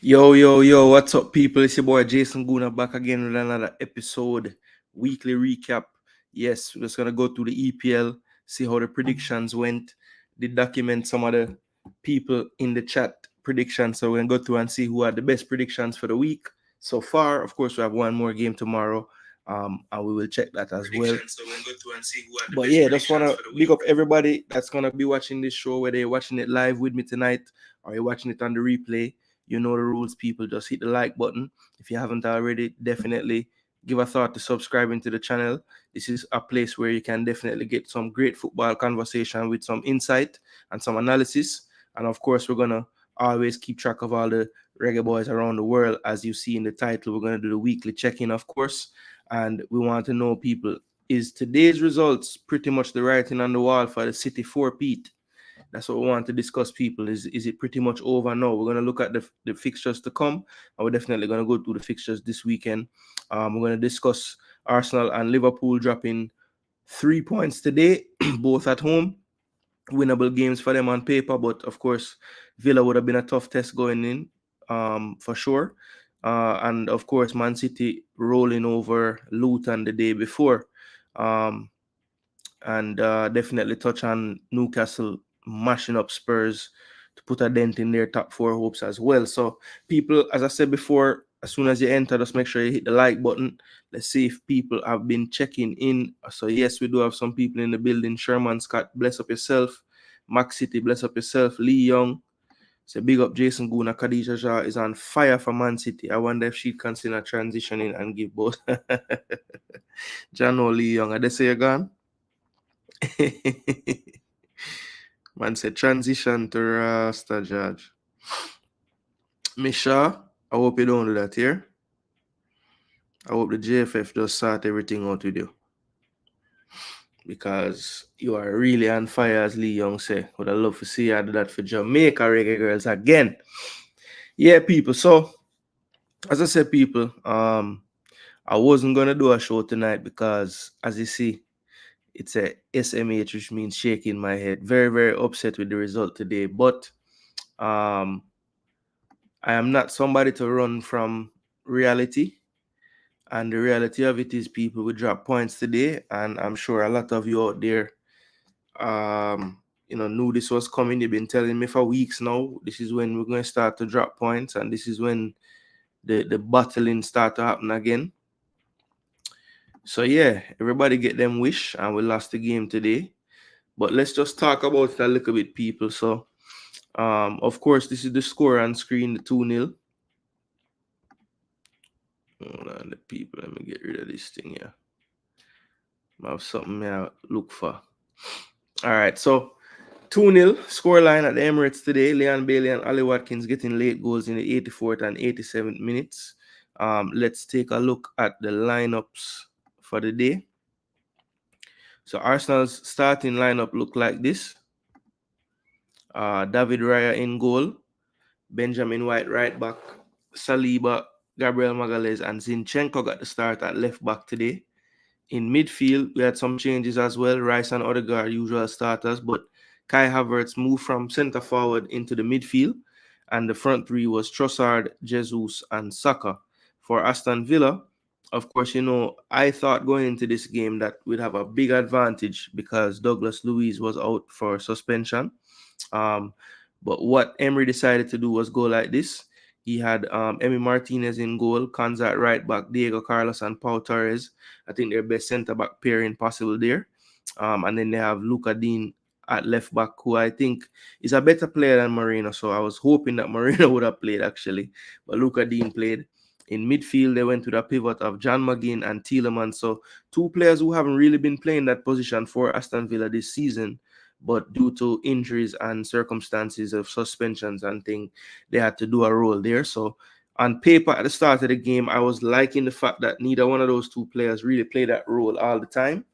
Yo, what's up, people? It's your boy Jason Gooner back again with another episode, weekly recap. Yes, we're just gonna go through the EPL, see how the predictions went, did document some of the people in the chat predictions. So we're gonna go through and see who had the best predictions for the week so far. Of course, we have one more game tomorrow, and we will check that as well. So we're gonna go through and see who had the best predictions. Just wanna big up everybody that's gonna be watching this show, whether you're watching it live with me tonight or you're watching it on the replay. You know the rules, people. Just hit the like button. If you haven't already, definitely give a thought to subscribing to the channel. This is a place where you can definitely get some great football conversation with some insight and some analysis. And of course, we're going to always keep track of all the reggae boys around the world. As you see in the title, we're going to do the weekly check-in, of course. And we want to know, people, is today's results pretty much the writing on the wall for the City 4 Peat? That's what we want to discuss, people. Is it pretty much over now? We're going to look at the fixtures to come, and we're definitely going to go through the fixtures this weekend. We're going to discuss Arsenal and Liverpool dropping 3 points today, both at home. Winnable games for them on paper, but of course, Villa would have been a tough test going in, for sure. And of course, Man City rolling over Luton the day before. And definitely touch on Newcastle mashing up Spurs to put a dent in their top 4 hopes as well. So, people, as I said before, as soon as you enter, just make sure you hit the like button. Let's see if people have been checking in. So, yes, we do have some people in the building. Sherman Scott, bless up yourself. Max City, bless up yourself. Lee Young, say big up Jason Goona. Khadija Shah is on fire for Man City. I wonder if she'd consider transitioning and give both. Jano Lee Young, are they say you're gone? Man said transition to Rasta Judge. Misha, I hope you don't do that here. I hope the JFF just sort everything out with you. Because you are really on fire, as Lee Young say. Would I love to see you do that for Jamaica reggae girls again. Yeah, people. So, as I said, people, I wasn't gonna do a show tonight because, as you see, it's a SMH, which means shaking my head. Very, very upset with the result today. But I am not somebody to run from reality. And the reality of it is, people will drop points today. And I'm sure a lot of you out there, knew this was coming. You've been telling me for weeks now. This is when we're going to start to drop points. And this is when the battling start to happen again. So, yeah, everybody get them wish. And we lost the game today. But let's just talk about it a little bit, people. So, of course, this is the score on screen, the 2-0. Hold on, the people. Let me get rid of this thing here. I have something I look for. All right, so 2-0 scoreline at the Emirates today. Leon Bailey and Ali Watkins getting late goals in the 84th and 87th minutes. Let's take a look at the lineups for the day. So Arsenal's starting lineup look like this. David Raya in goal. Benjamin White right back. Saliba, Gabriel Magalhaes, and Zinchenko got the start at left back today. In midfield, we had some changes as well. Rice and Odegaard, usual starters, but Kai Havertz moved from centre forward into the midfield, and the front three was Trossard, Jesus, and Saka. For Aston Villa, of course, I thought going into this game that we'd have a big advantage because Douglas Luiz was out for suspension. But what Emery decided to do was go like this. He had Emi Martinez in goal, Kanza at right back, Diego Carlos and Pau Torres. I think their best centre-back pairing possible there. And then they have Luca Dean at left back, who I think is a better player than Moreno. So I was hoping that Moreno would have played, actually. But Luca Dean played. In midfield, they went to the pivot of John McGinn and Tielemans. So 2 players who haven't really been playing that position for Aston Villa this season. But due to injuries and circumstances of suspensions and things, they had to do a role there. So on paper, at the start of the game, I was liking the fact that neither one of those 2 players really play that role all the time.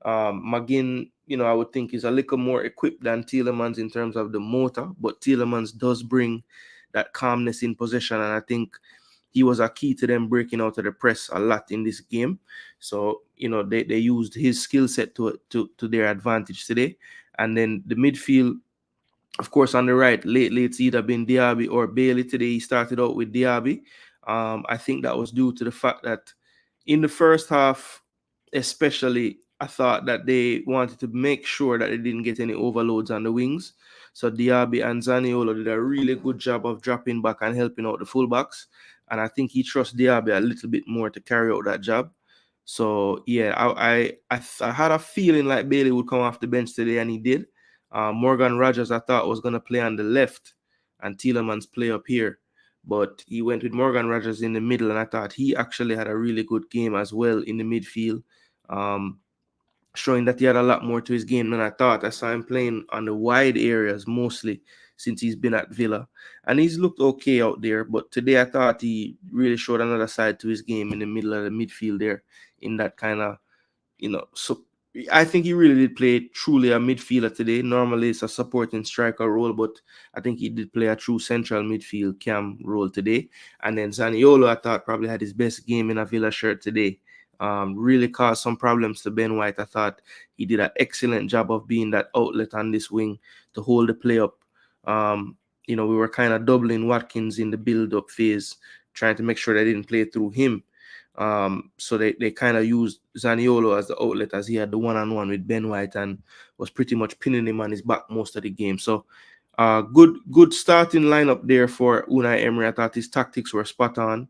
McGinn, I would think is a little more equipped than Tielemans in terms of the motor, but Tielemans does bring that calmness in possession, and I think he was a key to them breaking out of the press a lot in this game. So, they used his skill set to their advantage today. And then the midfield, Of course, on the right, lately it's either been Diaby or Bailey. Today he started out with Diaby. I think that was due to the fact that in the first half, especially, I thought that they wanted to make sure that they didn't get any overloads on the wings. So Diaby and Zaniolo did a really good job of dropping back and helping out the fullbacks. And I think he trusts Diaby a little bit more to carry out that job. So yeah, I had a feeling like Bailey would come off the bench today, and he did. Morgan Rogers, I thought, was going to play on the left and Tielemans play up here. But he went with Morgan Rogers in the middle, and I thought he actually had a really good game as well in the midfield, showing that he had a lot more to his game than I thought. I saw him playing on the wide areas mostly since he's been at Villa. And he's looked okay out there, but today I thought he really showed another side to his game in the middle of the midfield there in that kind of, so I think he really did play truly a midfielder today. Normally it's a supporting striker role, but I think he did play a true central midfield cam role today. And then Zaniolo, I thought, probably had his best game in a Villa shirt today. Really caused some problems to Ben White. I thought he did an excellent job of being that outlet on this wing to hold the play up. We were kind of doubling Watkins in the build-up phase, trying to make sure they didn't play through him. So they kind of used Zaniolo as the outlet, as he had the one-on-one with Ben White and was pretty much pinning him on his back most of the game. So good starting lineup there for Unai Emery. I thought his tactics were spot on.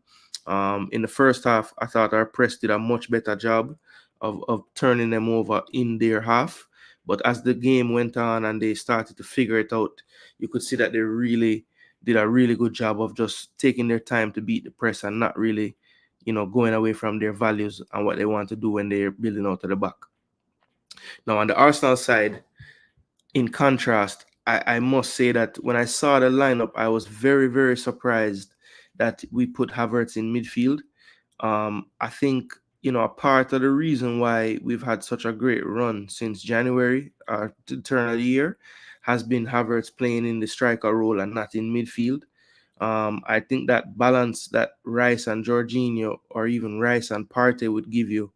In the first half, I thought our press did a much better job of turning them over in their half. But as the game went on and they started to figure it out, you could see that they really did a really good job of just taking their time to beat the press and not really going away from their values and what they want to do when they're building out of the back. Now, on the Arsenal side, in contrast, I must say that when I saw the lineup, I was very, very surprised that we put Havertz in midfield. I think, a part of the reason why we've had such a great run since January, the turn of the year, has been Havertz playing in the striker role and not in midfield. I think that balance that Rice and Jorginho or even Rice and Partey would give you,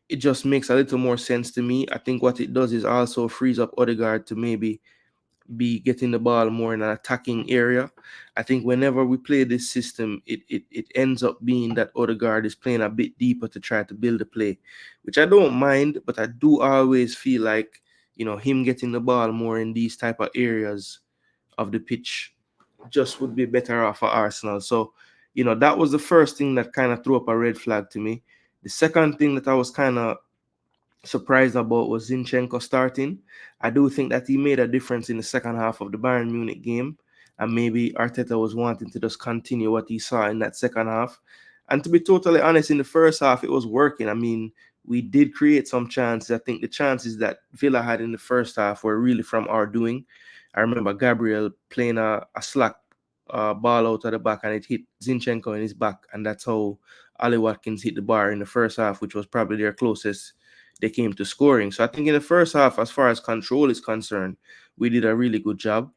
it just makes a little more sense to me. I think what it does is also frees up Odegaard to maybe be getting the ball more in an attacking area. I think whenever we play this system, it ends up being that Odegaard is playing a bit deeper to try to build a play, which I don't mind, but I do always feel like, him getting the ball more in these type of areas of the pitch just would be better off for Arsenal. So, that was the first thing that kind of threw up a red flag to me. The second thing that I was kind of surprised about was Zinchenko starting. I do think that he made a difference in the second half of the Bayern Munich game, and maybe Arteta was wanting to just continue what he saw in that second half. And to be totally honest, in the first half, it was working. I mean, we did create some chances. I think the chances that Villa had in the first half were really from our doing. I remember Gabriel playing a slack ball out of the back, and it hit Zinchenko in his back, and that's how Ali Watkins hit the bar in the first half, which was probably their closest they came to scoring. So I think in the first half, as far as control is concerned, we did a really good job,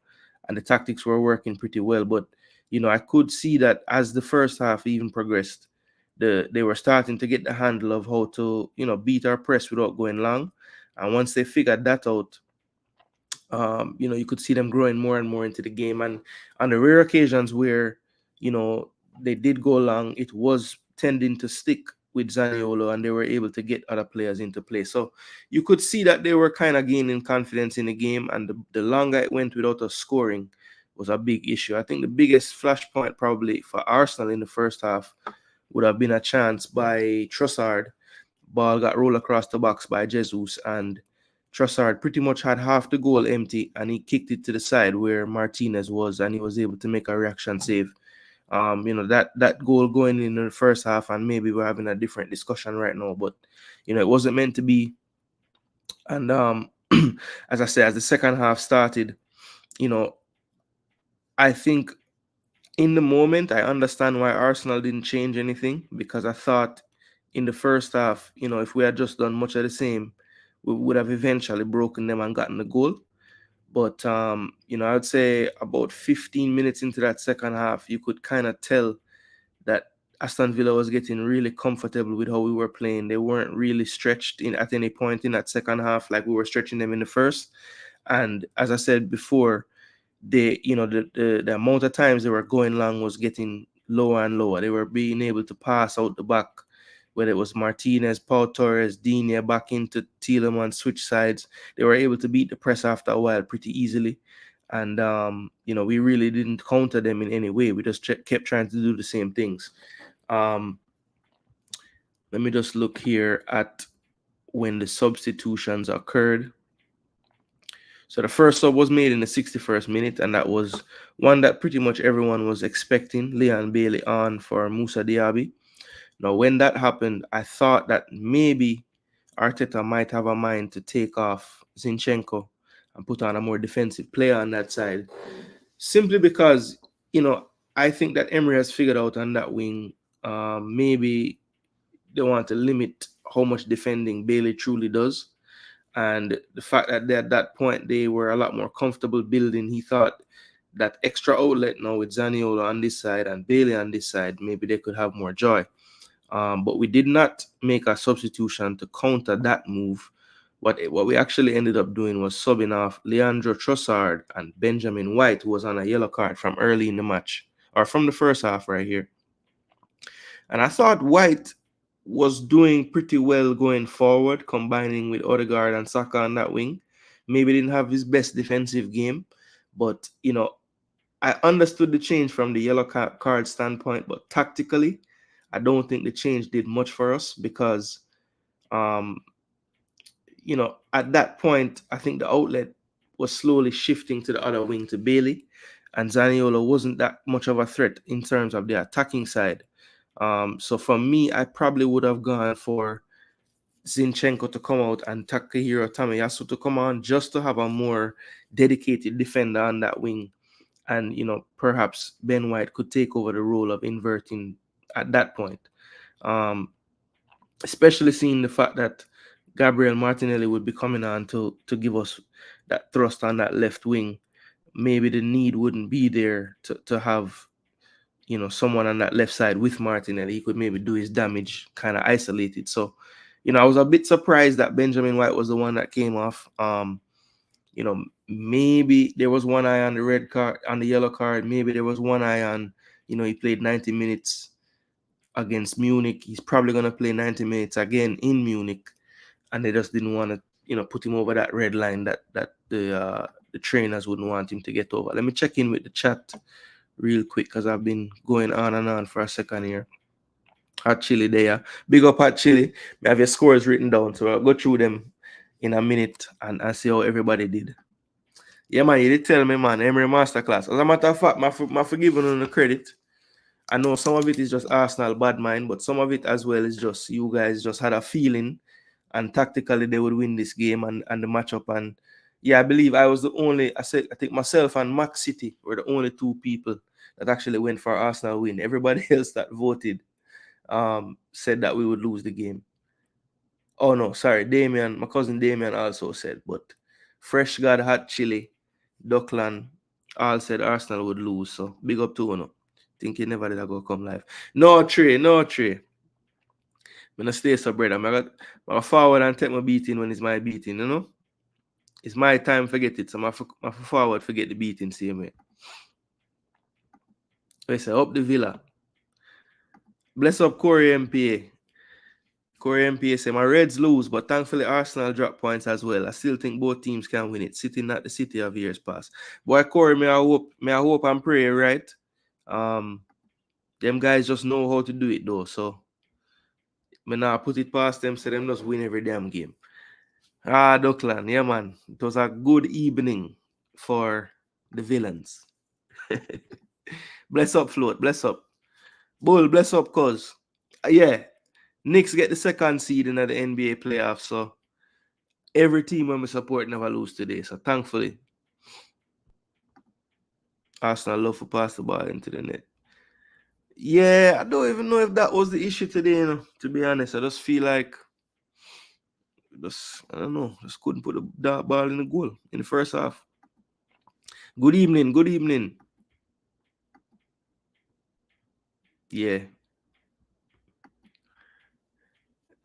and the tactics were working pretty well. But I could see that as the first half even progressed, they were starting to get the handle of how to beat our press without going long. And once they figured that out, you could see them growing more and more into the game. And on the rare occasions where, they did go long, it was tending to stick with Zaniolo, and they were able to get other players into play. So you could see that they were kind of gaining confidence in the game, and the longer it went without us scoring was a big issue. I think the biggest flashpoint probably for Arsenal in the first half would have been a chance by Trossard. Ball got rolled across the box by Jesus, and Trossard pretty much had half the goal empty, and he kicked it to the side where Martinez was, and he was able to make a reaction save. That goal going in the first half, and maybe we're having a different discussion right now, but it wasn't meant to be. And as I said, as the second half started, I think in the moment I understand why Arsenal didn't change anything, because I thought in the first half, if we had just done much of the same, we would have eventually broken them and gotten the goal. But I would say about 15 minutes into that second half, you could kind of tell that Aston Villa was getting really comfortable with how we were playing. They weren't really stretched in at any point in that second half like we were stretching them in the first. And as I said before, they, the amount of times they were going long was getting lower and lower. They were being able to pass out the back, whether it was Martinez, Paul Torres, Digne back into Tielemans, switch sides. They were able to beat the press after a while pretty easily. And, we really didn't counter them in any way. We just kept trying to do the same things. Let me just look here at when the substitutions occurred. So the first sub was made in the 61st minute, and that was one that pretty much everyone was expecting. Leon Bailey on for Moussa Diaby. Now, when that happened, I thought that maybe Arteta might have a mind to take off Zinchenko and put on a more defensive player on that side. Simply because, I think that Emery has figured out on that wing, maybe they want to limit how much defending Bailey truly does. And the fact that at that point they were a lot more comfortable building, he thought that extra outlet now with Zaniolo on this side and Bailey on this side, maybe they could have more joy. But we did not make a substitution to counter that move. What we actually ended up doing was subbing off Leandro Trossard and Benjamin White, who was on a yellow card from early in the match, or from the first half right here. And I thought White was doing pretty well going forward, combining with Odegaard and Saka on that wing. Maybe didn't have his best defensive game, but I understood the change from the yellow card standpoint, but tactically, I don't think the change did much for us because, at that point, I think the outlet was slowly shifting to the other wing to Bailey, and Zaniolo wasn't that much of a threat in terms of the attacking side. So for me, I probably would have gone for Zinchenko to come out and Takahiro Tamayasu to come on just to have a more dedicated defender on that wing. And, perhaps Ben White could take over the role of inverting at that point. Especially seeing the fact that Gabriel Martinelli would be coming on to give us that thrust on that left wing. Maybe the need wouldn't be there to have someone on that left side with Martinelli. He could maybe do his damage kind of isolated. So, I was a bit surprised that Benjamin White was the one that came off. Maybe there was one eye on the red card, on the yellow card. Maybe there was one eye on, he played 90 minutes against Munich. He's probably going to play 90 minutes again in Munich. And they just didn't want to, put him over that red line that the trainers wouldn't want him to get over. Let me check in with the chat real quick because I've been going on and on for a second here. Hot Chili there. Big up Hot Chili. I have your scores written down, so I'll go through them in a minute and see how everybody did. Yeah, man, you did tell me, man, Emery Masterclass. As a matter of fact, my forgiving on the credit. I know some of it is just Arsenal bad mind, but some of it as well is just you guys just had a feeling and tactically they would win this game and the matchup. And yeah, I believe I was the only, I think myself and Mac City were the only two people that actually went for Arsenal win. Everybody else that voted said that we would lose the game. Oh no, sorry, my cousin Damien also said, but Fresh God, Hot Chili, Duckland all said Arsenal would lose. So big up to Uno. Think you never did I go come live. No Trey. I'm gonna stay so brother. I'm gonna forward and take my beating when it's my beating, It's my time, forget it. So I'm forward, forget the beating, same way. I say up the Villa. Bless up Corey MPA. Corey MPA say my Reds lose, but thankfully Arsenal drop points as well. I still think both teams can win it. Sitting at the City of years past. Boy, Corey, may I hope and pray, right? Them guys just know how to do it though. So me now put it past them, so them just win every damn game. Duckland, yeah man. It was a good evening for the villains. Bless up, Float. Bless up. Bull, bless up, cuz. Yeah. Knicks get the second seed in the NBA playoffs, so every team I'm support never lose today. So thankfully, Arsenal love to pass the ball into the net. Yeah, I don't even know if that was the issue today, to be honest. I just feel like I don't know, just couldn't put the ball in the goal in the first half. Good evening. Yeah.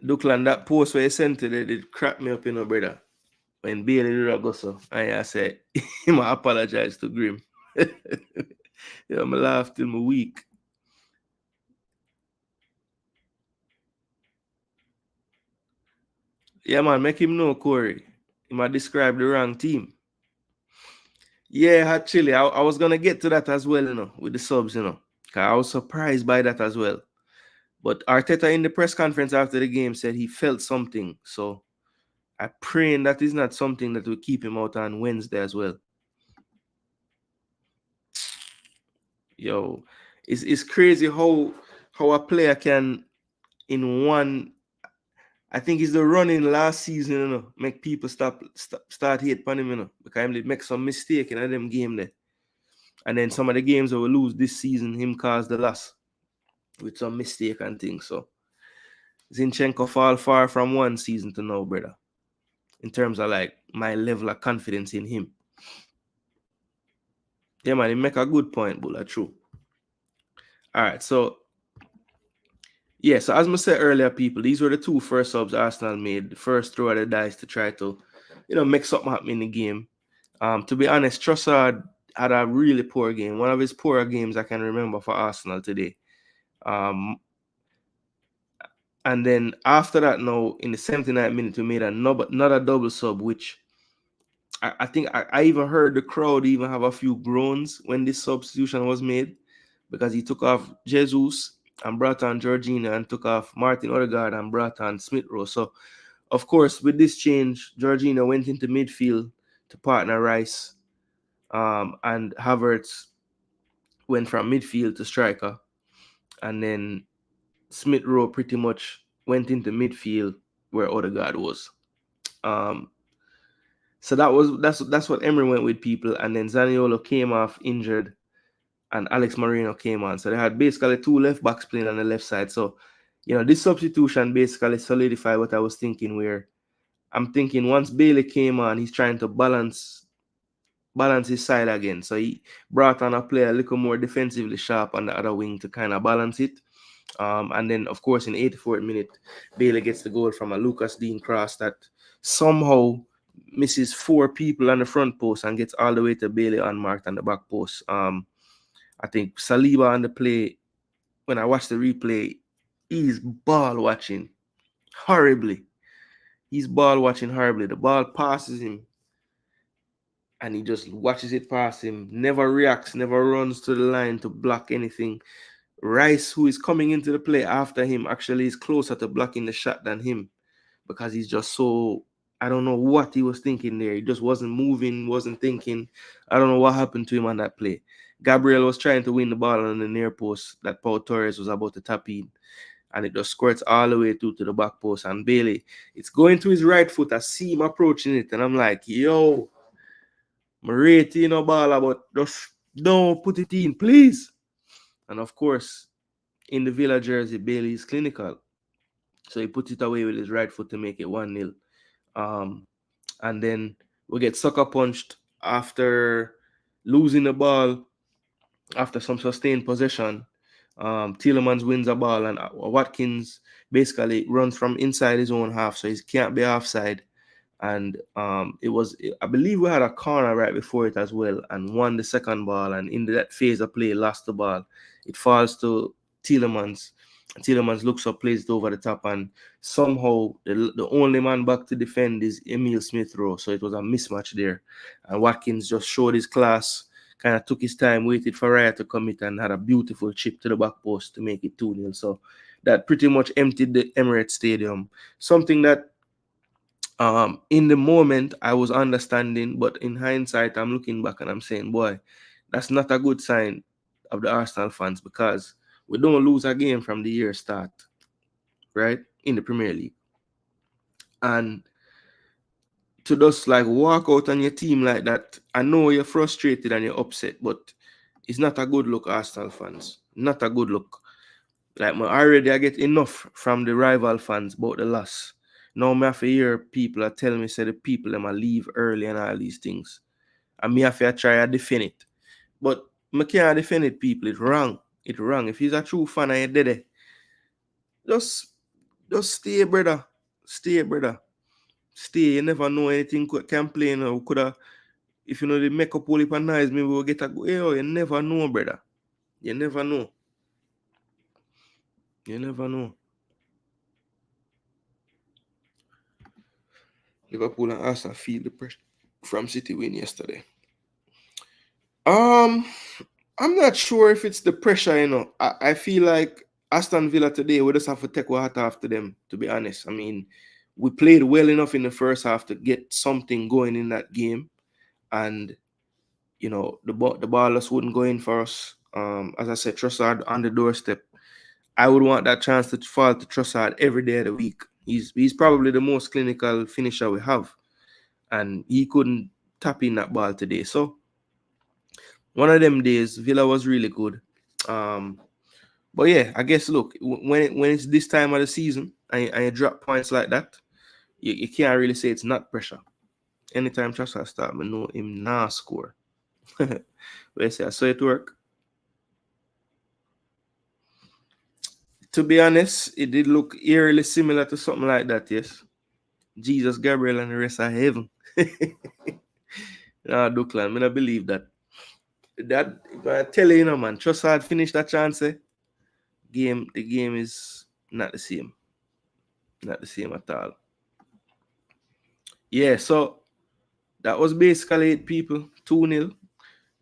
Duckland, that post where you sent it, it cracked me up, brother. When Bailey did that go so, I said, I apologize to Grim. Yeah, I'm laugh till my week. Yeah, man, make him know, Corey. He might describe the wrong team. Yeah, actually, I was gonna get to that as well, with the subs, 'Cause I was surprised by that as well. But Arteta in the press conference after the game said he felt something. So I praying that is not something that will keep him out on Wednesday as well. Yo, it's crazy how a player can in one. I think it's the running last season, make people start hate upon him, because he make some mistake in them game there. And then some of the games that we lose this season, him caused the loss with some mistake and things. So Zinchenko fall far from one season to now, brother. In terms of like my level of confidence in him. Yeah, man, he make a good point, but that's true. All right, so yeah, so as I said earlier, people, these were the two first subs Arsenal made. The first throw of the dice to try to, make something happen in the game. To be honest, Trossard had a really poor game. One of his poorer games I can remember for Arsenal today. And then after that, now in the 79th minute, we made another double sub, which I think I even heard the crowd even have a few groans when this substitution was made, because he took off Jesus and brought on Jorginho and took off Martin Odegaard and brought on Smith Rowe. So, of course, with this change, Jorginho went into midfield to partner Rice, and Havertz went from midfield to striker, and then Smith Rowe pretty much went into midfield where Odegaard was. So that's what Emery went with, people, and then Zaniolo came off injured, and Alex Moreno came on. So they had basically two left backs playing on the left side. So, this substitution basically solidified what I was thinking. Where I'm thinking once Bailey came on, he's trying to balance his side again. So he brought on a player a little more defensively sharp on the other wing to kind of balance it. And then, of course, in 84th minute, Bailey gets the goal from a Lucas Dean cross that somehow misses four people on the front post and gets all the way to Bailey unmarked on the back post. I think Saliba on the play, when I watch the replay, he's ball watching horribly. He's ball watching horribly. The ball passes him and he just watches it pass him, never reacts, never runs to the line to block anything. Rice, who is coming into the play after him, actually is closer to blocking the shot than him, because he's just so, I don't know what he was thinking there. He just wasn't moving, wasn't thinking. I don't know what happened to him on that play. Gabriel was trying to win the ball on the near post that Paul Torres was about to tap in, and it just squirts all the way through to the back post. And Bailey, it's going to his right foot. I see him approaching it, and I'm like, yo, Mariti, ball, but just don't put it in, please. And of course, in the Villa jersey, Bailey is clinical. So he puts it away with his right foot to make it 1-0. And then we get sucker punched after losing the ball after some sustained possession. Tielemans wins a ball, and Watkins basically runs from inside his own half, so he can't be offside. And I believe we had a corner right before it as well, and won the second ball. And in that phase of play, lost the ball. It falls to Tielemans. Tielemans looks up, plays it over the top, and somehow the only man back to defend is Emile Smith Rowe. So it was a mismatch there. And Watkins just showed his class, kind of took his time, waited for Raya to commit, and had a beautiful chip to the back post to make it 2-0. So that pretty much emptied the Emirates Stadium. Something that in the moment I was understanding, but in hindsight, I'm looking back and I'm saying, boy, that's not a good sign of the Arsenal fans, because we don't lose a game from the year start, right? In the Premier League. And to just like walk out on your team like that, I know you're frustrated and you're upset, but it's not a good look, Arsenal fans. Not a good look. Like, I get enough from the rival fans about the loss. Now I have to hear people are telling me, say the people them leave early and all these things. And me have to try to defend it. But I can't defend it, people. It's wrong. It's wrong. If he's a true fan and you're dead, just stay, brother. Stay, brother. Stay. You never know anything can play. Could have, if you know they make up all heap of noise, maybe we'll get a go. Yo, you never know, brother. You never know. You never know. Liverpool and Arsenal feel the pressure from City win yesterday. I'm not sure if it's the pressure, you know. I feel like Aston Villa today, we just have to take our hat off to them, to be honest. I mean, we played well enough in the first half to get something going in that game. And, you know, the ball just wouldn't go in for us. As I said, Trossard on the doorstep. I would want that chance to fall to Trossard every day of the week. He's probably the most clinical finisher we have. And he couldn't tap in that ball today. So, one of them days, Villa was really good. But yeah, I guess look, when it's this time of the season and you drop points like that, you can't really say it's not pressure. Anytime Trossard start, I know him now score. Where say I saw it work. To be honest, it did look eerily similar to something like that, yes. Jesus, Gabriel, and the rest of heaven. Nah, Duckland, I don't believe that. That, I tell you, man, Trossard finished that chance. The game is not the same. Not the same at all. Yeah, so that was basically it, people. 2-0.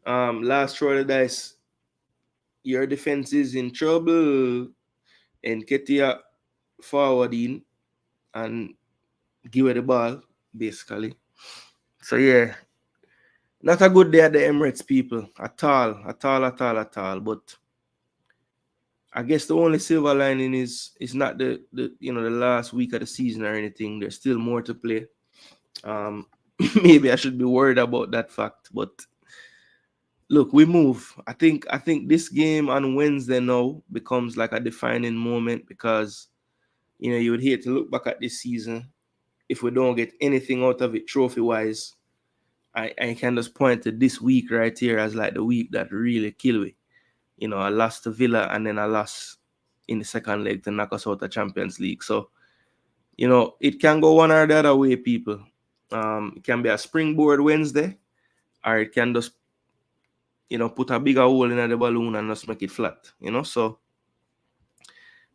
Last throw of the dice. Your defense is in trouble. And Ketia forward in and give her the ball, basically. So yeah, not a good day at the Emirates, people. At all. But I guess the only silver lining is not the last week of the season or anything. There's still more to play. Maybe I should be worried about that fact, but look, we move. I think this game on Wednesday now becomes like a defining moment because you would hate to look back at this season if we don't get anything out of it trophy wise. I can just point to this week right here as like the week that really killed me. I lost to Villa and then I lost in the second leg to knock us out of Champions League. So, it can go one or the other way, people. It can be a springboard Wednesday, or it can just, put a bigger hole in the balloon and just make it flat, So,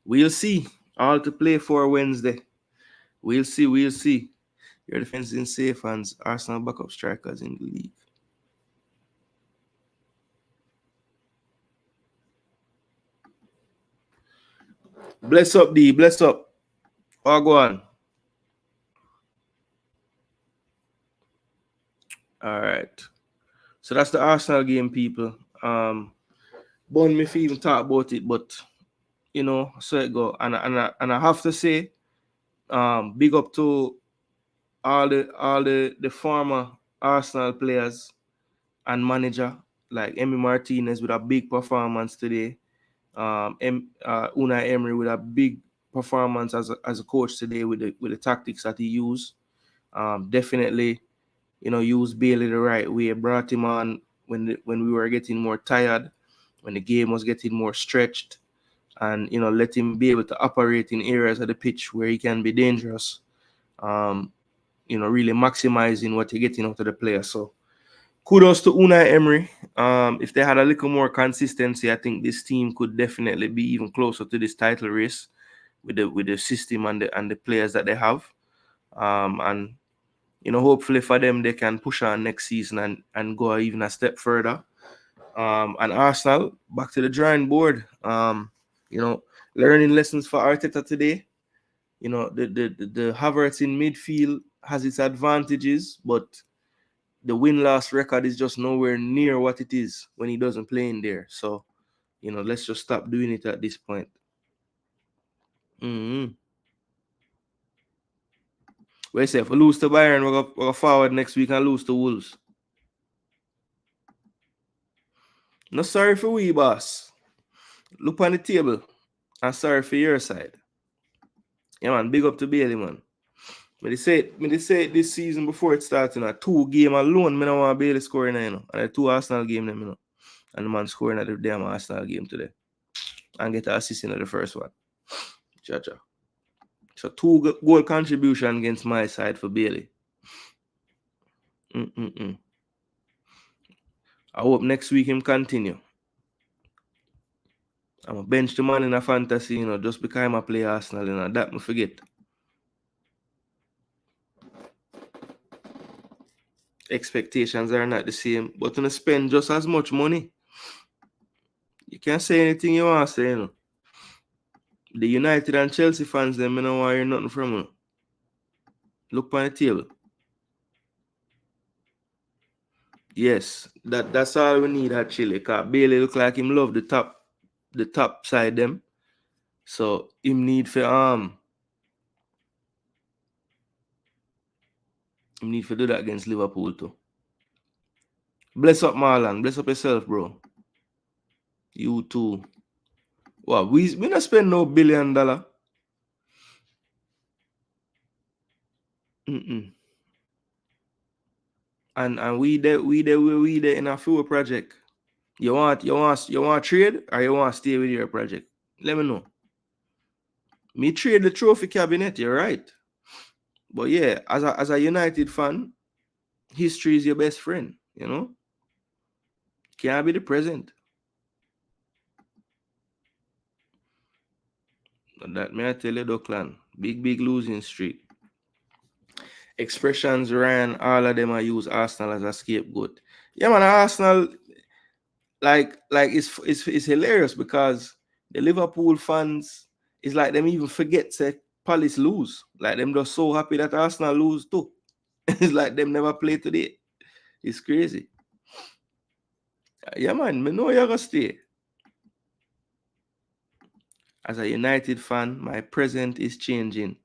we'll see. All to play for Wednesday. We'll see. Your defense is in safe hands. Arsenal backup strikers in the league. Bless up, D. Bless up. Oh, go on. All right. So that's the Arsenal game, people. Bun me even talk about it, but so it go. And I have to say, big up to all the former Arsenal players and manager like Emi Martinez with a big performance today. Unai Emery with a big performance as a coach today with the tactics that he used. Definitely, used Bailey the right way. Brought him on when we were getting more tired, when the game was getting more stretched, and let him be able to operate in areas of the pitch where he can be dangerous. Really maximizing what you're getting out of the player. So kudos to Unai Emery. If they had a little more consistency, I think this team could definitely be even closer to this title race with the system and the players that they have. And hopefully for them they can push on next season and go even a step further. And Arsenal back to the drawing board. Learning lessons for Arteta today. The Havertz in midfield has its advantages, but the win-loss record is just nowhere near what it is when he doesn't play in there. So, let's just stop doing it at this point. Wait, say if we lose to Bayern, we'll go forward next week and lose to Wolves. No sorry for we, boss. Look on the table. And sorry for your side. Yeah, man. Big up to Bailey, man. Me say it this season before it starts, 2 game alone, I don't want Bailey scoring, And a 2 Arsenal game, And the man scoring at the damn Arsenal game today. And get an assist in the first one. Cha-cha. So 2 goal contribution against my side for Bailey. I hope next week him continue. I'm a bench the man in a fantasy, just because I'm a play Arsenal, that me forget. Expectations are not the same, but when you spend just as much money, you can't say anything you want to say, The United and Chelsea fans, them, don't want to hear nothing from you. Look on the table. Yes, that's all we need actually. Cause Bailey look like him love the top side them. So him need for do that against Liverpool too. Bless up Marlon, bless up yourself, bro. You too. Wow, we not spend no $1 billion. And we there in a full project. You want trade or you want to stay with your project? Let me know. Me trade the trophy cabinet, you're right. But yeah, as a United fan, history is your best friend, Can't be the present. That may I tell you, Duckland. Big losing streak. Expressions ran, all of them are use Arsenal as a scapegoat. Yeah, man, Arsenal, like it's hilarious because the Liverpool fans, it's like them even forget that Palace lose. Like them just so happy that Arsenal lose too. It's like them never play today. It's crazy. Yeah, man, me know you're gonna stay. As a United fan, my present is changing.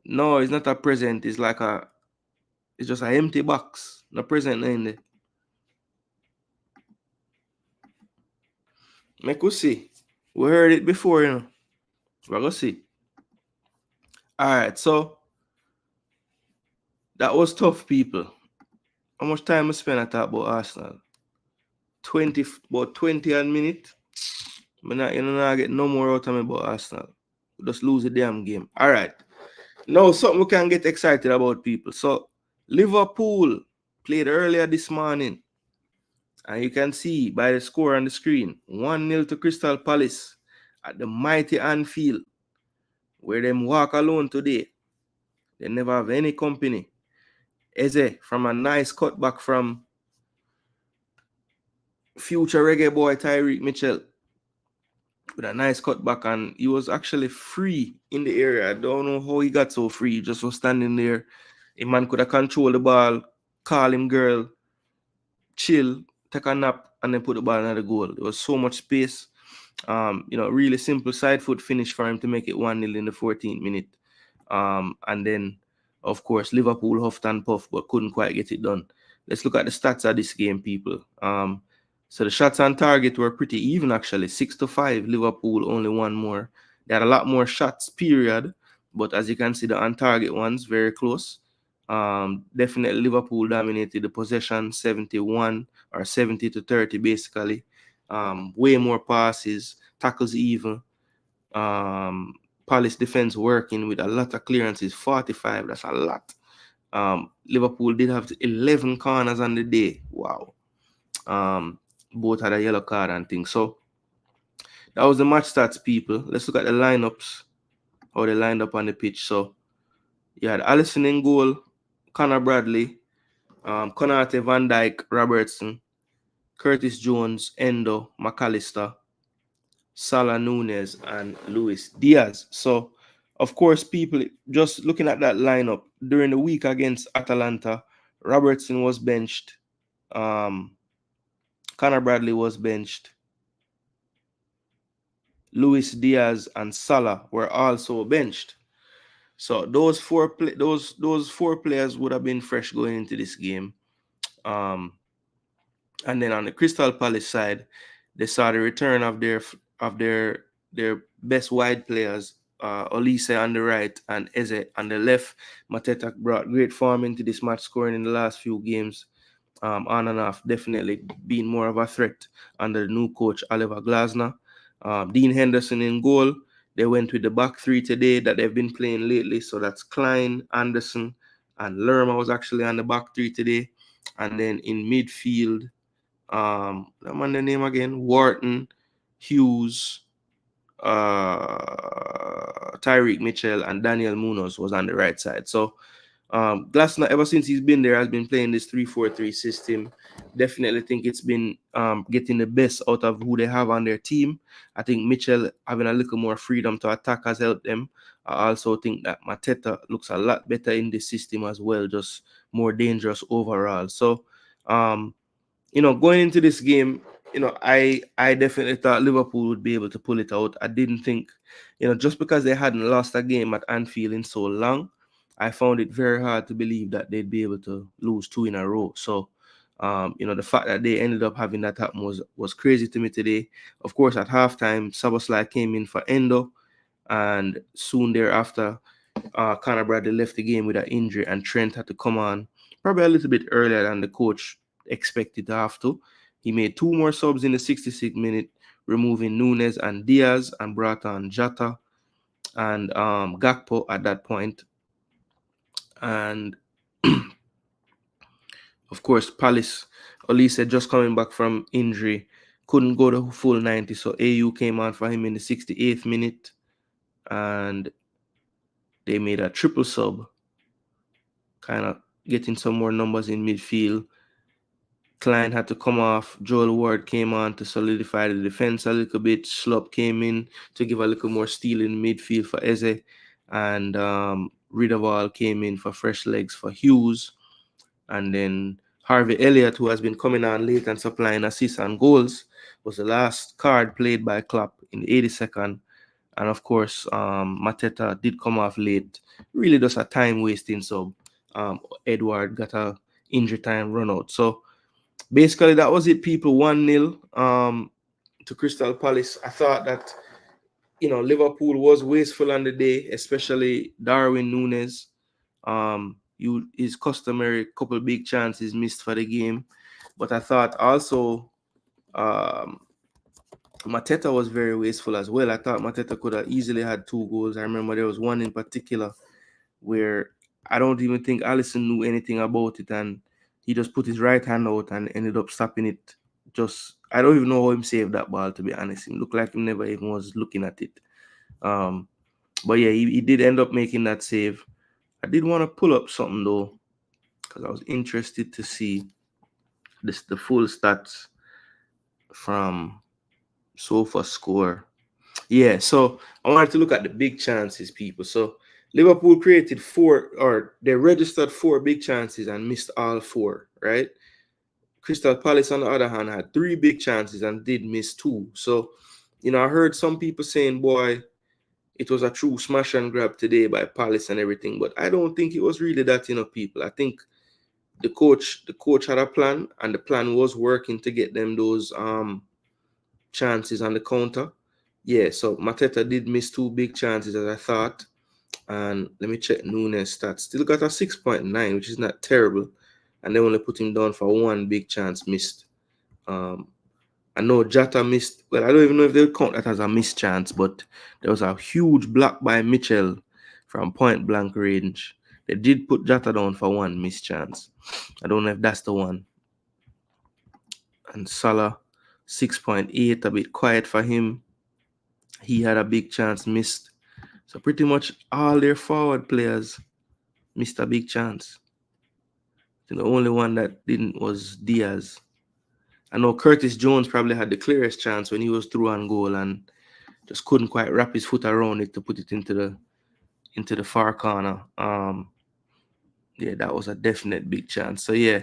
No, it's not a present. It's just an empty box. No present in there. Make us see. We heard it before, We're gonna see. Alright, so that was tough, people. How much time we spent I talk about Arsenal? 20 a minute. I get no more out of me about Arsenal. We just lose the damn game. Alright. Now something we can get excited about, people. So Liverpool played earlier this morning. And you can see by the score on the screen, 1-0 to Crystal Palace at the mighty Anfield, where them walk alone today. They never have any company. Eze from a nice cutback from future reggae boy Tyreek Mitchell with a nice cutback, and he was actually free in the area. I don't know how he got so free. He just was standing there. A man could have controlled the ball, call him girl, chill, take a nap, and then put the ball in the goal. There was so much space. Really simple side foot finish for him to make it 1-0 in the 14th minute. And then, of course, Liverpool huffed and puffed, but couldn't quite get it done. Let's look at the stats of this game, people. So the shots on target were pretty even, actually. 6-5, Liverpool only one more. They had a lot more shots, period. But as you can see, the on target ones very close. Definitely Liverpool dominated the possession, 71 or 70-30, basically. Way more passes, tackles even. Palace defense working with a lot of clearances, 45. That's a lot. Liverpool did have 11 corners on the day. Wow. Both had a yellow card and things. So that was the match stats, people. Let's look at the lineups, how they lined up on the pitch. So you had Alisson in goal, Connor Bradley, Konate, Van Dijk, Robertson, Curtis Jones, Endo, McAllister, Salah, Nunes, and Luis Diaz. So, of course, people just looking at that lineup during the week against Atalanta, Robertson was benched. Connor Bradley was benched. Luis Diaz and Salah were also benched. So those four players would have been fresh going into this game. And then on the Crystal Palace side, they saw the return of their best wide players, Olise on the right and Eze on the left. Mateta brought great form into this match, scoring in the last few games, on and off, definitely being more of a threat under the new coach Oliver Glasner. Dean Henderson in goal. They went with the back three today that they've been playing lately. So that's Klein, Anderson, and Lerma was actually on the back three today. And then in midfield, I'm on the name again, Wharton, Hughes, Tyreek Mitchell, and Daniel Munoz was on the right side. So Glasner, ever since he's been there, has been playing this 3-4-3 system. Definitely think it's been getting the best out of who they have on their team. I think Mitchell having a little more freedom to attack has helped them. I also think that Mateta looks a lot better in this system as well, just more dangerous overall. So, going into this game, I definitely thought Liverpool would be able to pull it out. I didn't think, just because they hadn't lost a game at Anfield in so long, I found it very hard to believe that they'd be able to lose 2 in a row. So, the fact that they ended up having that happen was crazy to me today. Of course, at halftime, Szoboszlai came in for Endo, and soon thereafter, Conor Bradley left the game with an injury, and Trent had to come on probably a little bit earlier than the coach expected to have to. He made 2 more subs in the 66th minute, removing Nunes and Diaz, and brought on Jota and Gakpo at that point. And of course, Palace, Olise just coming back from injury, couldn't go the full 90, so AU came on for him in the 68th minute, and they made a triple sub, kind of getting some more numbers in midfield. Klein had to come off. Joel Ward came on to solidify the defense a little bit. Schlupp came in to give a little more steel in midfield for Eze. And Riedewald came in for fresh legs for Hughes. And then Harvey Elliott, who has been coming on late and supplying assists and goals, was the last card played by Klopp in the 82nd. And of course, Mateta did come off late. Really just a time-wasting sub. Edward got a injury time run out. So basically, that was it, people. 1-0 to Crystal Palace. I thought that, Liverpool was wasteful on the day, especially Darwin Núñez. His customary couple big chances missed for the game. But I thought also Mateta was very wasteful as well. I thought Mateta could have easily had 2 goals. I remember there was one in particular where I don't even think Alisson knew anything about it, and he just put his right hand out and ended up stopping it. I don't even know how him saved that ball, to be honest. It looked like he never even was looking at it. But yeah, he did end up making that save. I did want to pull up something though, because I was interested to see the full stats from SofaScore. Yeah, so I wanted to look at the big chances, people. So Liverpool created they registered 4 big chances and missed all 4, right? Crystal Palace, on the other hand, had 3 big chances and did miss 2. So, I heard some people saying, boy, it was a true smash and grab today by Palace and everything, but I don't think it was really that, people. I think the coach had a plan, and the plan was working to get them those chances on the counter. Yeah, so Mateta did miss 2 big chances, as I thought. And let me check Nunes' stats. Still got a 6.9, which is not terrible. And they only put him down for 1 big chance missed. I know Jota missed. Well, I don't even know if they would count that as a missed chance, but there was a huge block by Mitchell from point blank range. They did put Jota down for 1 missed chance. I don't know if that's the one. And Salah, 6.8, a bit quiet for him. He had a big chance missed. So pretty much all their forward players missed a big chance. The only one that didn't was Diaz. I know Curtis Jones probably had the clearest chance when he was through on goal and just couldn't quite wrap his foot around it to put it into the far corner. Yeah, that was a definite big chance. So yeah.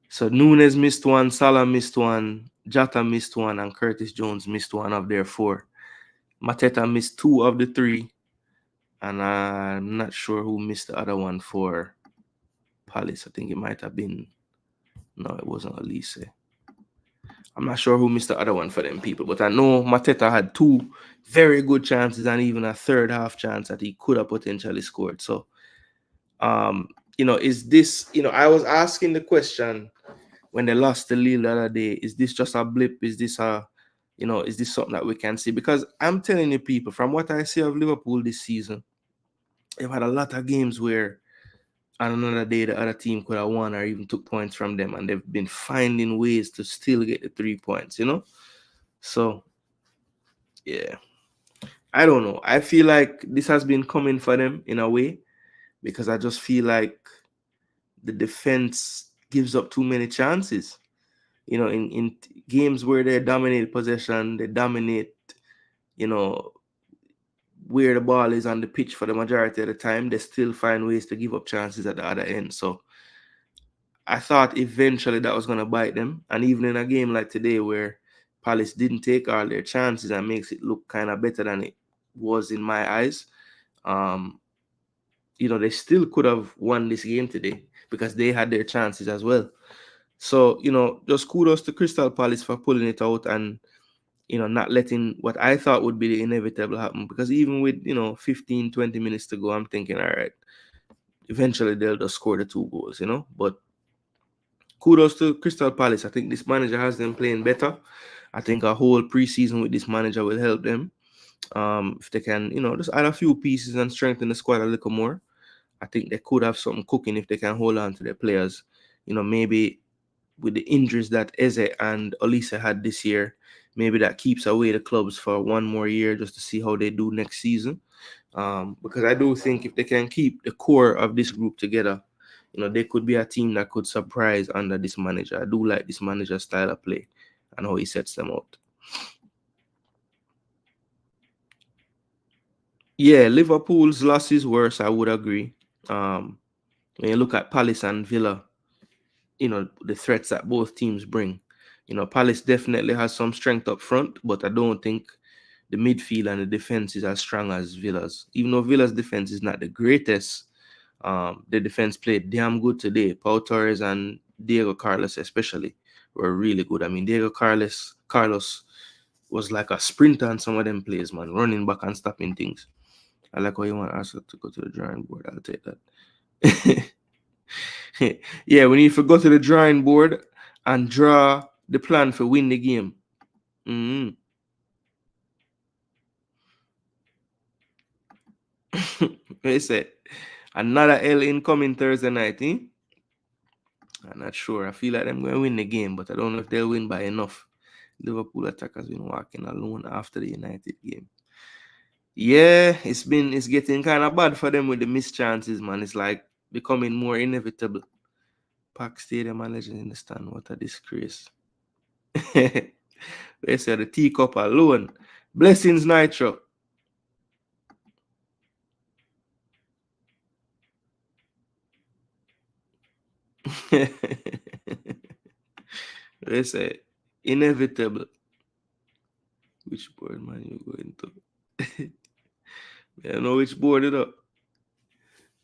So Nunes missed 1, Salah missed 1, Jota missed 1, and Curtis Jones missed 1 of their 4. Mateta missed 2 of the 3. And I'm not sure who missed the other one for Palace. I think it might have been... No, it wasn't Olise. I'm not sure who missed the other one for them people. But I know Mateta had 2 very good chances and even a third half chance that he could have potentially scored. So, is this... I was asking the question when they lost to Lille the other day, is this just a blip? Is this is this something that we can see? Because I'm telling you people, from what I see of Liverpool this season, they've had a lot of games where and another day the other team could have won or even took points from them, and they've been finding ways to still get the 3 points, So yeah, I don't know. I feel like this has been coming for them in a way, because I just feel like the defense gives up too many chances. In games where they dominate possession, they dominate, you know, where the ball is on the pitch for the majority of the time, they still find ways to give up chances at the other end. So I thought eventually that was going to bite them. And even in a game like today where Palace didn't take all their chances and makes it look kind of better than it was in my eyes, um, they still could have won this game today because they had their chances as well. So, just kudos to Crystal Palace for pulling it out and, not letting what I thought would be the inevitable happen. Because even with, 15, 20 minutes to go, I'm thinking, all right, eventually they'll just score the 2 goals, But kudos to Crystal Palace. I think this manager has them playing better. I think a whole preseason with this manager will help them. If they can, just add a few pieces and strengthen the squad a little more, I think they could have something cooking if they can hold on to their players. Maybe with the injuries that Eze and Olise had this year, maybe that keeps away the clubs for one more year just to see how they do next season. Because I do think if they can keep the core of this group together, they could be a team that could surprise under this manager. I do like this manager's style of play and how he sets them out. Yeah, Liverpool's loss is worse, I would agree. When you look at Palace and Villa, the threats that both teams bring. Palace definitely has some strength up front, but I don't think the midfield and the defense is as strong as Villa's. Even though Villa's defense is not the greatest, the defense played damn good today. Pau Torres and Diego Carlos especially were really good. I mean, Diego Carlos was like a sprinter on some of them plays, man, running back and stopping things. I like how you want us to go to the drawing board. I'll take that. Yeah, we need to go to the drawing board and draw the plan for win the game. Mm-hmm. They said another L incoming Thursday night. I'm not sure. I feel like I'm going to win the game, but I don't know if they'll win by enough. Liverpool attack has been walking alone after the United game. Yeah, it's getting kind of bad for them with the missed chances, man. It's like becoming more inevitable. Park Stadium and Legends in the stand. What a disgrace. They said the teacup alone. Blessings, Nitro. They say inevitable. Which board, man, you going to? I don't know which board it up.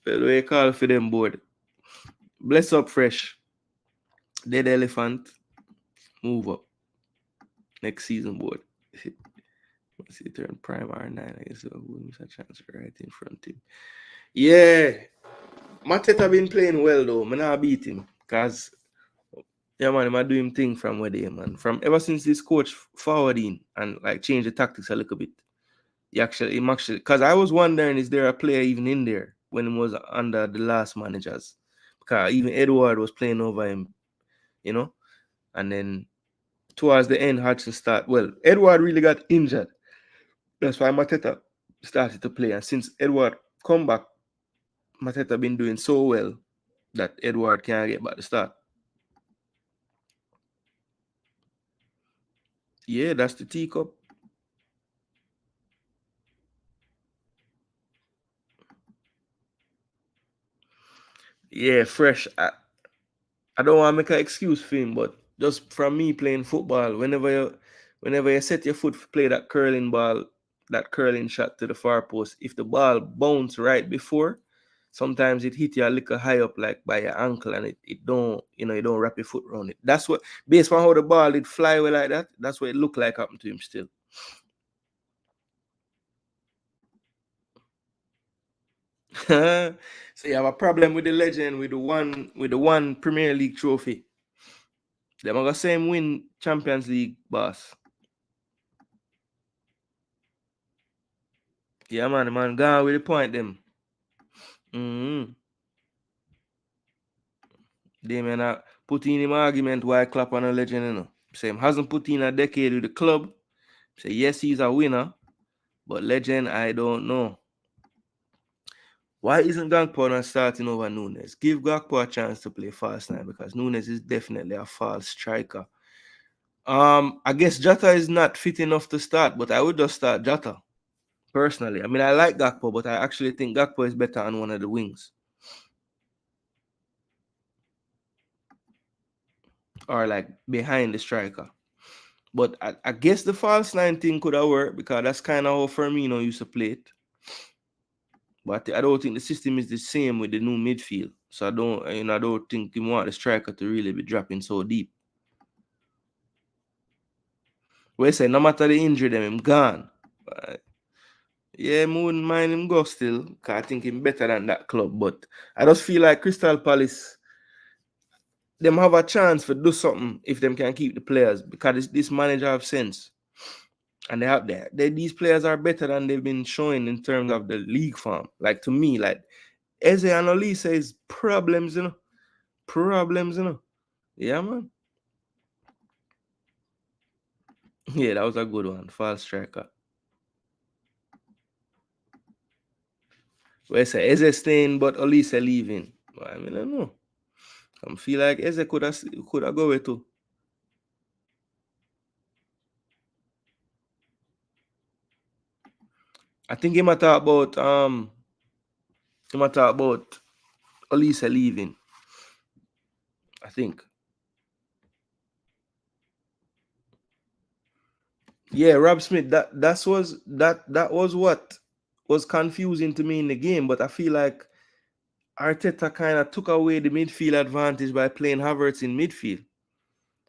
But we call for them board. Bless up fresh. Dead elephant. Move up. Next season board. Let's see, turn prime R9. I guess we'll miss a chance right in front of him. Yeah. Mateta been playing well though. I'm not beat him. Because yeah, man, I do him thing from where they, man. From ever since this coach forwarding and like change the tactics a little bit. Him actually, because I was wondering, is there a player even in there when he was under the last managers? Because even Edward was playing over him, and then towards the end, Hudson start. Well, Edward really got injured. That's why Mateta started to play. And since Edward come back, Mateta been doing so well that Edward can't get back to start. Yeah, that's the teacup. Yeah, fresh. I don't want to make an excuse for him, but just from me playing football, whenever you set your foot to play that curling ball, that curling shot to the far post, if the ball bounced right before, sometimes it hit you a little high up like by your ankle and it don't, you don't wrap your foot around it. That's what, based on how the ball did fly away like that, that's what it looked like happened to him still. So you have a problem with the legend with the one Premier League trophy. They're gonna say him win Champions League, boss. Yeah, man, gone with the point them. Mm-hmm. Damien put in him argument why Klopp on a legend, you know. Say him hasn't put in a decade with the club. Say yes, he's a winner, but legend, I don't know. Why isn't Gakpo not starting over Nunes? Give Gakpo a chance to play false nine because Nunes is definitely a false striker. I guess Jota is not fit enough to start, but I would just start Jota personally. I mean, I like Gakpo, but I actually think Gakpo is better on one of the wings or like behind the striker. But I guess the false nine thing could have worked because that's kind of how Firmino used to play it. But I don't think the system is the same with the new midfield. So I don't think you want the striker to really be dropping so deep. We say no matter the injury, them him gone. Yeah, I wouldn't mind him go still, because I think him better than that club. But I just feel like Crystal Palace, them have a chance for do something if them can keep the players, because this manager have sense. And these players are better than they've been showing in terms of the league form. Like to me, like Eze and Olise is problems, you know. Problems, you know. Yeah, man. Yeah, that was a good one. False striker. Where say Eze staying but Olise leaving. I mean, I don't know. I feel like Eze could have go with too. I think he might talk about Olise leaving. I think. Yeah, Rob Smith. That was what was confusing to me in the game. But I feel like Arteta kind of took away the midfield advantage by playing Havertz in midfield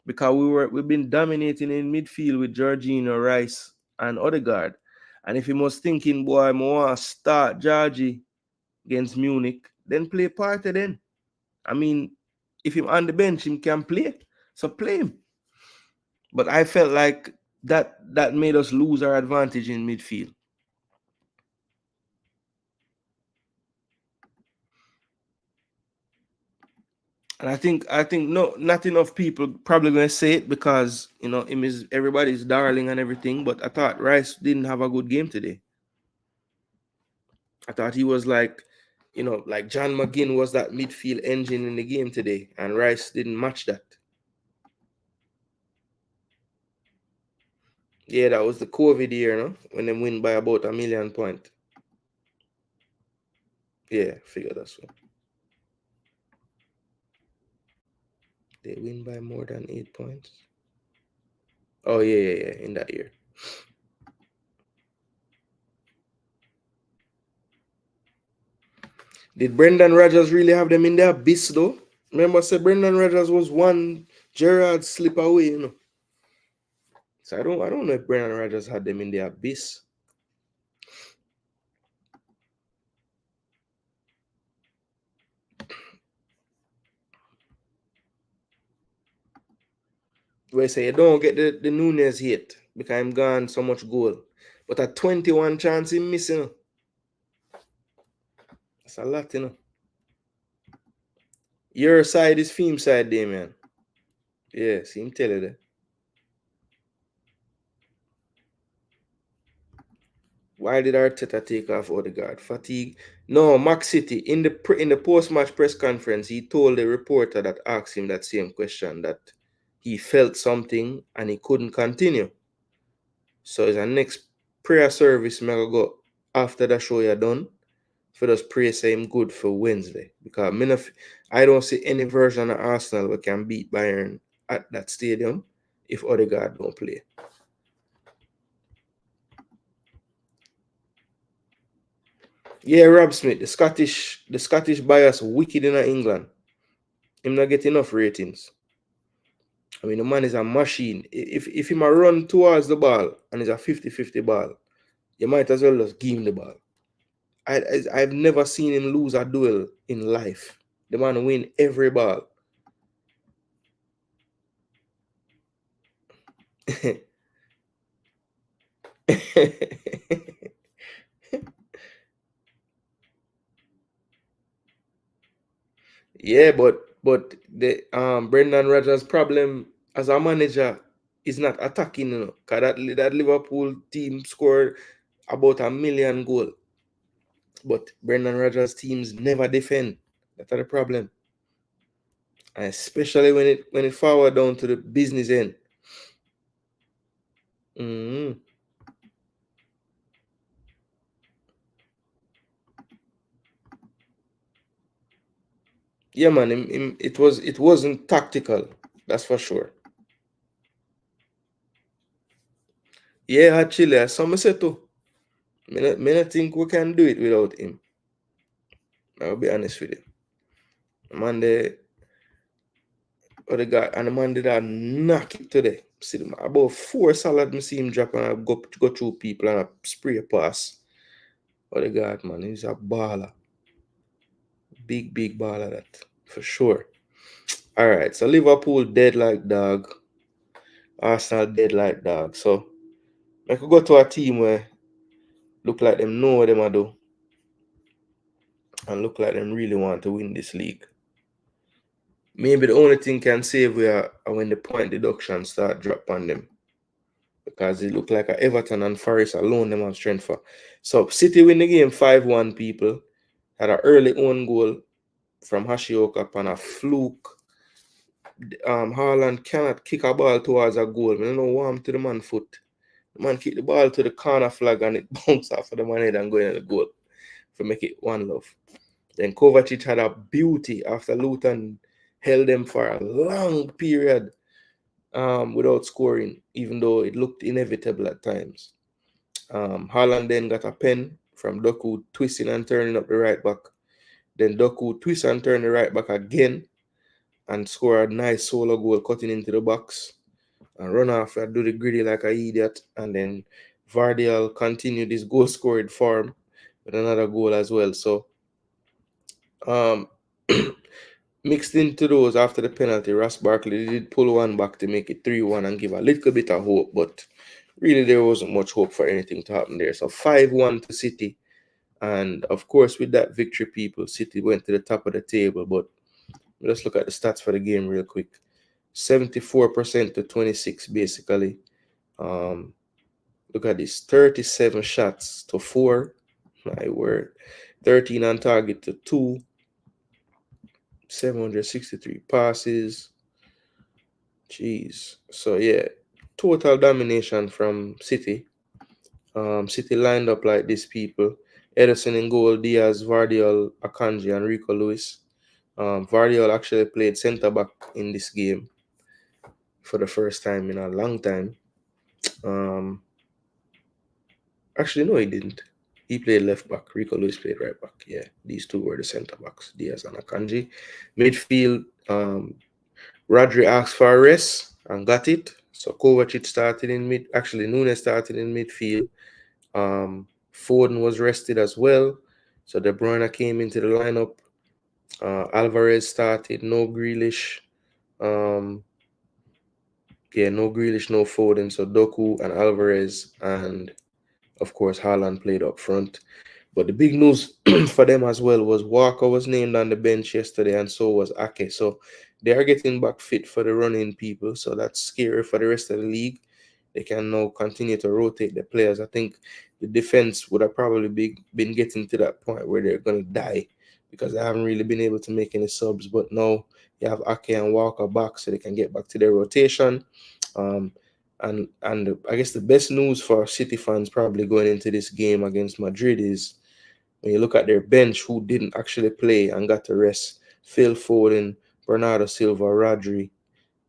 because we've been dominating in midfield with Jorginho, Rice, and Odegaard. And if he was thinking, boy, I want to start Georgie against Munich, then play Partey then. I mean, if him on the bench, him can play. So play him. But I felt like that made us lose our advantage in midfield. And I think not enough people probably gonna say it because him is everybody's darling and everything. But I thought Rice didn't have a good game today. I thought he was like John McGinn was that midfield engine in the game today, and Rice didn't match that. Yeah, that was the COVID year, no? When they win by about 1,000,000 points. Yeah, figure that's one. They win by more than 8 points. Oh yeah, in that year. Did Brendan Rodgers really have them in the abyss though? Remember, I said Brendan Rodgers was one Gerrard slip away, So I don't know if Brendan Rodgers had them in the abyss. Where I say you don't get the Nunes hit because I'm gone so much goal. But a 21 chance him missing. That's a lot, Your side is Theme side, Damien. Yeah, see him tell you that. Why did Arteta take off Odegaard? Fatigue? No, Max City. In the post-match press conference, he told the reporter that asked him that same question that he felt something and he couldn't continue. So his next prayer service may go after the show you're done for just pray say him good for Wednesday. Because I don't see any version of Arsenal that can beat Bayern at that stadium if Odegaard don't play. Yeah, Rob Smith, the Scottish bias wicked in England. Him not get enough ratings. I mean, the man is a machine. If he might run towards the ball and it's a 50-50 ball, you might as well just give him the ball. I've never seen him lose a duel in life. The man win every ball. Yeah, but But the Brendan Rodgers' problem as a manager is not attacking, because that Liverpool team scored about 1,000,000 goals. But Brendan Rodgers' teams never defend. That's the problem. And especially when it forward down to the business end. Mm-hmm. Yeah, man, it wasn't tactical, that's for sure. Yeah, actually, some say too. Me not think we can do it without him. I'll be honest with you. Man, the guy and the man did that knock it today. See them about 4 salad. Me see him drop and I go through people and I spray a pass. But the guy, man, he's a baller. Big baller that for sure. All right, so Liverpool dead like dog. Arsenal dead like dog. So I could go to a team where look like them know what them are do and look like them really want to win this league. Maybe the only thing can save we are when the point deduction start drop on them. Because it look like a Everton and Forest alone them have strength for. So City win the game 5-1, people. Had an early own goal from Hashioka upon a fluke. Haaland cannot kick a ball towards a goal. I don't know warm to the man foot. The man kick the ball to the corner flag and it bounced off of the man head and going in the goal to make it 1-0. Then Kovacic had a beauty after Luton held them for a long period without scoring, even though it looked inevitable at times. Haaland then got a pen from Doku twisting and turning up the right back. Then Doku twist and turn the right back again and score a nice solo goal cutting into the box and run off and do the gritty like an idiot. And then Vardiel continued his goal scoring form with another goal as well. So mixed into those after the penalty, Ross Barkley did pull one back to make it 3-1 and give a little bit of hope, but really there wasn't much hope for anything to happen there. So 5-1 to City. And of course, with that victory, people, City went to the top of the table. But let's look at the stats for the game real quick. 74% to 26, basically. Look at this. 37 shots to 4. My word. 13 on target to 2. 763 passes. Jeez. So, yeah. Total domination from City. City lined up like these people. Ederson in goal, Diaz, Vardiol, Akanji, and Rico Lewis. Vardiol actually played centre-back in this game for the first time in a long time. Actually, no, he didn't. He played left-back. Rico Lewis played right-back. Yeah, these two were the centre-backs, Diaz and Akanji. Midfield, Rodri asked for a rest and got it. So Kovacic started in mid. Actually, Nunes started in midfield. Foden was rested as well. So De Bruyne came into the lineup. Alvarez started. No Grealish. No Grealish, no Foden. So Doku and Alvarez and, of course, Haaland played up front. But the big news for them as well was Walker was named on the bench yesterday and so was Ake. So they are getting back fit for the running people. So that's scary for the rest of the league. They can now continue to rotate the players. I think the defense would have probably been getting to that point where they're going to die because they haven't really been able to make any subs. But now you have Ake and Walker back so they can get back to their rotation. And I guess the best news for City fans probably going into this game against Madrid is when you look at their bench who didn't actually play and got to rest. Phil Foden, Bernardo Silva, Rodri,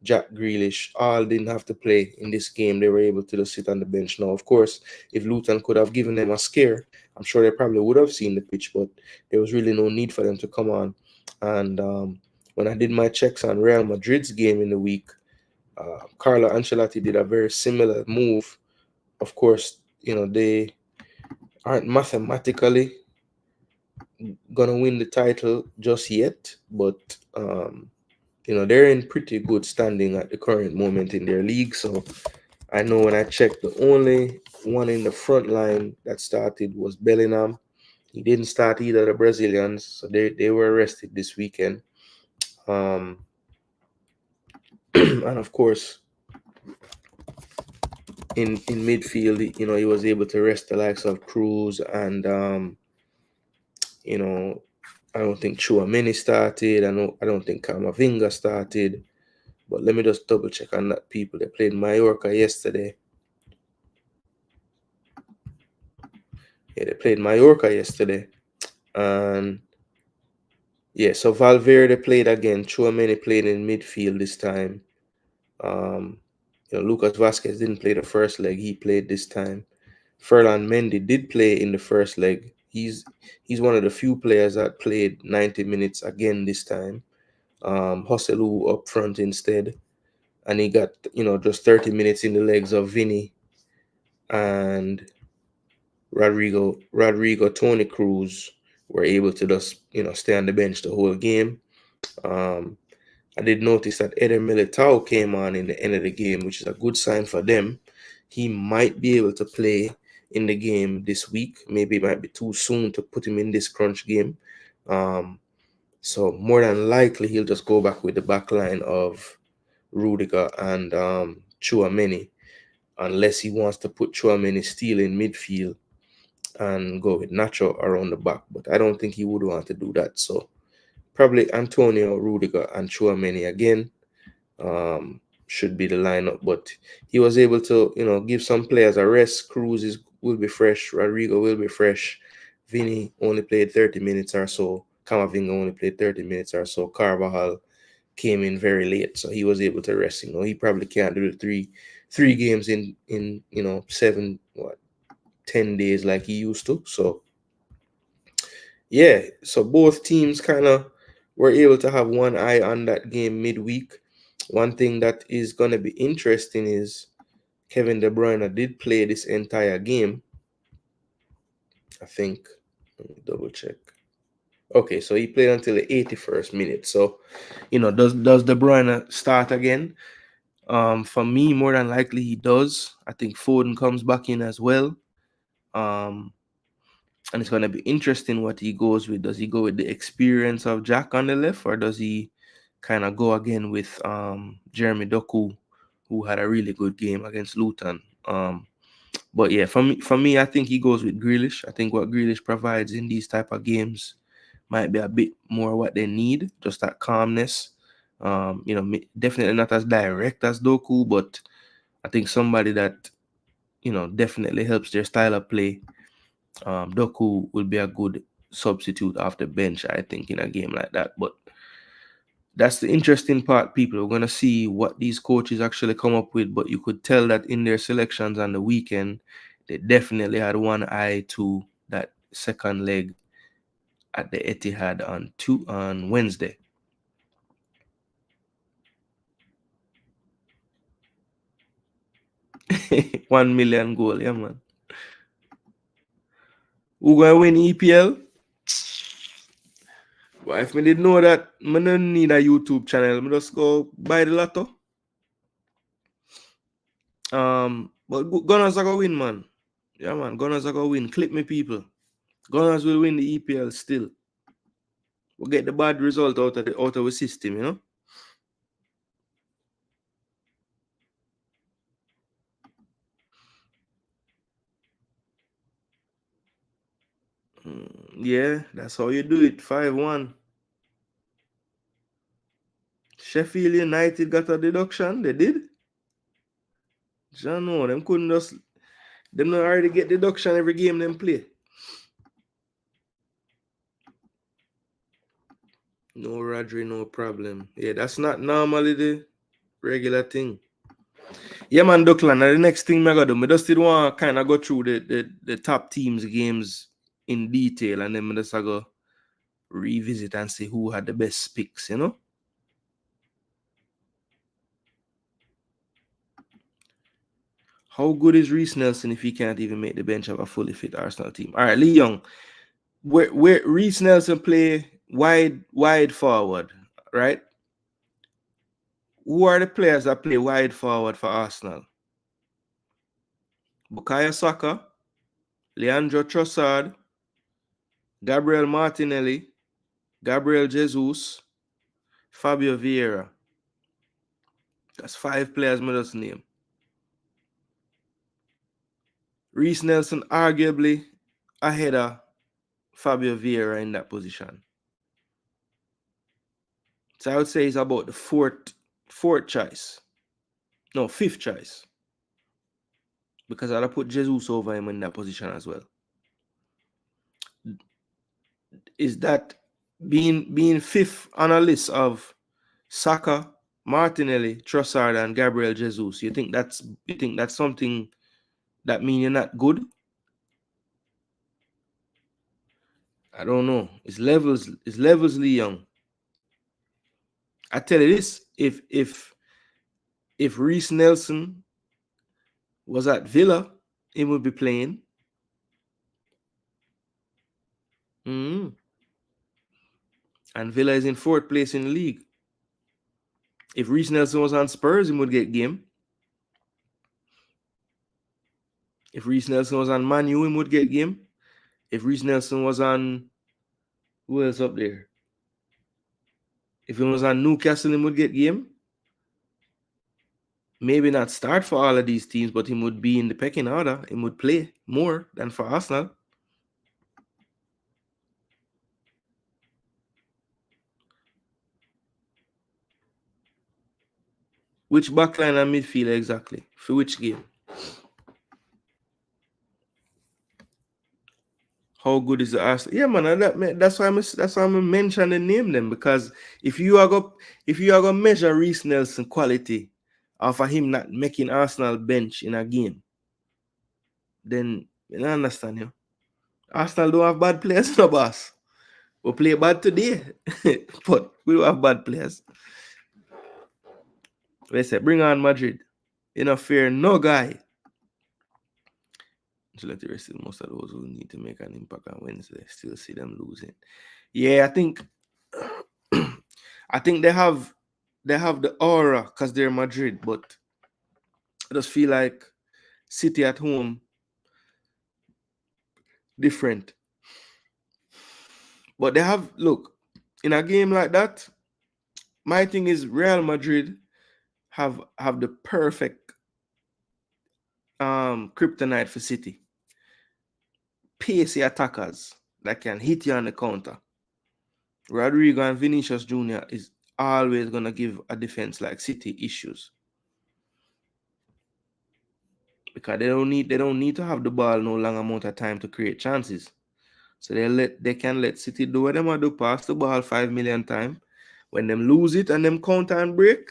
Jack Grealish, all didn't have to play in this game. They were able to just sit on the bench. Now, of course, if Luton could have given them a scare, I'm sure they probably would have seen the pitch, but there was really no need for them to come on. And when I did my checks on Real Madrid's game in the week, Carlo Ancelotti did a very similar move. Of course, they aren't mathematically gonna win the title just yet, but they're in pretty good standing at the current moment in their league. So I know when I checked, the only one in the front line that started was Bellingham. He didn't start either of the Brazilians, so they were rested this weekend. And of course, in midfield, he was able to rest the likes of Cruz and I don't think Chouameni started. I don't think Kamavinga started. But let me just double check on that. People, they played Mallorca yesterday. Yeah, they played Mallorca yesterday. And yeah, so Valverde played again. Chouameni played in midfield this time. Lucas Vasquez didn't play the first leg. He played this time. Ferland Mendy did play in the first leg. He's one of the few players that played 90 minutes again this time. Hosselu up front instead. And he got, just 30 minutes in the legs of Vinny and Rodrigo, Tony Cruz were able to just, stay on the bench the whole game. I did notice that Eder Militao came on in the end of the game, which is a good sign for them. He might be able to play in the game this week. Maybe it might be too soon to put him in this crunch game. So more than likely, he'll just go back with the back line of Rudiger and Chouameni, unless he wants to put Chouameni still in midfield and go with Nacho around the back. But I don't think he would want to do that. So probably Antonio, Rudiger, and Chouameni again should be the lineup. But he was able to, give some players a rest. Cruz will be fresh. Rodrigo will be fresh. Vinny only played 30 minutes or so. Camavinga only played 30 minutes or so. Carvajal came in very late, so he was able to rest. He probably can't do the three games in 10 days like he used to. So yeah, so both teams kind of were able to have one eye on that game midweek. One thing that is going to be interesting is Kevin De Bruyne did play this entire game. I think, let me double check. Okay, so he played until the 81st minute. So, does De Bruyne start again? For me, more than likely he does. I think Foden comes back in as well. And it's going to be interesting what he goes with. Does he go with the experience of Jack on the left, or does he kind of go again with Jeremy Doku, who had a really good game against Luton? But yeah, for me, I think he goes with Grealish. I think what Grealish provides in these type of games might be a bit more what they need, just that calmness. Definitely not as direct as Doku, but I think somebody that definitely helps their style of play. Doku will be a good substitute off the bench, I think, in a game like that. But that's the interesting part, people. We're going to see what these coaches actually come up with. But you could tell that in their selections on the weekend, they definitely had one eye to that second leg at the Etihad on Wednesday. $1 million goal, yeah, man. Who going to win EPL? Well, if me did know that, I don't need a YouTube channel. I just go buy the lotto. But Gunners are going to win, man. Yeah, man. Gunners are going to win. Clip me, people. Gunners will win the EPL still. We'll get the bad result out of the system, Yeah, that's how you do it. 5-1. Sheffield United got a deduction. They did. No, them couldn't just. Them not already get deduction every game them play. No Rodri, no problem. Yeah, that's not normally the regular thing. Yeah, man, Duckland. The next thing I gotta do, I just did want to kind of go through the top teams games in detail, and then I just go revisit and see who had the best picks, How good is Reece Nelson if he can't even make the bench of a fully fit Arsenal team? All right, Lee Young, where Reece Nelson play wide forward, right? Who are the players that play wide forward for Arsenal? Bukayo Saka, Leandro Trossard, Gabriel Martinelli, Gabriel Jesus, Fabio Vieira. That's 5 players me just name. Reece Nelson arguably ahead of Fabio Vieira in that position. So I would say he's about the fourth choice. No, 5th choice. Because I'd put Jesus over him in that position as well. Is that being 5th on a list of Saka, Martinelli, Trossard, and Gabriel Jesus? You think that's something that means you're not good? I don't know. It's levelsly young. I tell you this: if Reece Nelson was at Villa, he would be playing. And Villa is in 4th place in the league. If Reece Nelson was on Spurs, he would get game. If Reece Nelson was on Man U, he would get game. If Reece Nelson was on, who else up there? If he was on Newcastle, he would get game. Maybe not start for all of these teams, but he would be in the pecking order. He would play more than for Arsenal. Which backline and midfield exactly? For which game? How good is the Arsenal? Yeah, man. That's why I'm mentioning the name them, because if you are gonna measure Reece Nelson quality off of him not making Arsenal bench in a game, then I don't understand you. Arsenal don't have bad players, no boss. We play bad today, but we don't have bad players. They say bring on Madrid. You know, fear no guy. To let the rest of most of those who need to make an impact on Wednesday still see them losing. Yeah, I think they have the aura because they're Madrid, but I just feel like City at home different. But they have, look, in a game like that, my thing is Real Madrid have the perfect kryptonite for City. Pacey attackers that can hit you on the counter. Rodrigo and Vinicius Jr. is always gonna give a defense like City issues. Because they don't need to have the ball no long amount of time to create chances. So they can let City do what they do, pass the ball 5 million times. When them lose it and them counter and break,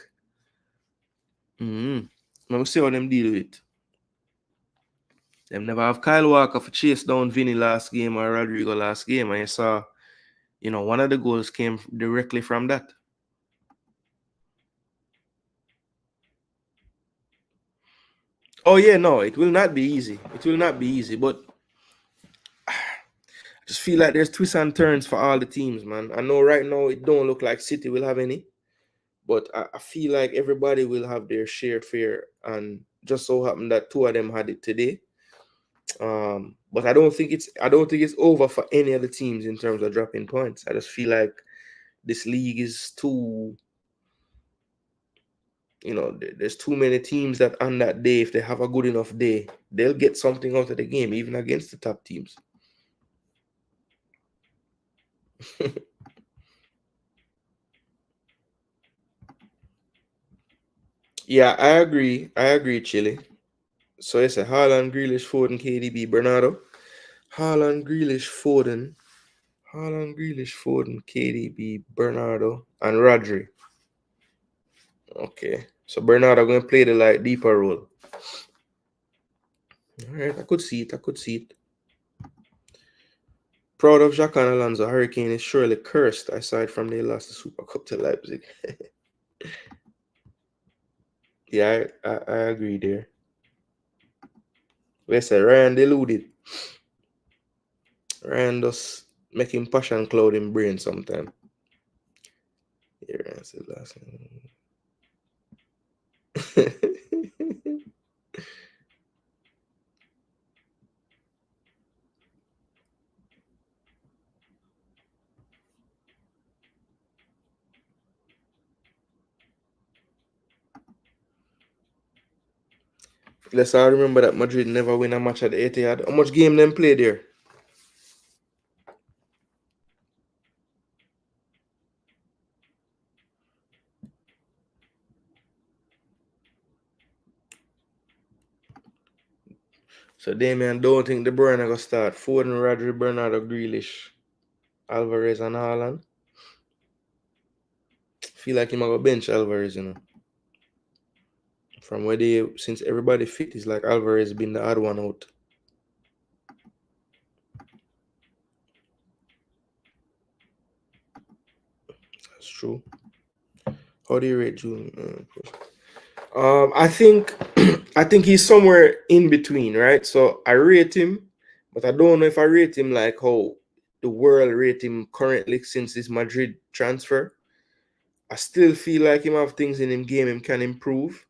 we'll see how them deal with it. Them never have Kyle Walker for chase down Vinny last game or Rodrigo last game, and you saw, one of the goals came directly from that. Oh yeah, no, it will not be easy. It will not be easy, but I just feel like there's twists and turns for all the teams, man. I know right now it don't look like City will have any, but I feel like everybody will have their share fair, and just so happened that 2 of them had it today. But I don't think it's over for any of the teams in terms of dropping points. I just feel like this league is too, there's too many teams that on that day, if they have a good enough day, they'll get something out of the game, even against the top teams. Yeah, I agree, Chile. So it's a Haaland, Grealish, Foden, KDB, Bernardo. Haaland, Grealish, Foden, KDB, Bernardo, and Rodri. Okay, so Bernardo going to play the deeper role. All right, I could see it. Proud of Xhaka and Alonso. Hurricane is surely cursed, aside from they lost the Super Cup to Leipzig. Yeah, I agree there. We say Ryan deluded. Ryan just making passion cloud in brain sometime. Yeah, Ryan said last name. Let's all remember that Madrid never win a match at the Etihad. How much game them play there? So Damien don't think De Bruyne gonna start. Foden, Rodri, Bernardo, Grealish, Alvarez, and Haaland. Feel like he might go bench Alvarez, you know. From where they, since everybody fit, is like Alvarez been the odd one out. That's true. How do you rate June? I think I think he's somewhere in between, right? So I rate him, but I don't know if I rate him like how the world rate him currently since his Madrid transfer. I still feel like him have things in him game him can improve.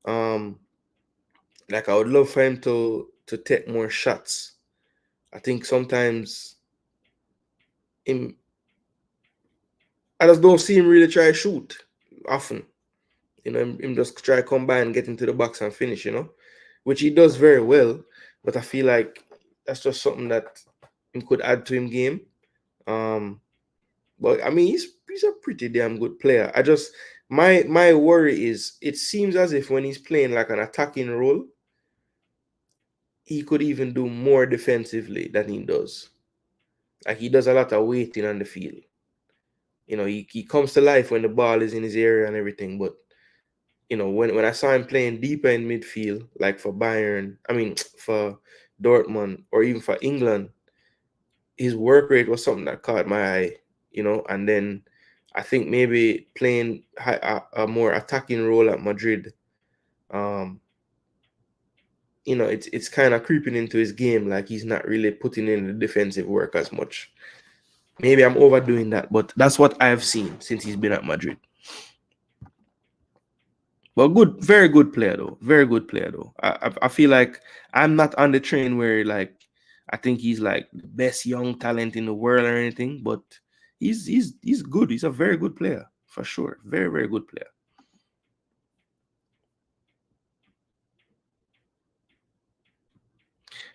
Like I would love for him to take more shots. I think sometimes him I just don't see him really try to shoot often. You know, him just try to combine, get into the box and finish, you know, which he does very well. But I feel like that's just something that him could add to him game. But I mean, he's a pretty damn good player. I just my worry is it seems as if when he's playing like an attacking role, he could even do more defensively than he does. Like he does a lot of waiting on the field. You know, he comes to life when the ball is in his area and everything, but you know, when I saw him playing deeper in midfield, like for Bayern, I mean for Dortmund or even for England, his work rate was something that caught my eye, you know. And then I think maybe playing a more attacking role at Madrid, you know, it's kind of creeping into his game. Like he's not really putting in the defensive work as much. Maybe I'm overdoing that, but that's what I've seen since he's been at Madrid. But good, very good player though. Very good player though. I feel like I'm not on the train where like I think he's like the best young talent in the world or anything, but he's good. He's a very good player for sure. Very, very good player.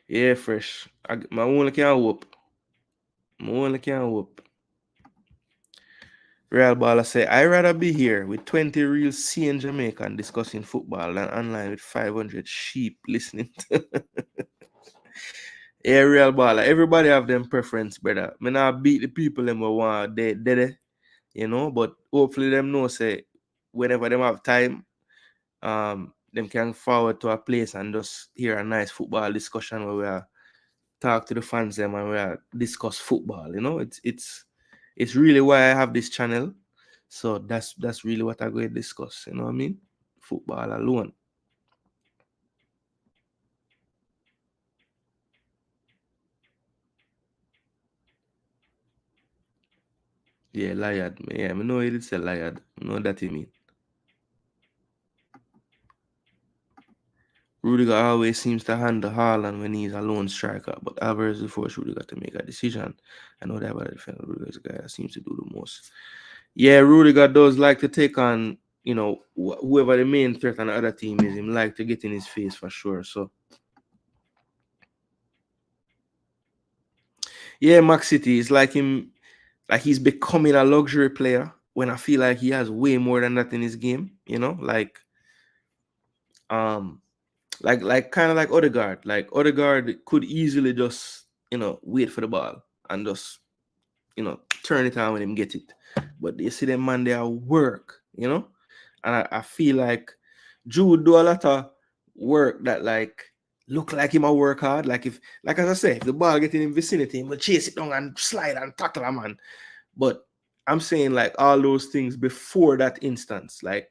Yeah, fresh. My only can whoop. My only can whoop. Real Baller say, I'd rather be here with 20 real sane Jamaican discussing football than online with 500 sheep listening to yeah, Real Baller. Everybody have them preference, brother. Me not beat the people them who want they, you know, but hopefully them know say whenever them have time, them can forward to a place and just hear a nice football discussion where we are talk to the fans them and we are discuss football. You know, it's really why I have this channel. So that's really what I'm going to discuss. You know what I mean? Football alone. Yeah, Liad. Yeah, I know it's a Liad. I know that you mean. Rudiger always seems to handle Haaland when he's a lone striker, but Alvarez will force Rudiger to make a decision. I know that about the defender. Rudiger is the guy that seems to do the most. Yeah, Rudiger does like to take on, you know, whoever the main threat on the other team is. Him like to get in his face for sure. So yeah, Max City is like him, like he's becoming a luxury player when I feel like he has way more than that in his game. You know, um, like kind of like Odegaard. Like Odegaard could easily just wait for the ball and just turn it on when him get it. But you see them man, they are work, and I feel like Jude do a lot of work that like look like him a work hard. Like like as I say, if the ball get in his vicinity, he will chase it down and slide and tackle a man. But I'm saying like all those things before that instance, like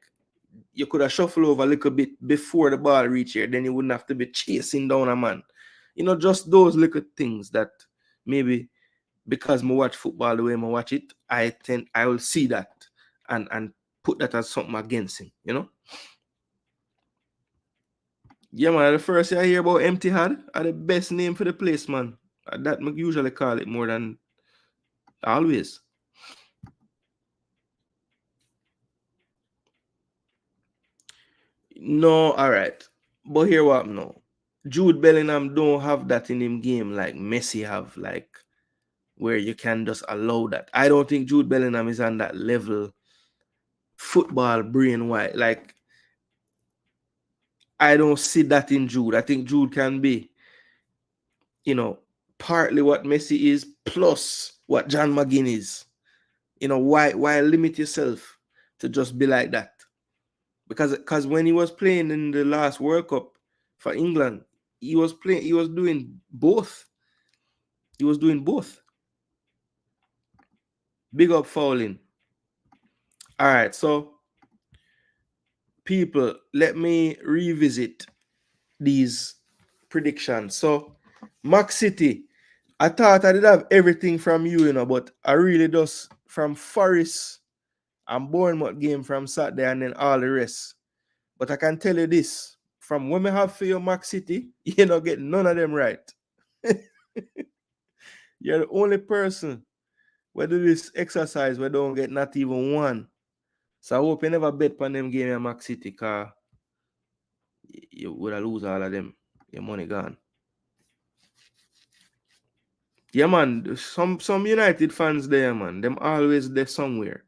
you could have shuffled over a little bit before the ball reach here, then you wouldn't have to be chasing down a man. Just those little things that maybe because I watch football the way I watch it, I will see that and put that as something against him. Yeah, man, the first I hear about Etihad are the best name for the place, man. That I usually call it more than always. No, all right. But here what now? Jude Bellingham don't have that in him game like Messi have, like where you can just allow that. I don't think Jude Bellingham is on that level football brain wise. Like I don't see that in Jude. I think Jude can be, partly what Messi is plus what John McGinn is. Why limit yourself to just be like that? Because when he was playing in the last World Cup for England, he was doing both. He was doing both. Big up fouling. All right, so people, let me revisit these predictions. So, Max City, I thought I did have everything from you, but I really just from Forest and Bournemouth game from Saturday and then all the rest. But I can tell you this, from when we have for your Max City, you don't get none of them right. You're the only person where do this exercise where don't get not even one. So I hope you never bet on them game at Max City, because you would have lose all of them. Your money gone. Yeah, man. Some United fans there, man. Them always there somewhere.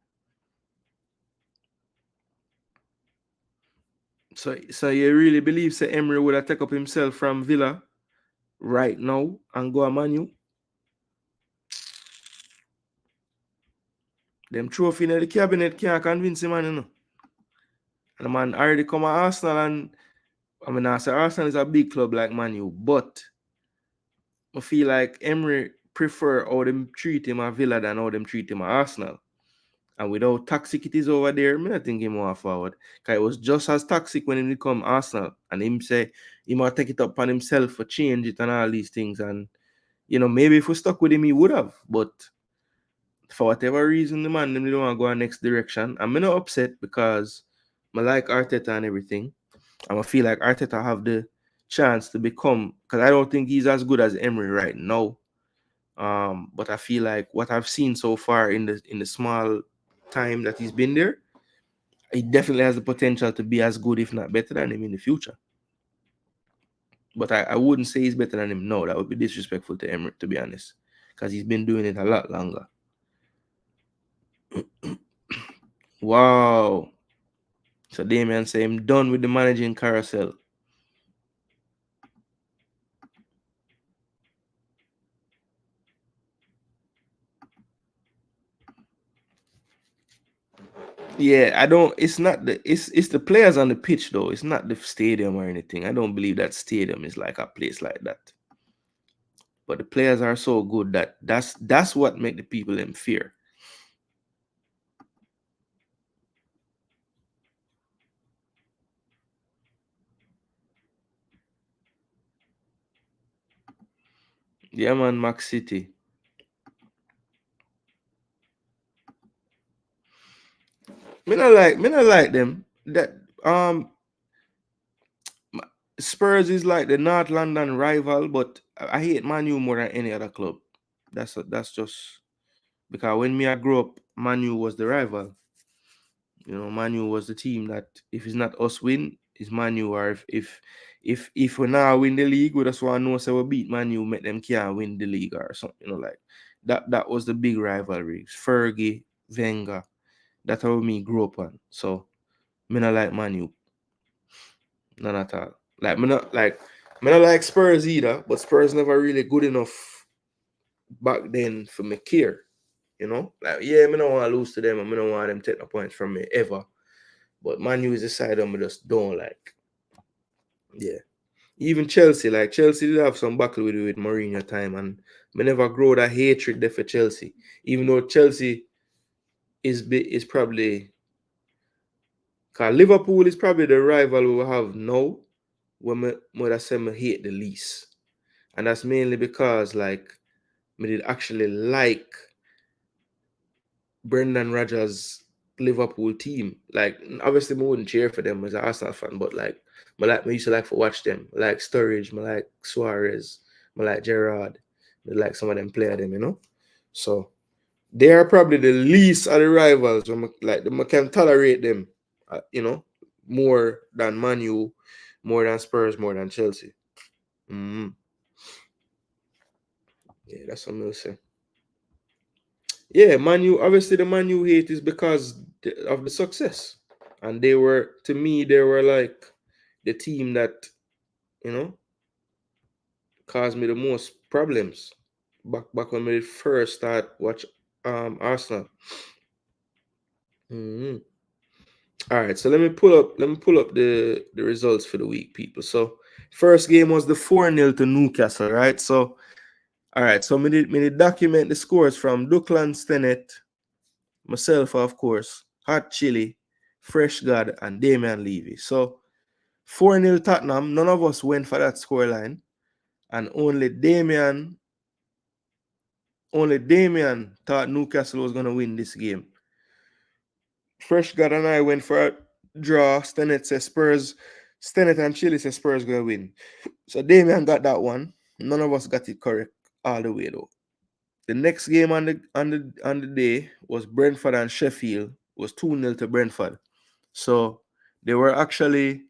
So you really believe Sir Emery would have take up himself from Villa right now and go a Man U? Them trophy in the cabinet can't convince him, man, And the man already come at Arsenal, and I say Arsenal is a big club like Man U, but I feel like Emery prefer how them treat him at Villa than how them treat him at Arsenal. And without toxic it is over there, I think him more forward. Because it was just as toxic when he come Arsenal. And him say he might take it up on himself for change it and all these things. And maybe if we stuck with him, he would have. But for whatever reason, the man them don't want to go in next direction. I'm not upset because I like Arteta and everything. And I feel like Arteta have the chance to become, because I don't think he's as good as Emery right now. But I feel like what I've seen so far in the small time that he's been there, he definitely has the potential to be as good, if not better than him in the future. But I wouldn't say he's better than him. No, that would be disrespectful to Emery, to be honest, because he's been doing it a lot longer. Wow. So Damien say I'm done with the managing carousel. Yeah, I don't. It's not it's the players on the pitch though. It's not the stadium or anything. I don't believe that stadium is like a place like that. But the players are so good that that's what make the people in fear. Yeah, man, Max City. Me not like them. That Spurs is like the North London rival, but I hate Man U more than any other club. That's just because when me I grew up, Man U was the rival. Man U was the team that if it's not us win, it's Man U. Or if we now win the league, we just want to know so we beat Man U, make them can't win the league or something, like that. That was the big rivalry. Fergie, Wenger. That's how me grew up on. So me not like Man U. None at all. Like me not like Spurs either, but Spurs never really good enough back then for me care. Like yeah, me don't want to lose to them and me don't want them take no points from me ever. But Man U is the side of me just don't like. Yeah. Even Chelsea, like Chelsea did have some battle with Mourinho time, and me never grow that hatred there for Chelsea. Even though Chelsea is probably, because Liverpool is probably the rival we have now, when I say me hate the least. And that's mainly because like me did actually like Brendan Rodgers' Liverpool team. Like obviously, I wouldn't cheer for them as an Arsenal fan, but like, me used to like for watch them. I like Sturridge, I like Suarez, I like Gerrard, I like some of them player them. So they are probably the least of the rivals. I can tolerate them, more than Man U, More than Spurs, more than Chelsea. Mm-hmm. Yeah, that's what I'm gonna say. Yeah, Manu. Obviously, the Manu hate is because of the success, and they were, to me, they were like the team that, you know, caused me the most problems back when we first start watch Arsenal. Mm-hmm. All right, so let me pull up the results for the week, people. So first game was the 4-0 to Newcastle, right? So all right, so me did document the scores from Duckland Stennett, myself, of course, Hot Chili, Fresh God, and Damian Levy. So 4-0 Tottenham, none of us went for that scoreline, and only Damian thought Newcastle was gonna win this game. Fresh God and I went for a draw. Stennett and Chili said Spurs gonna win. So Damian got that one. None of us got it correct all the way though. The next game on the day was Brentford and Sheffield. It was 2-0 to Brentford. So there were actually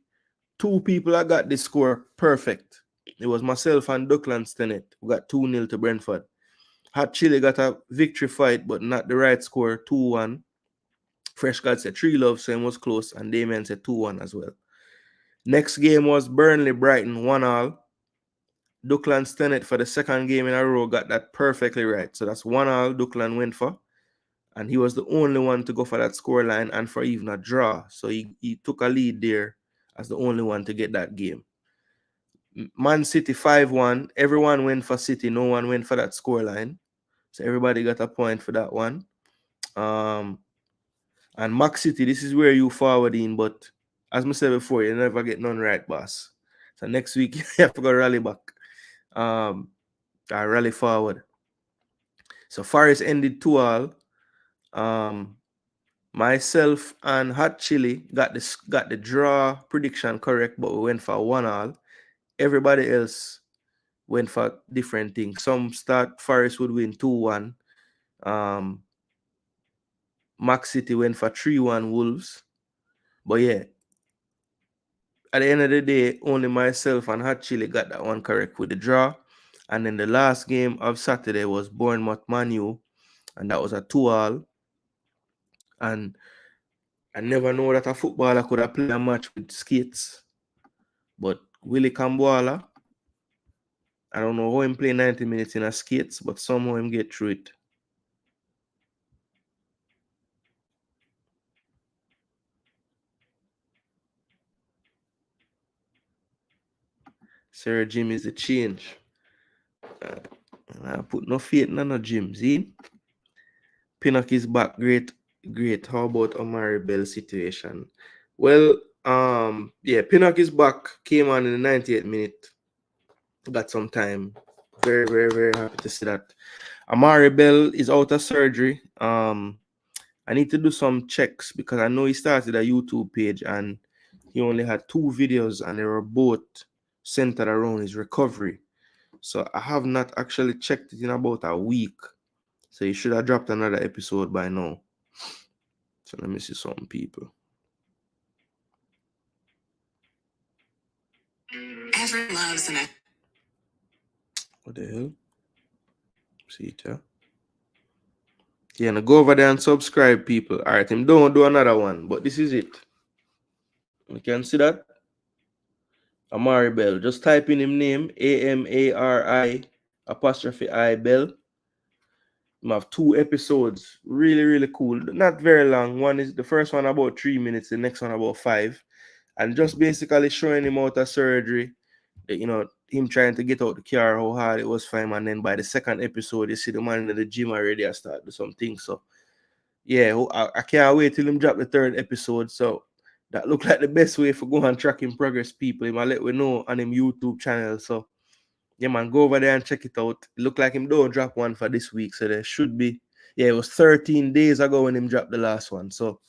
two people that got this score perfect. It was myself and Duckland Stennett who got 2-0 to Brentford. Hot Chili got a victory fight, but not the right score, 2-1. Fresh God said 3 love, so it was close, and Damien said 2-1 as well. Next game was Burnley Brighton 1-all. Duckland Stennett for the second game in a row got that perfectly right. So that's 1-all Duckland went for. And he was the only one to go for that scoreline and for even a draw. So he took a lead there as the only one to get that game. Man City 5-1. Everyone went for City. No one went for that scoreline. So everybody got a point for that one. And Max City, this is where you forward in, but as I said before, you never get none right, boss. So next week you have to go rally back. I rally forward. So Forest ended 2-all. Myself and Hot Chili got the draw prediction correct, but we went for 1-all. Everybody else went for different things. Some start Forest would win 2-1. Max City went for 3-1 Wolves. But yeah, at the end of the day, only myself and Hot Chili got that one correct with the draw. And then the last game of Saturday was Bournemouth Manu, and that was a 2-all. And I never know that a footballer could have played a match with skates. But Willie Camboala, I don't know how him play 90 minutes in a skates, but somehow him get through it. Sir Jim is the change. I put no faith in no Jim. See? Pinnock is back. Great. How about Omari Bell situation? Well, yeah, Pinnock is back. Came on in the 98th minute. Got some time. Very, very, very happy to see that. Amari Bell is out of surgery. I need to do some checks because I know he started a YouTube page and he only had 2 videos and they were both centered around his recovery. So I have not actually checked it in about a week. So he should have dropped another episode by now. So let me see some people. Everyone loves an. What the hell? See it, yeah? Yeah, now go over there and subscribe, people. All right, him don't do another one, but this is it. You can see that? Amari Bell. Just type in him name, Amari apostrophe I Bell. You have 2 episodes. Really, really cool. Not very long. One is the first one about 3 minutes, the next one about 5. And just basically showing him out of surgery, you know, him trying to get out the car, how hard it was for him. And then by the second episode, you see the man in the gym already I start to do some things. So yeah, I can't wait till him drop the 3rd episode. So that look like the best way for go and track him progress, people. Him I let we know on him YouTube channel. So yeah, man, go over there and check it out. It look like him don't drop one for this week. So there should be, yeah, it was 13 days ago when him dropped the last one. So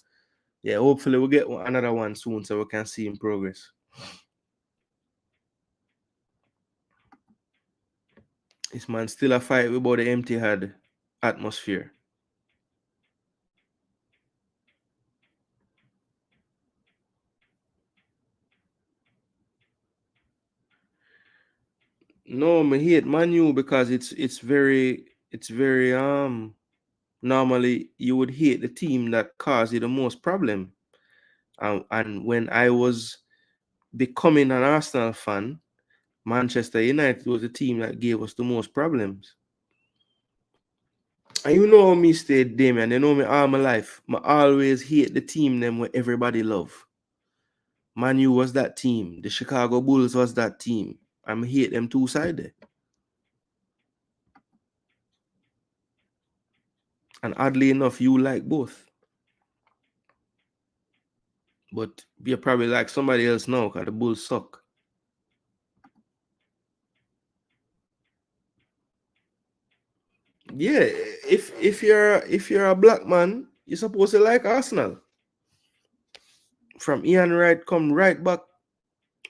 yeah, hopefully we'll get another one soon so we can see him progress. This man still a fight about the Etihad atmosphere. No, I hate Man U because it's very normally you would hate the team that caused you the most problem. And when I was becoming an Arsenal fan, Manchester United was the team that gave us the most problems. And you know me stay Damien, you know me all my life. I always hate the team them where everybody love. Man U was that team. The Chicago Bulls was that team. I hate them two-sided. And oddly enough, you like both. But you're probably like somebody else now because the Bulls suck. Yeah, if you're a black man, you're supposed to like Arsenal. From Ian Wright come right back.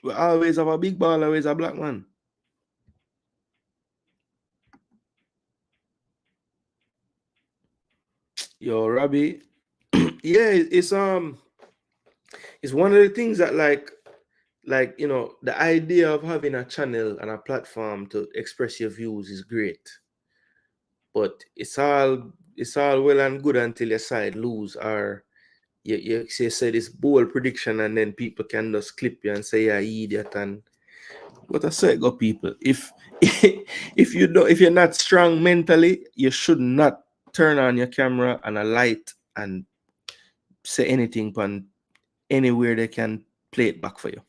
We always have a big ball, always a black man. Yo, Robbie. Yeah, it's one of the things that like the idea of having a channel and a platform to express your views is great. But it's all well and good until your side lose, or you say this bold prediction and then people can just clip you and say you're an idiot. And what I say, go people, if if you're not strong mentally, you should not turn on your camera and a light and say anything on anywhere they can play it back for you.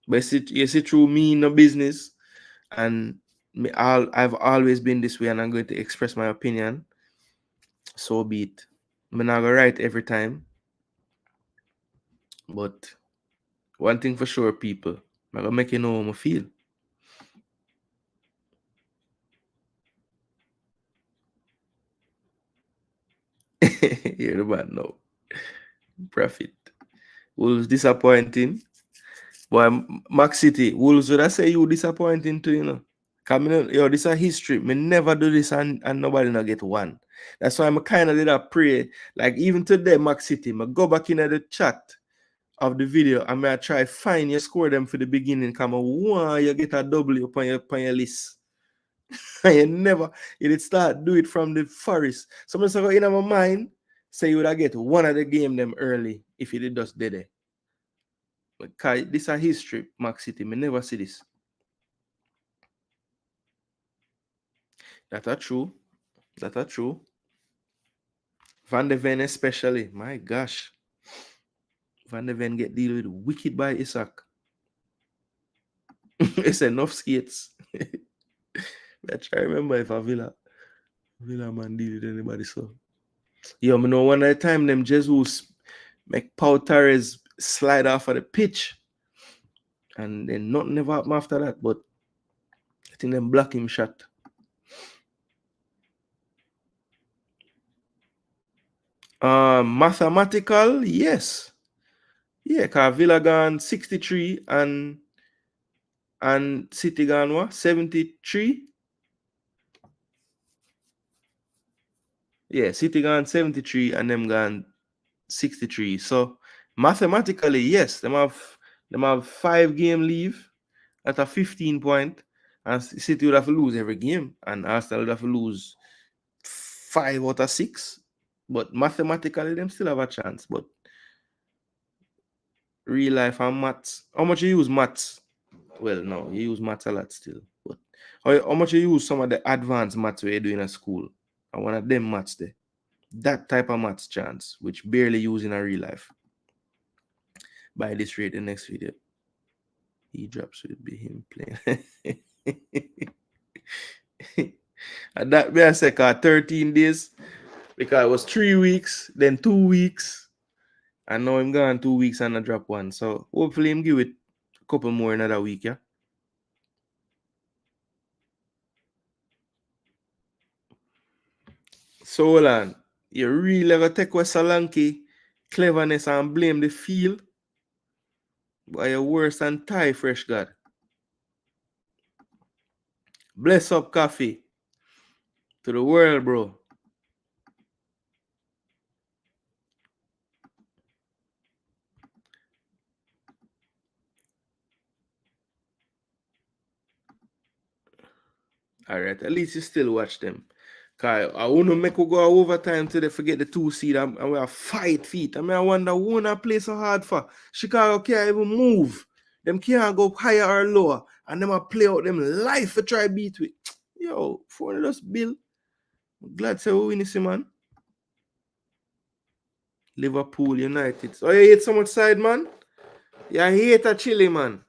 But you see through me in the business, and I've always been this way, and I'm going to express my opinion. So be it. I'm not gonna write every time, but one thing for sure, people, I'm gonna make you know how I feel. You're the man now. Profit. Wolves disappointing. Boy, Max City, Wolves would I say you disappointing too, Coming in, yo, this is a history. Me never do this and nobody not get one. That's why I'm kind of did a pray. Like even today, Max City, I go back in the chat of the video and I try find you score them for the beginning. Come on, you get a W upon your list. And you did start do it from the forest. Someone say in my mind, say you would have get one of the game them early if you did just did it. Because this is a history, Max City. Me never see this. That are true. That are true. Van de Ven especially. My gosh. Van de Ven get deal with wicked by Isak. It's enough skates. I try remember if a Villa man deal with anybody so. Yo, me know one at a time them Jesus make Pau Torres slide off of the pitch. And then nothing ever happened after that, but I think them block him shot. Mathematical, yes. Yeah, because Villa gone 63 and City gone what? 73? Yeah, City gone 73 and them gone 63. So mathematically, yes, them have 5 game leave at a 15 point, and City would have to lose every game, and Arsenal would have to lose 5 out of 6. But mathematically, them still have a chance. But real life and maths, how much you use maths? Well, no, you use maths a lot still. But how much you use some of the advanced maths where you do in a school? And one of them maths there. That type of maths chance, which barely use in a real life. By this rate, the next video, he drops will be him playing. And that be a second 13 days because it was 3 weeks, then 2 weeks, and now I'm gone 2 weeks and I drop one. So hopefully him give it a couple more another week, yeah. So hold on. You really ever take with Solanke cleverness and blame the field? But you're worse than Thai fresh God. Bless up coffee to the world, bro. All right, at least you still watch them. Cause I want to make we go overtime till they forget the 2 seed and we have 5 feet. I mean, I wonder who wanna play so hard for. Chicago can't even move. Them can't go higher or lower. And them a play out them life to try beat with. Yo, for us, Bill. Glad to win this, man. Liverpool United. So you hate so much side, man? You hate a chili, man.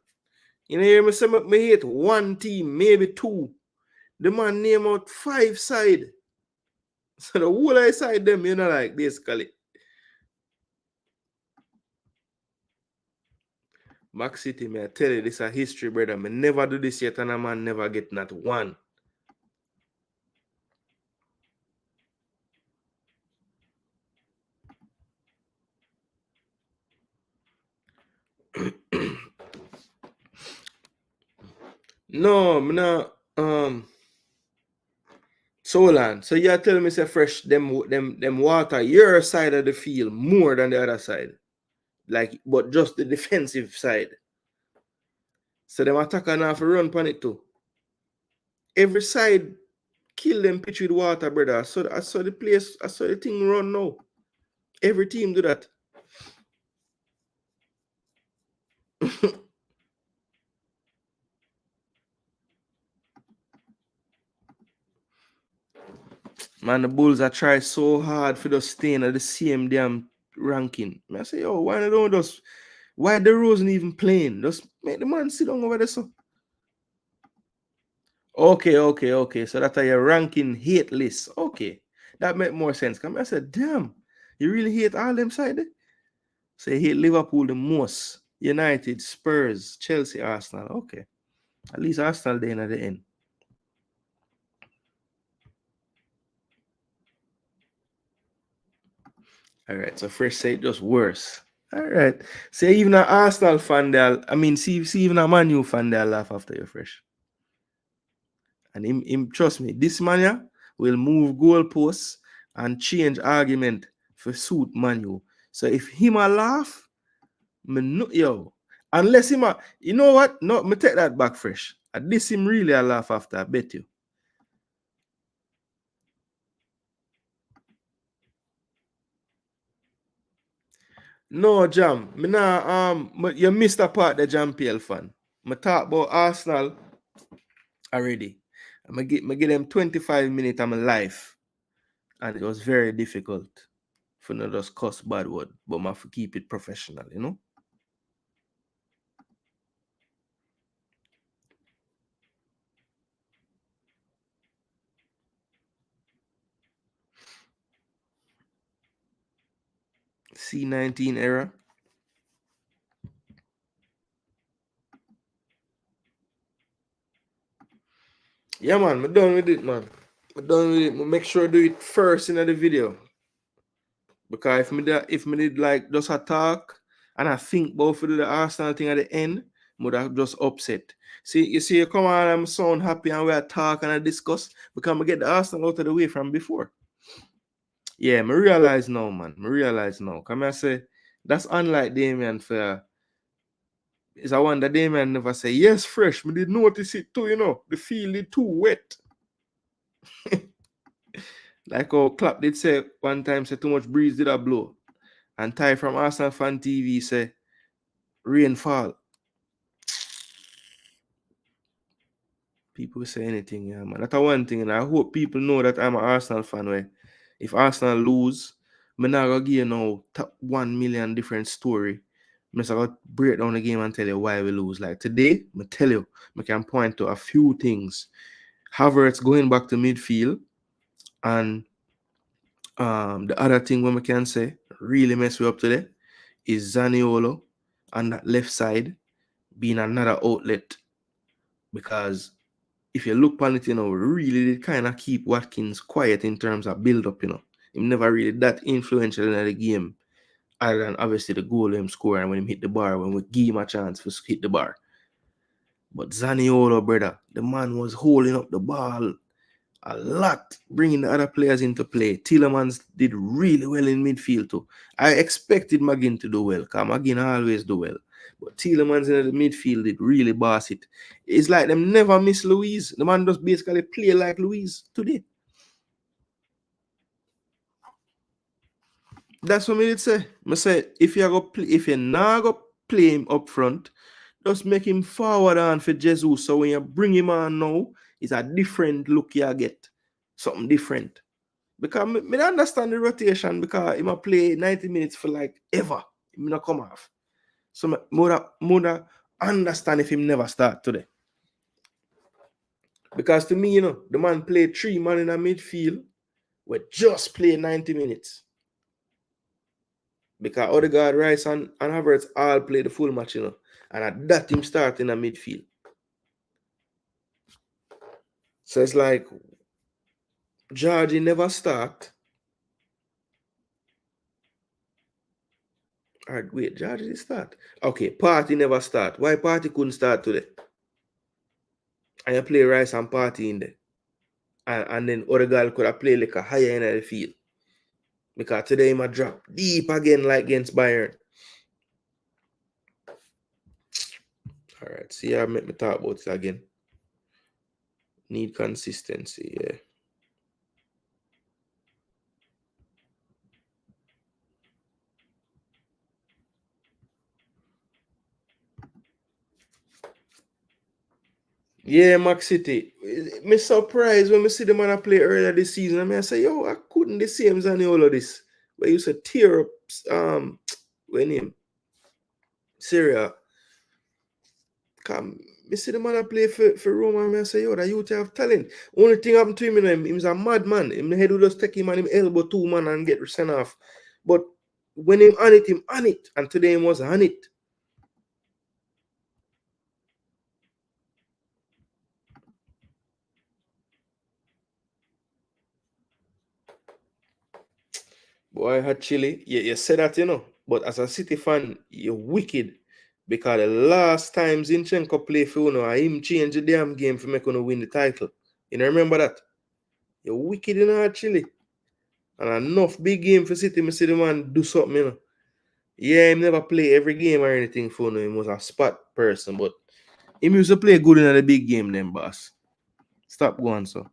You know, hear me say me hate one team, maybe two. The man name out 5 side. So the whole I side them, you know, like basically. Max City, me I tell you, this is a history, brother. Me never do this yet, and a man never get not one. No, me not. Solan. So you tell me say fresh them water your side of the field more than the other side. Like, but just the defensive side. So them attacker now have to run on it too. Every side kill them pitch with water, brother. I saw the place, I saw the thing run now. Every team do that. Man, the Bulls are trying so hard for the staying at the same damn ranking. I say, yo, why don't just why the Rosen even playing? Just make the man sit down over there. So okay. So that's your ranking hate list. Okay. That make more sense. Come I said, damn, you really hate all them side? So you hate Liverpool the most. United, Spurs, Chelsea, Arsenal. Okay. At least Arsenal then at the end. All right, so fresh say it just worse. All right. Say even an Arsenal fan there, I mean, see even a Man U fan there laugh after you fresh. And him trust me, this man yeah, will move goalposts and change argument for suit Man U. So if him a laugh, me no, yo, unless him a, you know what? No, me take that back fresh. At this him really a laugh after, I bet you. No, Jam. Me nah, you missed a part the Jam PL fan. Me talk about Arsenal already. I get them 25 minutes of my life. And it was very difficult for not just cuss bad word, but I have to keep it professional, you know? C19 era. Yeah, man, I'm done with it, man. I'm done with it. I make sure I do it first in the video. Because if me did like just a talk and I think about for the Arsenal thing at the end, I would have just upset. See, you come on, I'm sound happy and we talk and I discuss because I get the Arsenal out of the way from before. Yeah, I realize now, man. I realize now. Come I say that's unlike Damien for it's a one that Damien never say, yes, fresh. Me did notice it too, you know. The field is too wet. Like how Clap did say one time, say too much breeze did a blow. And Ty from Arsenal Fan TV say rain fall. People say anything, yeah, man. That's one thing, and I hope people know that I'm an Arsenal fan. Where if Arsenal lose, I'm not gonna give you no top 1 million different story. I'm just gonna break down the game and tell you why we lose. Like today, I tell you, I can point to a few things. Havertz going back to midfield, and the other thing we can say really mess me up today is Zaniolo on that left side being another outlet, because if you look on it, you know, really did kind of keep Watkins quiet in terms of build up, you know. Him never really that influential in the game, other than obviously the goal him score and when him hit the bar, when we give him a chance to hit the bar. But Zaniolo, brother, the man was holding up the ball a lot, bringing the other players into play. Tielemans did really well in midfield too. I expected McGinn to do well, because McGinn always do well. But Tielemans in the midfield did really boss it. It's like them never miss Luis. The man just basically play like Luis today. That's what I did say. I say if you not go play him up front, just make him forward on for Jesus. So when you bring him on now, it's a different look you get. Something different. Because I don't understand the rotation because he might play 90 minutes for like ever. He not come off. So I understand if him never start today. Because to me, the man played 3 man in a midfield with just play 90 minutes. Because Odegaard, Rice, and Havertz all play the full match, And at that team start in a midfield. So it's like Georgie never start. Alright, wait, Georgie did start. Okay, Party never start. Why Party couldn't start today? And you play Rice and Party in there. And then Odegaard could have played like a higher end of the field. Because today he might drop deep again like against Bayern. Alright, see I make me talk about it again. Need consistency, yeah. Yeah, Max City. Me surprised when me see the man play earlier this season. I say, yo, I couldn't the same Zaniolo this. Where you said tear up when him Syria. Come, me see the man play for Roma. I say, yo, that youth have talent. Only thing happened to him, he's a madman. Him head will just take him and him elbow 2 man and get sent off. But when him on it. And today he was on it. Boy, actually, you said that, But as a City fan, you're wicked. Because the last time Zinchenko played for him change the damn game for make win the title. You know, remember that? You're wicked, actually. And enough big game for City, me see the man do something, Yeah, he never play every game or anything for He was a spot person, but he used to play good in the big game then, boss. Stop going, so.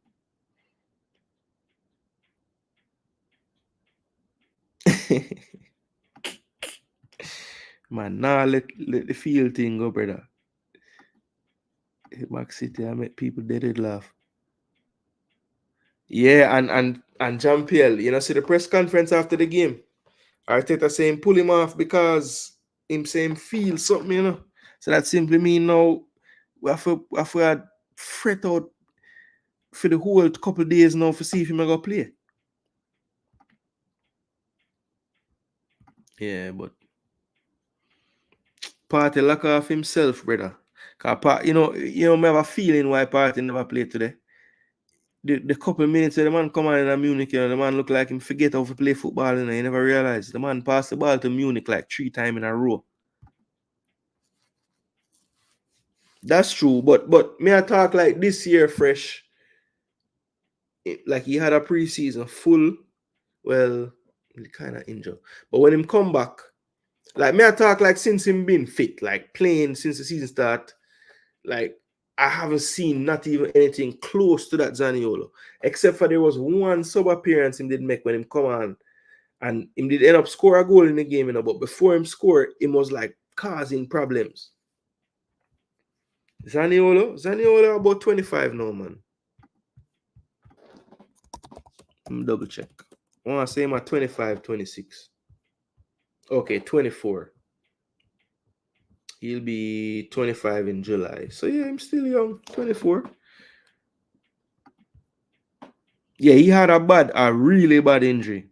Man, let the field thing go, brother. Max City, I make people dead laugh. Yeah, and Jean-Pierre, see the press conference after the game. Arteta saying pull him off because him saying feel something, So that simply mean now we have to fret out for the whole couple of days now to see if he going to play. Yeah, but Party lock off himself, brother. Cause you have a feeling why Party never played today. The couple of minutes the man come on in Munich, the man look like him forget how to play football, you never realize. The man passed the ball to Munich like 3 times in a row. That's true, but may I talk like this year fresh? Like he had a preseason full, well, he kind of injured. But when him come back, like may I talk like since him been fit, like playing since the season start, like I haven't seen not even anything close to that Zaniolo. Except for there was one sub appearance him did make when him come on and him did end up score a goal in the game, but before him score, it was like causing problems. Zaniolo about 25 now, man. Double check. I want to say him at 25, 26. Okay, 24. He'll be 25 in July. So yeah, I'm still young, 24. Yeah, he had a really bad injury.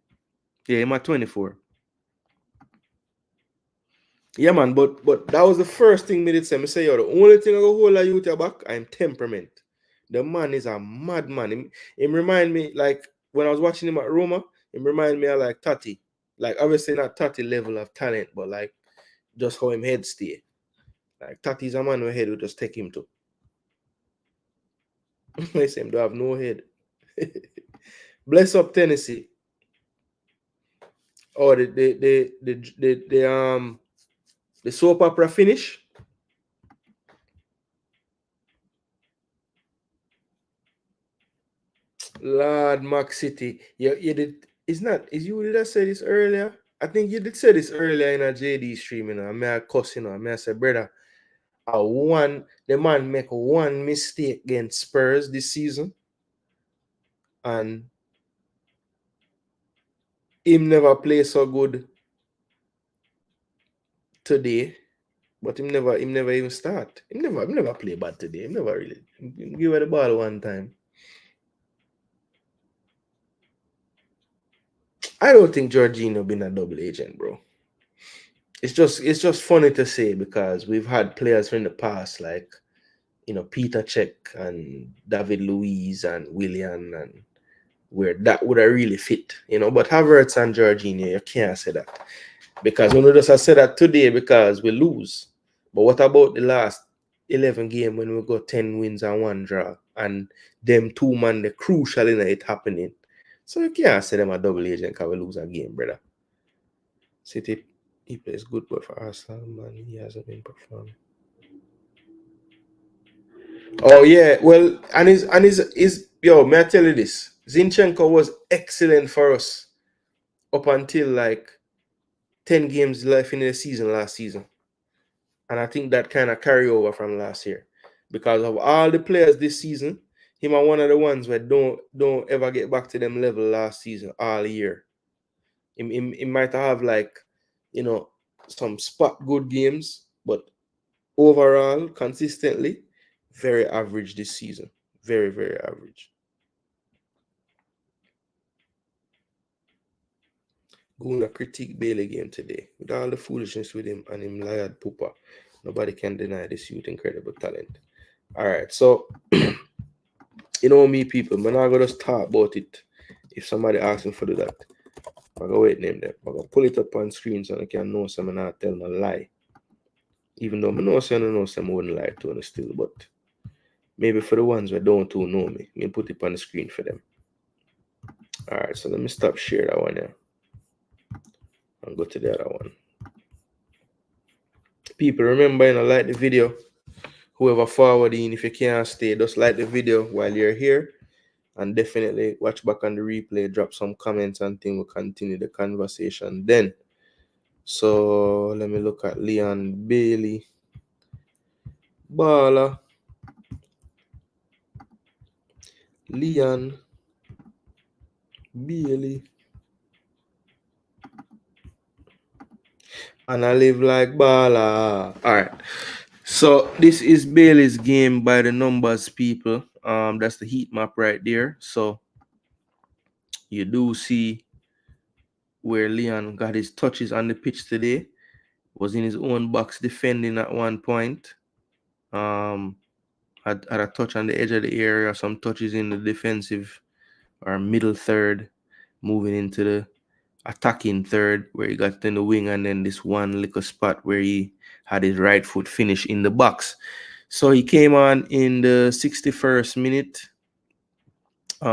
Yeah, I'm at 24. Yeah, man, but that was the first thing me did say. Me say, yo, the only thing I go hold a youth back, I'm temperament. The man is a madman. Him remind me, like, when I was watching him at Roma, him remind me of, like, Tati. Like, obviously not Tati level of talent, but, like, just how him head stay. Like, Tati's a man who head will just take him to. I say him do have no head. Bless up The soap opera finish. Lord, Max City. You did. It's not. Is you did I say this earlier? I think you did say this earlier in a JD stream. I may I cuss, I may I say, brother, the man make one mistake against Spurs this season, and him never play so good today. But him never even start. Him never play bad today. Him never really give her the ball one time. I don't think Jorginho been a double agent, bro. It's just funny to say because we've had players from the past like Peter Cech and David Luiz and Willian and where that would have really fit, But Havertz and Jorginho, you can't say that because we just said that today because we lose. But what about the last 11 game when we got 10 wins and 1 draw and them 2 man the crucial in it happening? So you can't say them a double agent because we lose a game, brother. City, he plays good, but for Arsenal, man, he hasn't been performing. Oh yeah, well, and his yo, may I tell you this? Zinchenko was excellent for us up until like 10 games left in the season last season. And I think that kind of carry over from last year. Because of all the players this season, him are one of the ones where don't ever get back to them level last season all year. He might have like, some spot good games, but overall, consistently, very average this season. Very, very average. Gooner critique Bailey game today. With all the foolishness with him and him liar pooper, nobody can deny this youth incredible talent. All right, so me, people, I'm not gonna just talk about it. If somebody asks me for that, I'm gonna wait name them. I'm gonna pull it up on screen so I can know some and not tell them a lie. Even though I know some wouldn't lie to them still, but maybe for the ones that don't know me, I put it on the screen for them. All right, so let me stop share that one here. And go to the other one. People, remember, like the video. Whoever forwarding, if you can't stay, just like the video while you're here. And definitely watch back on the replay, drop some comments and things. We'll continue the conversation then. So let me look at Leon Bailey. Bala. Leon Bailey. And I live like Bala. Alright. So this is Bailey's game by the numbers, people. That's the heat map right there. So you do see where Leon got his touches on the pitch today. Was in his own box defending at one point. Had a touch on the edge of the area, some touches in the defensive or middle third, moving into the attacking third where he got in the wing, and then this one little spot where he had his right foot finish in the box. So he came on in the 61st minute.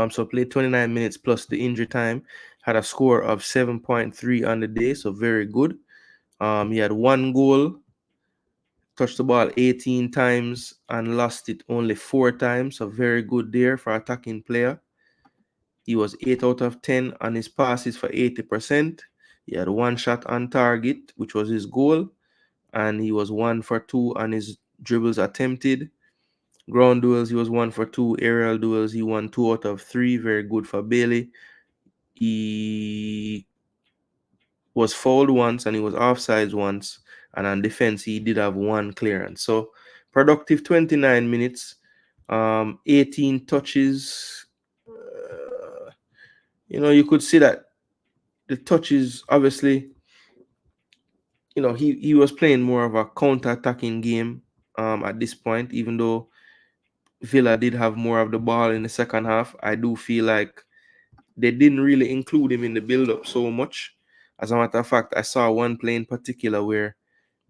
So played 29 minutes plus the injury time. Had a score of 7.3 on the day, so very good. He had 1 goal, touched the ball 18 times and lost it only 4 times, so very good there for attacking player. He was 8 out of 10 on his passes for 80%. He had 1 shot on target, which was his goal, and he was 1 for 2 on his dribbles attempted. Ground duels, he was 1 for 2. Aerial duels, he won 2 out of 3. Very good for Bailey. He was fouled once and he was offsides once. And on defense, he did have 1 clearance. So productive 29 minutes, 18 touches. You could see that the touches, obviously, he was playing more of a counter-attacking game at this point, even though Villa did have more of the ball in the second half. I do feel like they didn't really include him in the build-up so much. As a matter of fact, I saw one play in particular where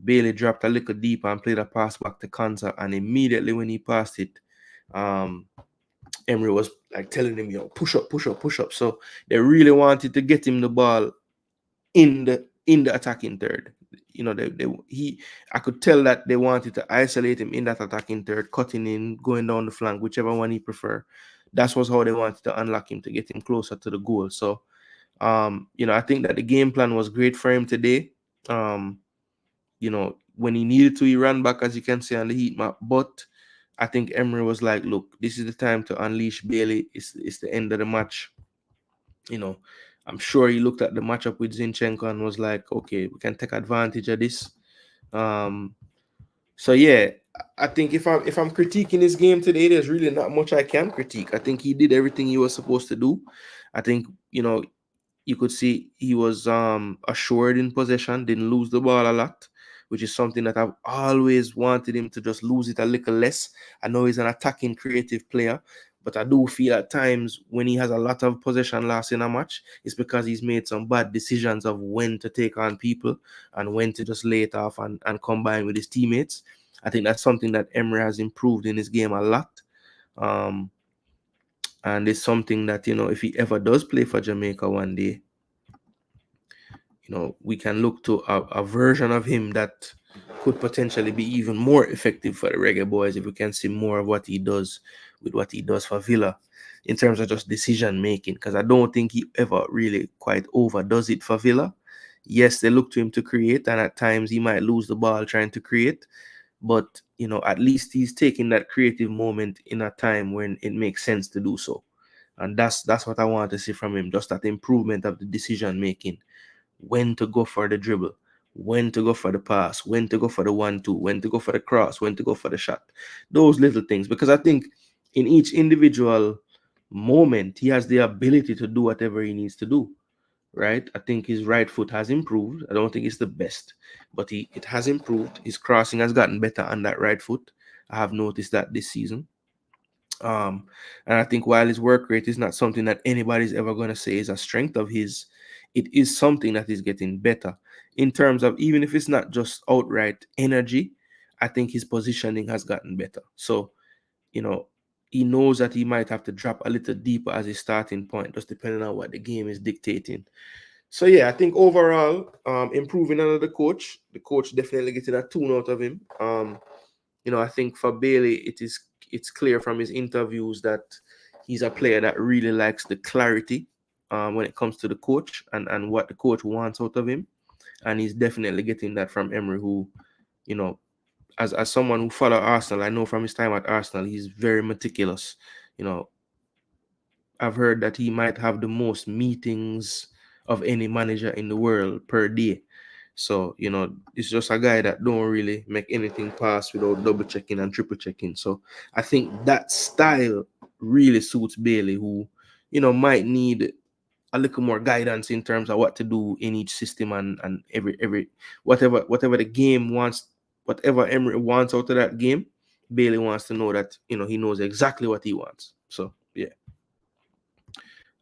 Bailey dropped a little deep and played a pass back to Konsa, and immediately when he passed it, Emery was like telling him, push up, push up, push up. So they really wanted to get him the ball in the attacking third. I could tell that they wanted to isolate him in that attacking third, cutting in, going down the flank, whichever one he prefer. That was how they wanted to unlock him to get him closer to the goal. So, I think that the game plan was great for him today. When he needed to, he ran back, as you can see on the heat map. But I think Emery was like, look, this is the time to unleash Bailey. It's the end of the match. I'm sure he looked at the matchup with Zinchenko and was like, okay, we can take advantage of this. So yeah, I think if I'm critiquing his game today, there's really not much I can critique. I think he did everything he was supposed to do. I think, you could see he was assured in possession, didn't lose the ball a lot, which is something that I've always wanted him to just lose it a little less. I know he's an attacking, creative player, but I do feel at times when he has a lot of possession loss in a match, it's because he's made some bad decisions of when to take on people and when to just lay it off and combine with his teammates. I think that's something that Emery has improved in his game a lot. And it's something that, if he ever does play for Jamaica one day, we can look to a version of him that could potentially be even more effective for the Reggae Boys if we can see more of what he does with what he does for Villa in terms of just decision making, because I don't think he ever really quite overdoes it for Villa. Yes, they look to him to create, and at times he might lose the ball trying to create, but at least he's taking that creative moment in a time when it makes sense to do so. And that's what I want to see from him, just that improvement of the decision making. When to go for the dribble, when to go for the pass, when to go for the 1-2, when to go for the cross, when to go for the shot. Those little things, because I think in each individual moment, he has the ability to do whatever he needs to do, right? I think his right foot has improved. I don't think it's the best, but it has improved. His crossing has gotten better on that right foot. I have noticed that this season. And I think while his work rate is not something that anybody's ever going to say is a strength of his, it is something that is getting better in terms of, even if it's not just outright energy, I think his positioning has gotten better. So, he knows that he might have to drop a little deeper as his starting point, just depending on what the game is dictating. So yeah, I think overall, improving under the coach definitely getting a tune out of him. I think for Bailey, it's clear from his interviews that he's a player that really likes the clarity when it comes to the coach and what the coach wants out of him. And he's definitely getting that from Emery, who, as someone who follow Arsenal, I know from his time at Arsenal, he's very meticulous. I've heard that he might have the most meetings of any manager in the world per day. So, it's just a guy that don't really make anything pass without double checking and triple checking. So I think that style really suits Bailey, who, might need a little more guidance in terms of what to do in each system and every whatever the game wants, whatever Emery wants out of that game, Bailey wants to know that, he knows exactly what he wants. So yeah.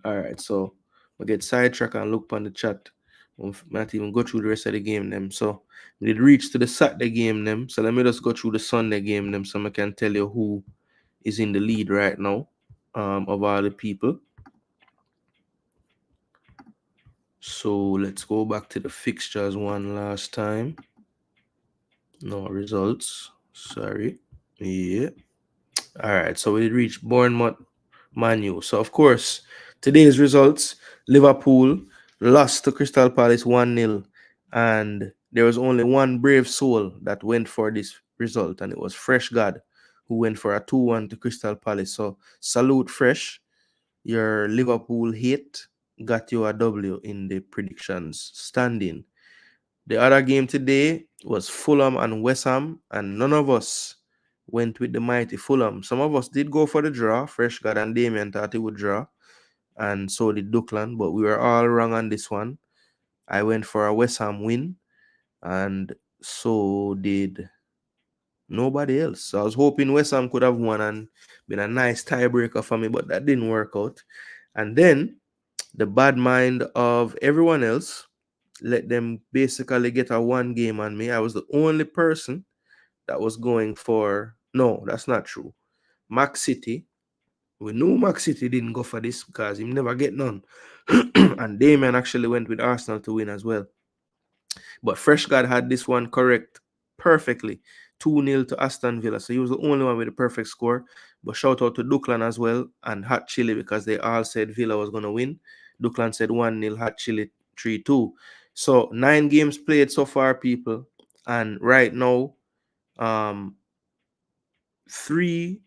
All right, so we'll get sidetracked and look on the chat. We'll not even go through the rest of the game them. So we did reach to the Saturday game them. So let me just go through the Sunday game them so I can tell you who is in the lead right now of all the people. So let's go back to the fixtures one last time. No results. Sorry. Yeah. All right, so we did reach Bournemouth, Man U. So of course, today's results: Liverpool lost to Crystal Palace 1-0, and there was only one brave soul that went for this result, and it was Fresh God, who went for a 2-1 to Crystal Palace. So salute Fresh. Your Liverpool hate got you a W in the predictions standing. The other game today was Fulham and West Ham, and none of us went with the mighty Fulham. Some of us did go for the draw. Fresh God and Damien thought he would draw, and so did Duckland, but we were all wrong on this one. I went for a West Ham win, and so did nobody else. So I was hoping West Ham could have won and been a nice tiebreaker for me, but that didn't work out. And then the bad mind of everyone else let them basically get a one game on me. I was the only person that was going for... No, that's not true. Mac City. We knew Mac City didn't go for this because he never get none. And Damien actually went with Arsenal to win as well. But Fresh God had this one correct perfectly. 2-0 to Aston Villa. So he was the only one with the perfect score. But shout out to Duklan as well and Hot Chili because they all said Villa was going to win. Duklan said 1-0, Hot Chili 3-2. So 9 games played so far, people. And right now, 3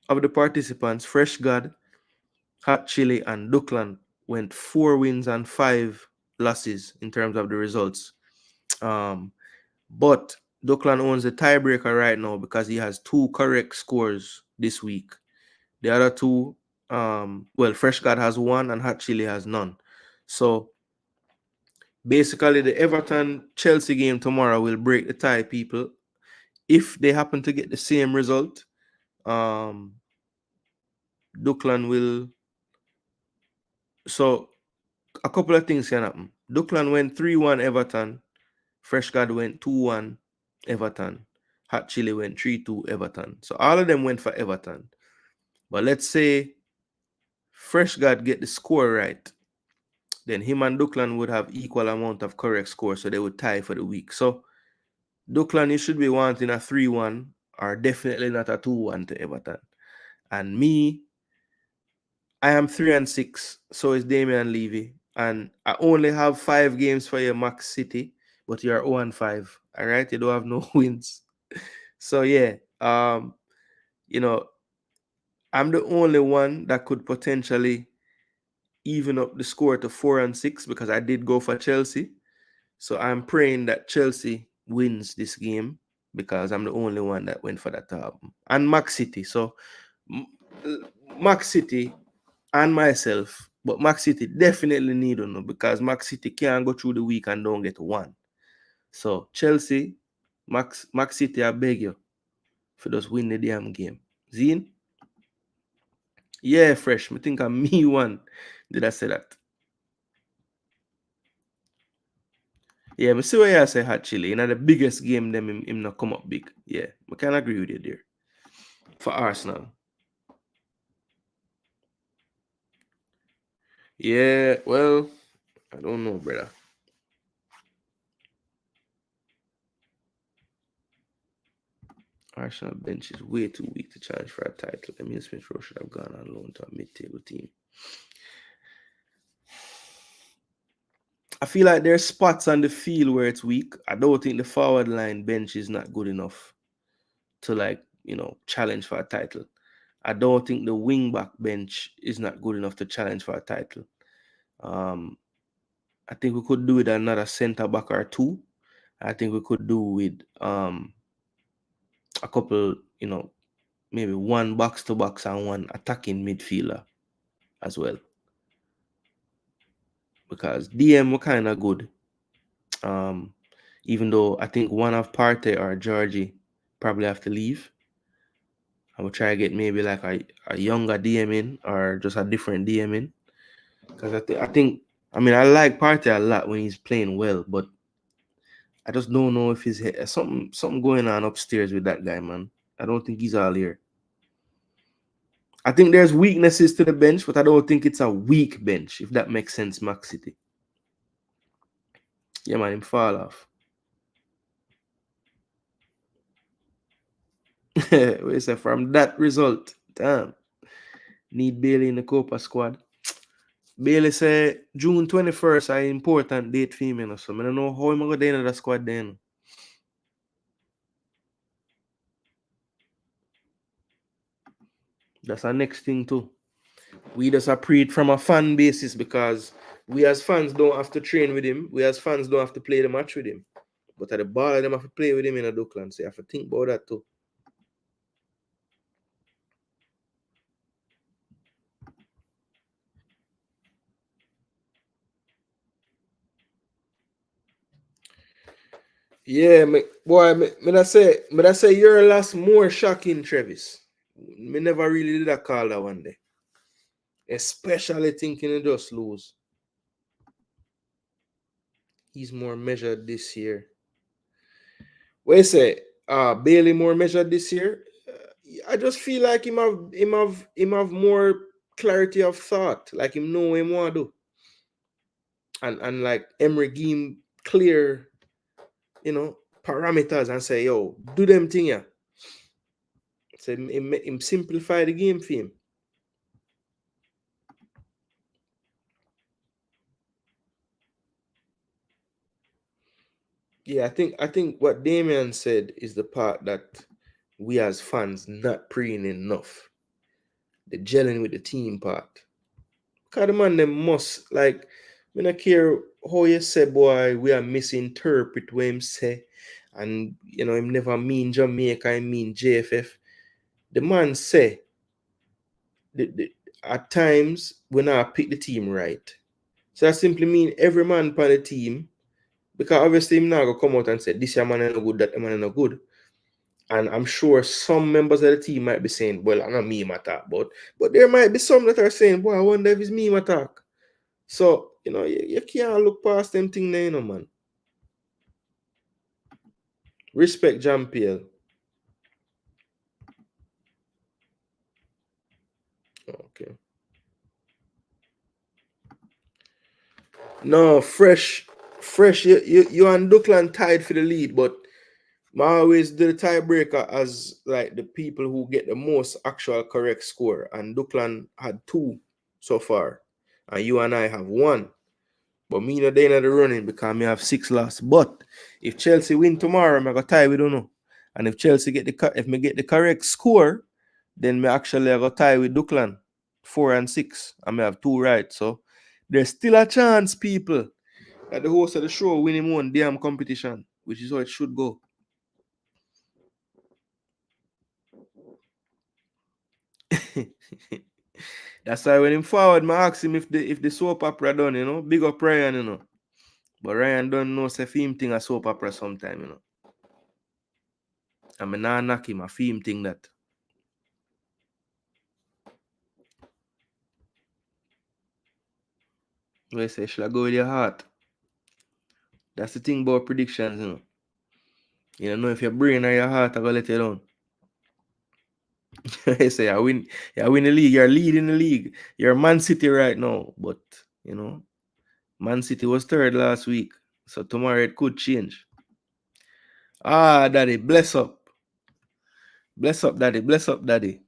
of the participants, Fresh God, Hot Chili, and Duklan, went 4 wins and 5 losses in terms of the results. But Duklan owns the tiebreaker right now because he has 2 correct scores this week. The other 2, Fresh God has 1 and Hot Chili has none. So basically, the Everton-Chelsea game tomorrow will break the tie, people. If they happen to get the same result, Duklan will... So a couple of things can happen. Duklan went 3-1 Everton. Fresh God went 2-1 Everton. Hot Chili went 3-2 Everton. So all of them went for Everton. But let's say Fresh God get the score right. Then him and Duklan would have equal amount of correct scores. So they would tie for the week. So Duklan, you should be wanting a 3-1 or definitely not a 2-1 to Everton. And me, I am 3-6. So is Damian Levy. And I only have 5 games for your Max City. But you're 0-5. All right? You don't have no wins. So yeah, you know, I'm the only one that could potentially even up the score to 4-6 because I did go for Chelsea. So I'm praying that Chelsea wins this game because I'm the only one that went for that to happen. And Max City. So Max City and myself, but Max City definitely need to know because Max City can't go through the week and don't get 1. So Chelsea, Max City, I beg you, for just win the damn game. Zine? Yeah, Fresh. I think I'm me one. Did I say that? Yeah, I see what you say, Hot Chili. You know, the biggest game, them him not come up big. Yeah, I can agree with you there. For Arsenal. Yeah, well, I don't know, brother. Arsenal bench is way too weak to challenge for a title. Emile Smith Rowe should have gone on loan to a mid-table team. I feel like there's spots on the field where it's weak. I don't think the forward line bench is not good enough to, like, you know, challenge for a title. I don't think the wing back bench is not good enough to challenge for a title. I think we could do with another center back or 2. I think we could do with a couple, you know, maybe 1 box to box and 1 attacking midfielder as well. Because DM were kind of good. Even though I think one of Partey or Georgie probably have to leave. I will try to get maybe like a younger DM in or just a different DM in. Because I mean, I like Partey a lot when he's playing well, but I just don't know if he's something going on upstairs with that guy, man. I don't think he's all here. I think there's weaknesses to the bench, but I don't think it's a weak bench, if that makes sense, Max City. Yeah, man, him fall off. Wait a second, from that result, damn. Need Bailey in the Copa squad. Bailey say June 21st are important date for him, so I don't know how I'm going to go in the squad then. That's our next thing too. We just appreciate from a fan basis because we as fans don't have to train with him. We as fans don't have to play the match with him. But at the ball, them have to play with him in a Duckland. So you have to think about that too. Yeah, I say your last more shocking, Travis. Me never really did a call that one day. Especially thinking he just lose. He's more measured this year. What you say? Bailey more measured this year. I just feel like him have more clarity of thought. Like him know what he want to do. And like Emery give him clear parameters and say, yo, do them thing, yeah. So him simplify the game for him. Yeah, I think what Damien said is the part that we as fans not praying enough. The gelling with the team part. Because the man them must, like, I don't care how you say, boy, we are misinterpret what him say. And him never mean Jamaica, I mean JFF. The man say at times we not pick the team right. So that simply mean every man on the team, because obviously him not gonna come out and say this man is no good, that man is no good. And I'm sure some members of the team might be saying, well, I'm not me attack, but there might be some that are saying, boy, I wonder if it's me attack. So, you can't look past them thing there, man. Respect Jean-Pierre. Okay. No, fresh. You and Duckland tied for the lead, but I always do the tiebreaker as like the people who get the most actual correct score. And Duckland had 2 so far. And you and I have 1. But me not there in the running because me have 6 lost. But if Chelsea win tomorrow, I'm gonna tie, we don't know. And if Chelsea if me get the correct score, then me actually I go tie with Duckland 4 and 6. And me have 2 right. So there's still a chance, people, that the host of the show win him one damn competition, which is how it should go. That's why when him forward, I ask him if the soap opera done, big up Ryan, But Ryan don't know say film thing a soap opera sometime, I mean, nah knock him, a film thing that. We say, should I go with your heart? That's the thing about predictions, You don't know if your brain or your heart are going to let you down. I say, I win the league. You're leading the league. You're Man City right now. But, Man City was 3rd last week. So tomorrow it could change. Ah, Daddy, bless up. Bless up, Daddy. Bless up, Daddy.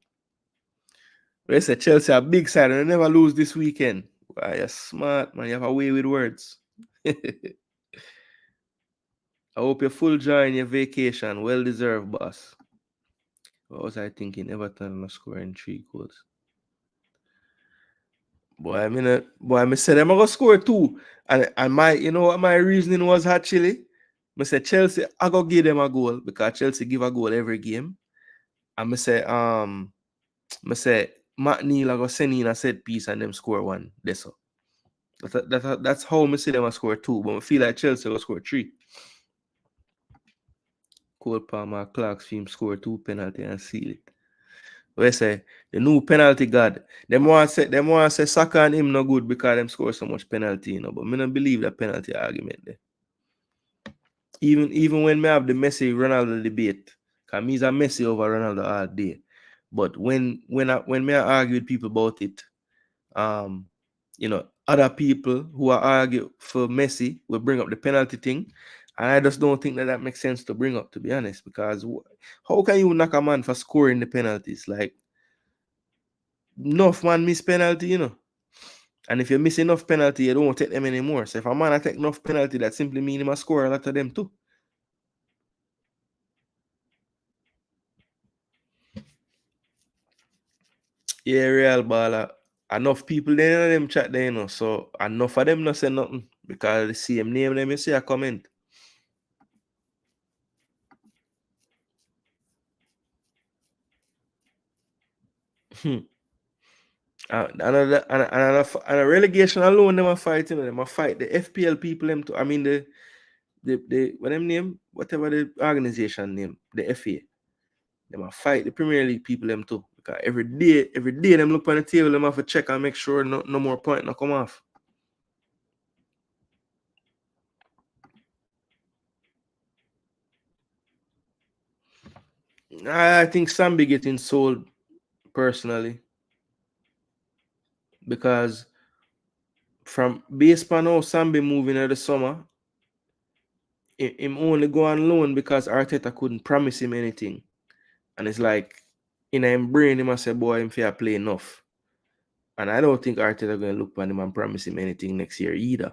They say Chelsea a big side and they never lose this weekend. Why, you're smart, man. You have a way with words. I hope you're full joy in your vacation. Well deserved, boss. What was I thinking? Everton not scoring 3 goals. Boy, I said I'm gonna score 2. And my, what my reasoning was actually? I said Chelsea, I go give them a goal because Chelsea give a goal every game. And I say Matt Neal I go send in a set piece and them score 1. That's how I see them score 2. But I feel like Chelsea will score 3. Cole Palmer, Clark's team score 2 penalty and seal it. We say the new penalty god. Them want to say Saka and him no good because them score so much penalty, But me don't believe that penalty argument there. Even when me have the Messi Ronaldo debate, because me's a Messi over Ronaldo all day. But when me I argue with people about it, other people who are argue for Messi will bring up the penalty thing. And I just don't think that makes sense to bring up, to be honest, because how can you knock a man for scoring the penalties? Like, enough man miss penalty, And if you miss enough penalty, you don't take them anymore. So if a man take enough penalty, that simply means he must score a lot of them too. Yeah, real baller. Enough people there in them chat there, So enough of them not say nothing. Because the same name them you see a comment. And a relegation alone, them a fight, them a fight the FPL people, them too. I mean the what them name, whatever the organization name, the FA. Them a fight the Premier League people, them too. Because every day them look on the table, them have to check and make sure no more point not come off. I think Sambi getting sold personally. Because from based on how Sambi moving in the summer, him only go on loan because Arteta couldn't promise him anything. And it's like, in him brain, he must say, boy, him fair play enough. And I don't think Arteta going to look at him and promise him anything next year either.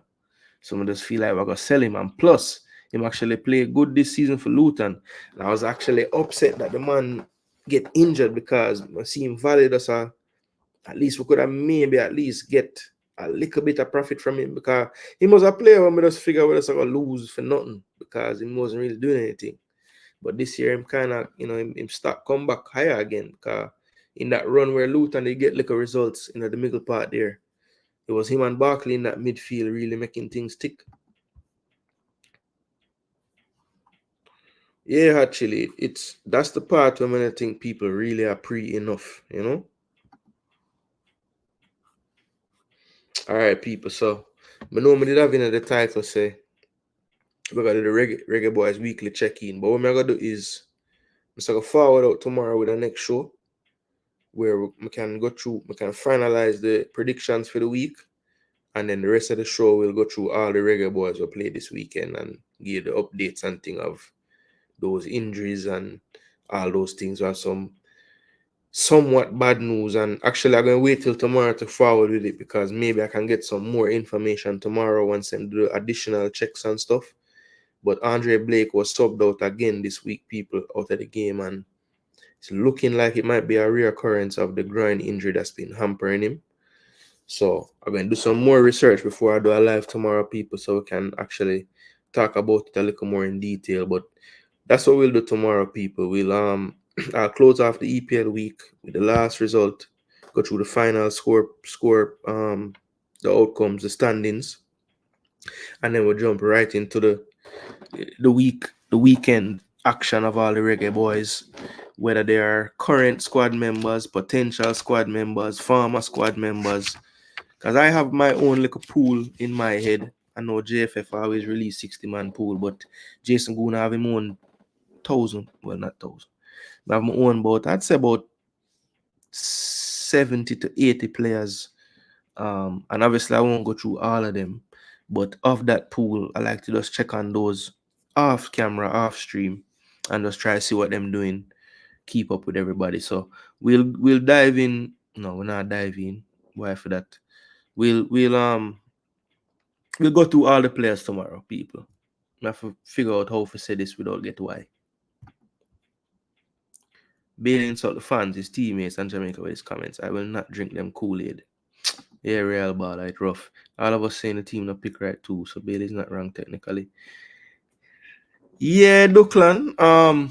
So I just feel like we're going to sell him. And plus, him actually play good this season for Luton. And I was actually upset that the man get injured because I see him valid as a, at least we could have maybe at least get a little bit of profit from him, because he was a player when we just figure we just going to lose for nothing because he wasn't really doing anything. But this year, him kind of, him start come back higher again, because in that run where Luton, they get little results in the middle part there. It was him and Barkley in that midfield really making things tick. Yeah, actually, that's the part when I think people really are pre enough, All right, people. So, I know me did have in the title say we're gonna do the reggae boys weekly check-in. But what I'm gonna do is I'm gonna forward out tomorrow with the next show where we can go through, we can finalize the predictions for the week. And then the rest of the show, we'll go through all the reggae boys who play this weekend and give the updates and thing of those injuries and all those things. We have some somewhat bad news. And actually, I'm going to wait till tomorrow to forward with it, because maybe I can get some more information tomorrow once I do additional checks and stuff. But Andre Blake was subbed out again this week, people, out of the game. And it's looking like it might be a reoccurrence of the groin injury that's been hampering him. So I'm going to do some more research before I do a live tomorrow, people, so we can actually talk about it a little more in detail. But that's what we'll do tomorrow, people. We'll I'll close off the EPL week with the last result, go through the final score, the outcomes, the standings, and then we'll jump right into the weekend action of all the reggae boys, whether they are current squad members, potential squad members, former squad members. Because I have my own little pool in my head. I know JFF always release 60-man pool, but Jason Gooner have him own 1,000. Well, not 1,000. I have my own about, I'd say about 70 to 80 players. And obviously I won't go through all of them. But of that pool, I like to just check on those off camera, off stream, and just try to see what them doing. Keep up with everybody. So we'll dive in. No, we're not diving. Why for that? We'll go through all the players tomorrow, people. I have to figure out how to say this without get why. Bailey insult the fans, his teammates, and Jamaica with his comments. I will not drink them Kool-Aid. Yeah, real ball, it's rough. All of us saying the team not pick right too, so Bailey's not wrong technically. Yeah, Duckland. I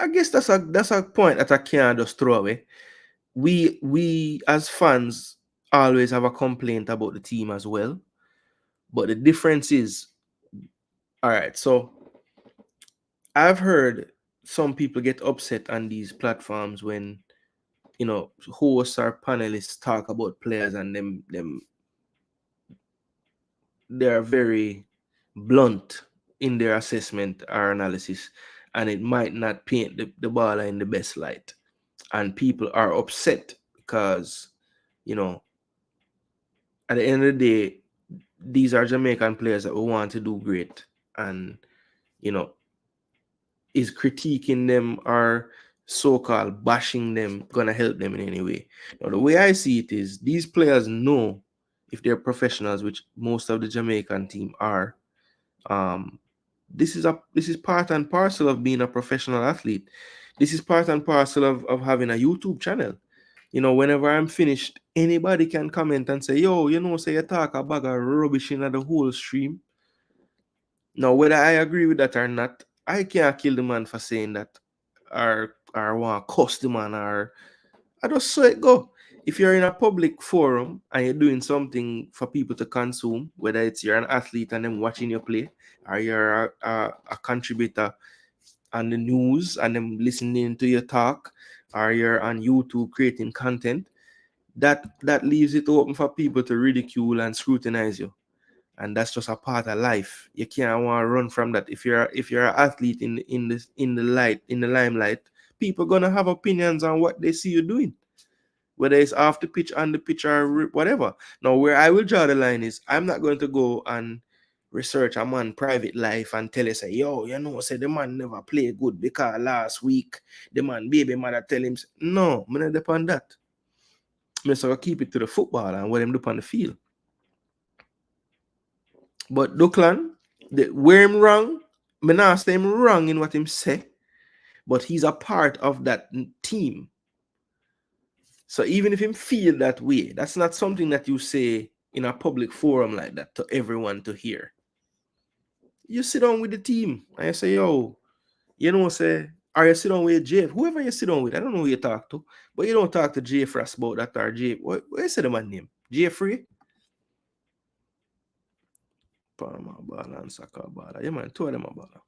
guess that's a point that I can't just throw away. We as fans always have a complaint about the team as well. But the difference is, all right, so I've heard some people get upset on these platforms when, hosts or panelists talk about players and them they're very blunt in their assessment or analysis, and it might not paint the baller in the best light. And people are upset because, at the end of the day, these are Jamaican players that we want to do great. And, is critiquing them or so-called bashing them gonna help them in any way? Now, the way I see it is these players know, if they're professionals, which most of the Jamaican team are, this is part and parcel of being a professional athlete. This is part and parcel of having a YouTube channel. Whenever I'm finished, anybody can comment and say, yo, say you talk a bag of rubbish in the whole stream. Now, whether I agree with that or not, I can't kill the man for saying that, or want to cuss the man, or I just saw it go. If you're in a public forum and you're doing something for people to consume, whether it's you're an athlete and them watching you play, or you're a contributor on the news and them listening to your talk, or you're on YouTube creating content, that leaves it open for people to ridicule and scrutinize you. And that's just a part of life. You can't want to run from that. If you're an athlete in the limelight, people gonna have opinions on what they see you doing. whether it's off the pitch, on the pitch, or whatever. Now, where I will draw the line is I'm not going to go and research a man private life and tell you, say, yo, say the man never play good because last week the man baby mother tell him, no, I'm not depend that. I'm just going to keep it to the football and what him do on the field. But Duckland, where him wrong, me not say him wrong in what him say, but he's a part of that team. So even if him feel that way, that's not something that you say in a public forum like that to everyone to hear. You sit down with the team and you say, yo, say, or you sit down with Jay, whoever you sit down with, I don't know who you talk to, but you don't talk to Jay Frost about that or Jay. What you say the man name? Jeffrey? Palma Bala and Saka Bala. Yeah, man, two of them are Bala.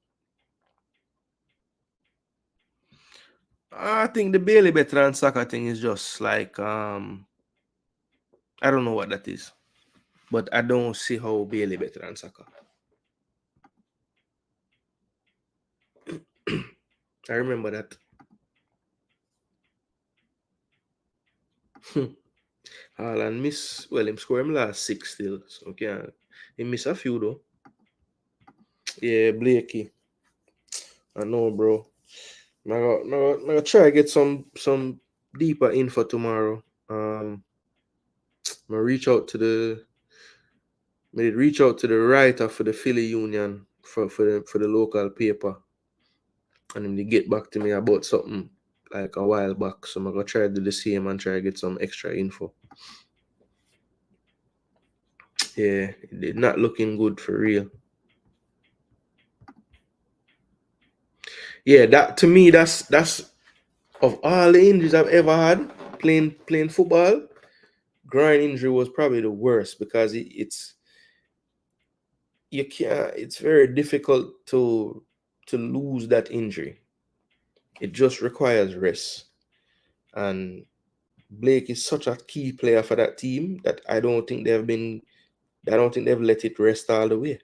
I think the Bailey better and Saka thing is just like I don't know what that is. But I don't see how Bailey better than Saka. I remember that. Haaland him score him last 6 still. So okay. He miss a few though. Yeah, Blakey. I know, bro. I'm gonna try to get some deeper info tomorrow. I'm gonna reach out to the writer for the Philly Union for the local paper. And they get back to me about something like a while back. So I'm gonna try to do the same and try to get some extra info. Yeah, it's not looking good for real. Yeah, that to me, that's of all the injuries I've ever had playing football, groin injury was probably the worst because it's very difficult to lose that injury. It just requires rest. And Blake is such a key player for that team that I don't think they've let it rest all the way.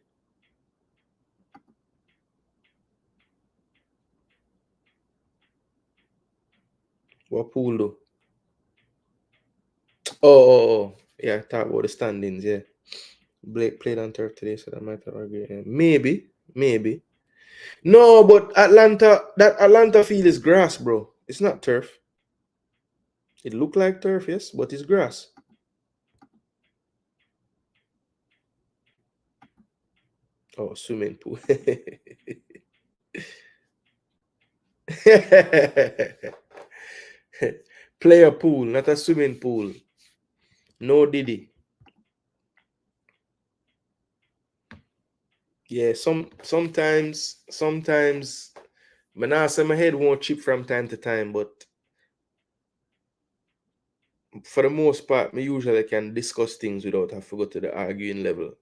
What pool though? Oh, yeah, talk about the standings, yeah. Blake played on turf today, so that might have agreed. Maybe. No, but that Atlanta field is grass, bro. It's not turf. It look like turf, yes, but it's grass. Oh, swimming pool. Player pool, not a swimming pool. No Diddy. Yeah, sometimes I say my head won't chip from time to time, but for the most part, me usually can discuss things without having to go to the arguing level,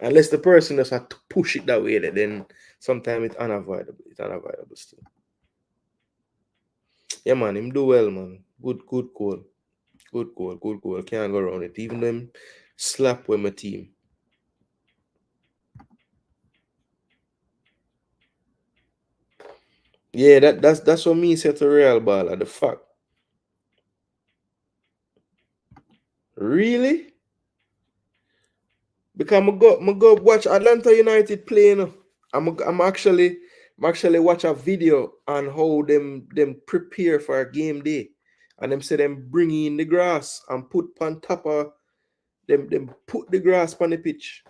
Unless the person just had to push it that way, then sometimes it's unavoidable. It's unavoidable still. Yeah, man, him do well, man. Good goal. Good goal. Can't go around it. Even them slap with my team. Yeah, that's what me said to Real Ball at the fact. Really? Because I'm go watch Atlanta United play, I'm actually watch a video on how them prepare for a game day. And them say them bring in the grass and put on top of them put the grass on the pitch.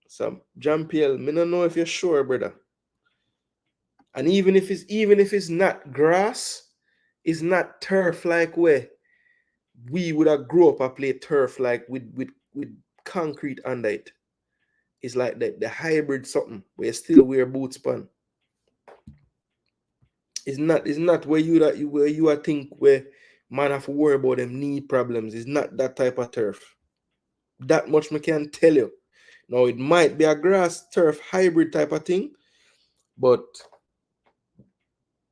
So Jean-Pierre, me don't know if you're sure, brother. And even if it's not grass, it's not turf like where we would have grew up and play turf like with concrete under it. It's like the hybrid something where you still wear boots pan. It's not where you are think where man have to worry about them knee problems. It's not that type of turf. That much me can tell you. Now it might be a grass turf hybrid type of thing, but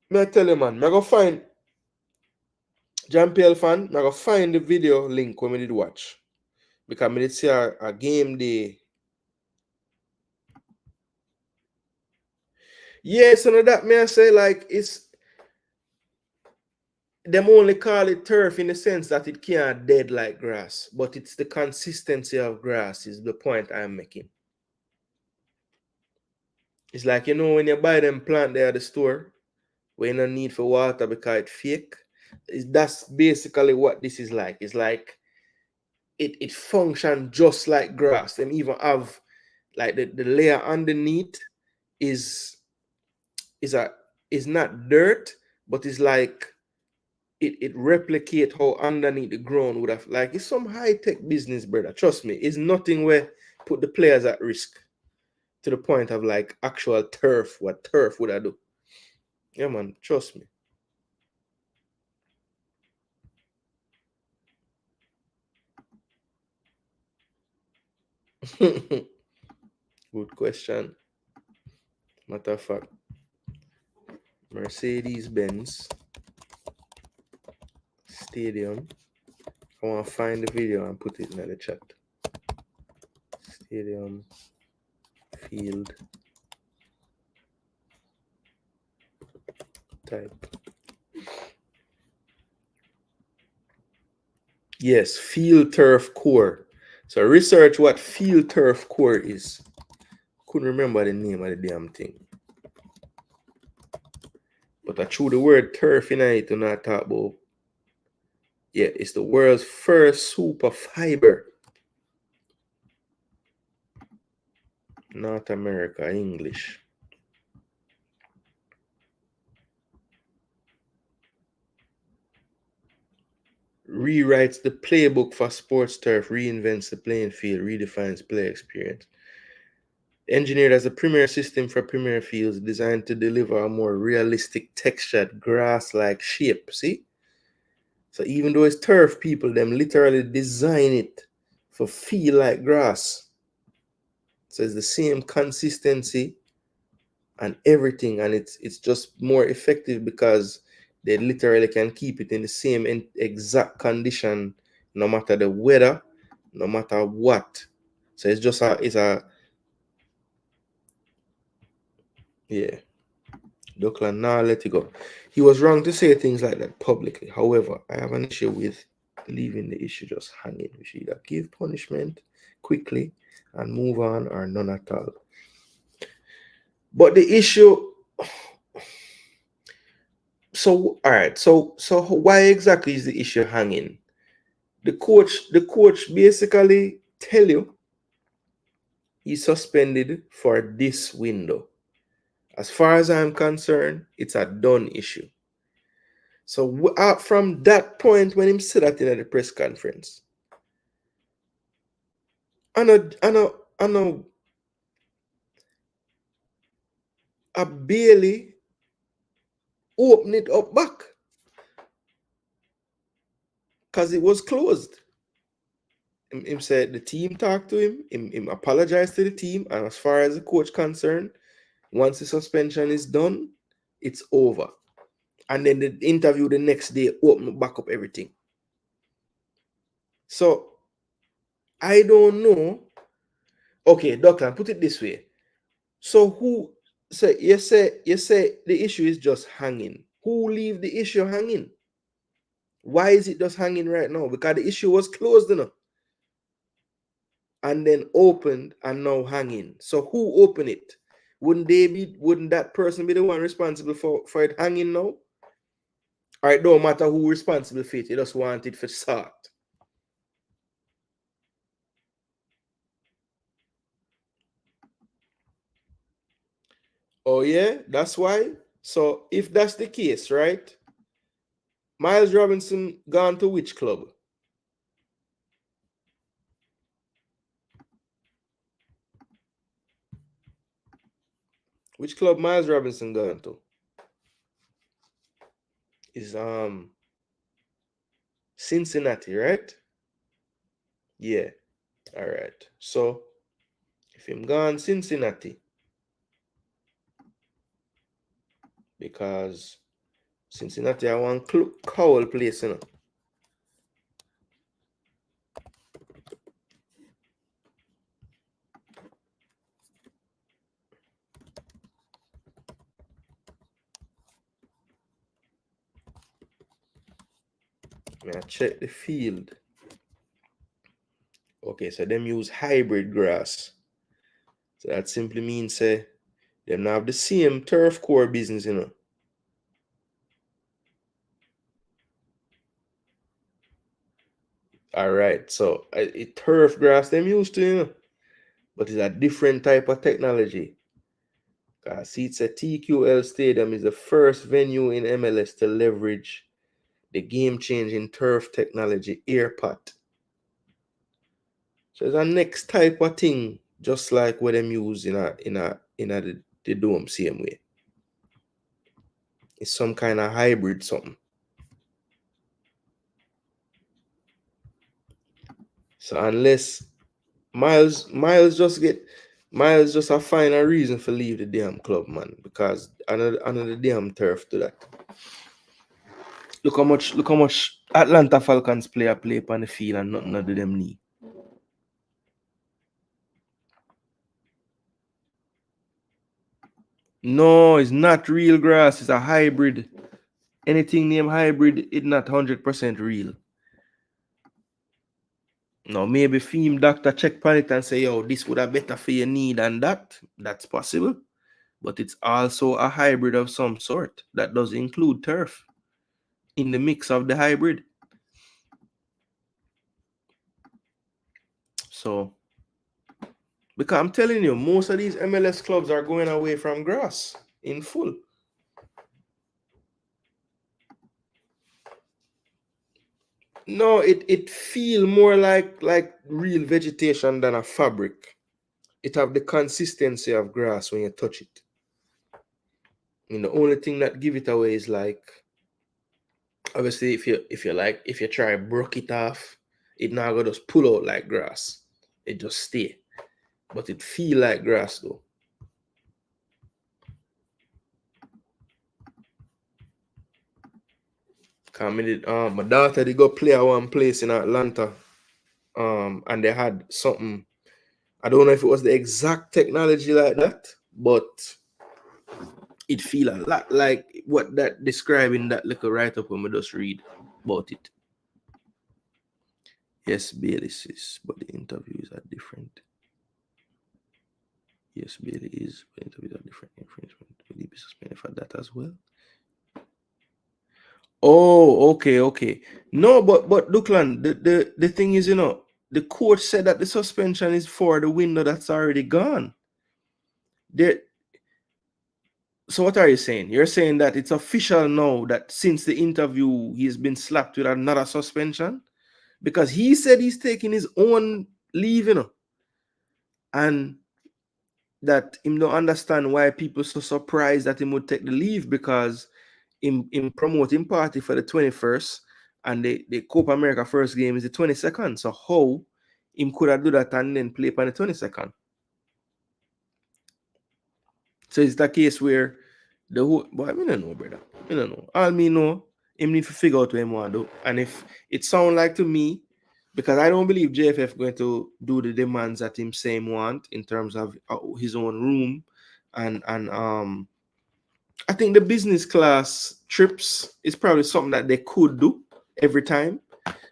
me I tell you, man, me go find Jean-Pierre fan, me go find the video link when we did watch. Because me did see a game day. Yeah, so that me I say like it's them only call it turf in the sense that it can't dead like grass, but it's the consistency of grass is the point I'm making. It's like, you know, when you buy them plant there at the store, where you don't need for water because it's fake. That's basically what this is like. It's like it functions just like grass. Them even have like the layer underneath is not dirt, but it's like it replicate how underneath the ground would have, like, it's some high-tech business, brother. Trust me, it's nothing where put the players at risk to the point of like actual turf, what turf would I do. Yeah, man, trust me. Good question. Matter of fact, Mercedes-Benz Stadium. I want to find the video and put it in the chat. Stadium field type. Yes, field turf core. So research what field turf core is. Couldn't remember the name of the damn thing. But I threw the word turf in it to not talk about. Yeah, it's the world's first super fiber. North America, English. Rewrites the playbook for sports turf, reinvents the playing field, redefines play experience. Engineered as a premier system for premier fields, designed to deliver a more realistic textured grass-like shape. See? So even though it's turf, people, them literally design it for feel like grass. So it's the same consistency and everything, and it's just more effective because they literally can keep it in the same exact condition no matter the weather, no matter what. So it's just yeah. Duckland, nah, let it go. He was wrong to say things like that publicly. However, I have an issue with leaving the issue just hanging. We should either give punishment quickly and move on, or none at all. But the issue, so all right, so why exactly is the issue hanging? The coach basically tell you he's suspended for this window. As far as I'm concerned, it's a done issue. So from that point, when him said that in the press conference, I barely open it up back because it was closed. Him said the team talked to him apologized to the team, and as far as the coach concerned, once the suspension is done, it's over. And then the interview the next day open back up everything. So I don't know. Okay, Doctor, put it this way. So who say you say the issue is just hanging? Who leave the issue hanging? Why is it just hanging right now? Because the issue was closed enough and then opened and now hanging. So who opened it? Wouldn't that person be the one responsible for it hanging now? Or it don't matter who responsible for it, you just want it for start. Oh yeah, that's why. So if that's the case, right? Miles Robinson gone to which club? Which club Miles Robinson gone to? Is Cincinnati, right? Yeah. All right. So if him gone Cincinnati, because Cincinnati I want Cowell place, you know. I check the field. Okay, so them use hybrid grass. So that simply means them not have the same turf core business, you know. All right, so it turf grass them used to, you know, but it's a different type of technology. See, it's a TQL Stadium is the first venue in MLS to leverage the game-changing turf technology airpot. So it's a next type of thing, just like what them use in the dome same way. It's some kind of hybrid something. So unless Miles just a find a reason for leave the damn club, man, because another damn turf to that. Look how much Atlanta Falcons player play upon the field and nothing of them need. No, it's not real grass. It's a hybrid. Anything named hybrid, it's not 100% real. No, maybe film doctor check on it and say, yo, this would have better for your knee than that. That's possible. But it's also a hybrid of some sort that does include turf in the mix of the hybrid. So, because I'm telling you, most of these MLS clubs are going away from grass in full. No, it feel more like real vegetation than a fabric. It have the consistency of grass when you touch it. I mean, the only thing that give it away is like, obviously, if you try broke it off, it now go just pull out like grass. It just stay, but it feel like grass though. My daughter they go play at one place in Atlanta, and they had something. I don't know if it was the exact technology like that, but it feel a lot like what that describing that little write up when we just read about it. Yes, Bailey is, but the interviews are different. Yes, Bailey is, but interviews are different. Infringement. Will he be suspended for that as well? Oh, okay. No, but Duckland, the thing is, you know, the court said that the suspension is for the window that's already gone. So what are you saying? You're saying that it's official now that since the interview he's been slapped with another suspension? Because he said he's taking his own leave, you know, and that him don't understand why people so surprised that he would take the leave, because in promoting party for the 21st and the Copa America first game is the 22nd. So how him could have do that and then play on the 22nd? So it's the case where the whole, but I don't know, brother. I don't know. All me know, him need to figure out what him want to do. And if it sound like to me, because I don't believe JFF going to do the demands that him same want in terms of his own room and I think the business class trips is probably something that they could do every time.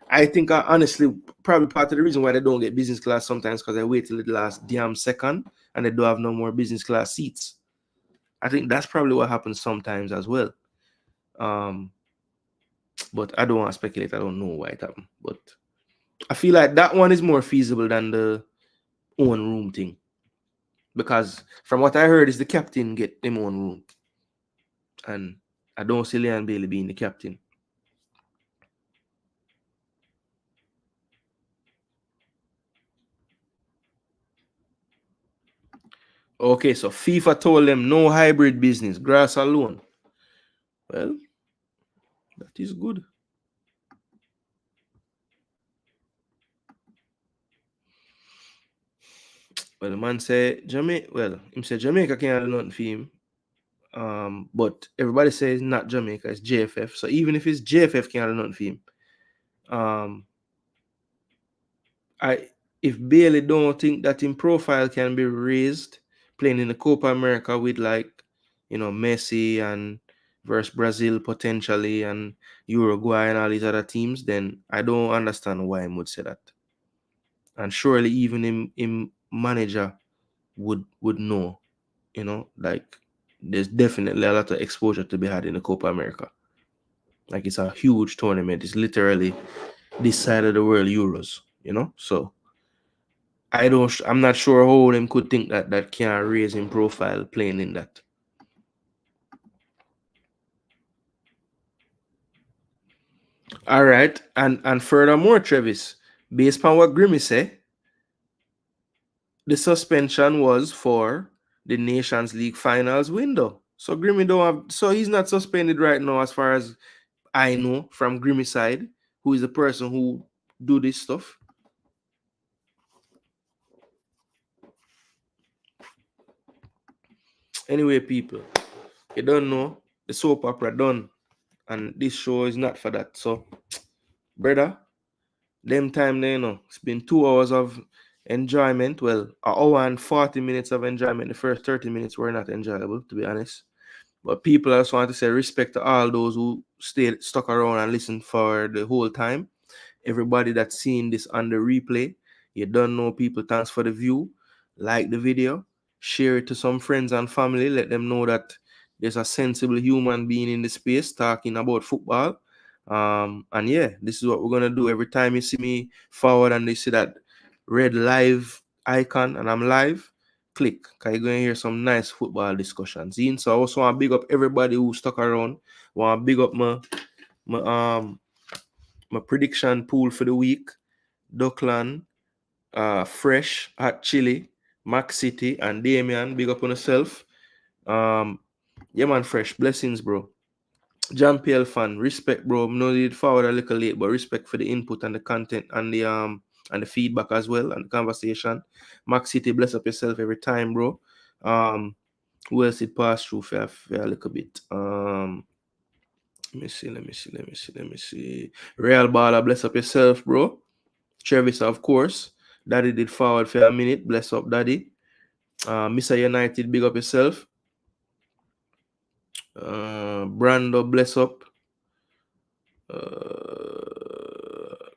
I think honestly, probably part of the reason why they don't get business class sometimes because they wait till the last damn second and they don't have no more business class seats. I think that's probably what happens sometimes as well. But I don't want to speculate. I don't know why it happened. But I feel like that one is more feasible than the own room thing. Because from what I heard is the captain get them own room. And I don't see Leon Bailey being the captain. Okay, so FIFA told them no hybrid business, grass alone. Well, that is good. Well, the man say Jamaica. Well, him say Jamaica can't do nothing for him. But everybody says not Jamaica, it's JFF. So even if it's JFF can't do nothing for him. If Bailey don't think that in profile can be raised playing in the Copa America with like, you know, Messi and versus Brazil potentially and Uruguay and all these other teams, then I don't understand why him would say that. And surely even him manager would know, like there's definitely a lot of exposure to be had in the Copa America. Like it's a huge tournament. It's literally this side of the world Euros, So I'm not sure how them could think that can raise in profile playing in that. All right, and furthermore, Travis, based on what Grimmy say, the suspension was for the Nations League finals window. So Grimmy don't have, so he's not suspended right now, as far as I know from Grimmy side, who is the person who do this stuff. Anyway, people, you don't know the soap opera done, and this show is not for that. So, brother, them time there, it's been 2 hours of enjoyment. Well, an hour and 40 minutes of enjoyment. The first 30 minutes were not enjoyable, to be honest. But people, I just want to say respect to all those who stayed stuck around and listened for the whole time. Everybody that's seen this on the replay, you don't know, people, thanks for the view. Like the video, share it to some friends and family. Let them know that there's a sensible human being in the space talking about football. And yeah, this is what we're gonna do. Every time you see me forward and they see that red live icon and I'm live, click, because you're going to hear some nice football discussions. So I also want to big up everybody who stuck around. Want to big up my prediction pool for the week. Duckland, Fresh, Hot Chili, Max City, and Damian. Big up on yourself. Yeah, man, Fresh. Blessings, bro. John PL fan, respect, bro. No need forward a little late, but respect for the input and the content and the feedback as well and the conversation. Max City, bless up yourself every time, bro. Who else it passed through for a little bit? Let me see. Real Baller, bless up yourself, bro. Travis, of course. Daddy did forward for a minute. Bless up, Daddy. Mr. United, big up yourself. Brando, bless up.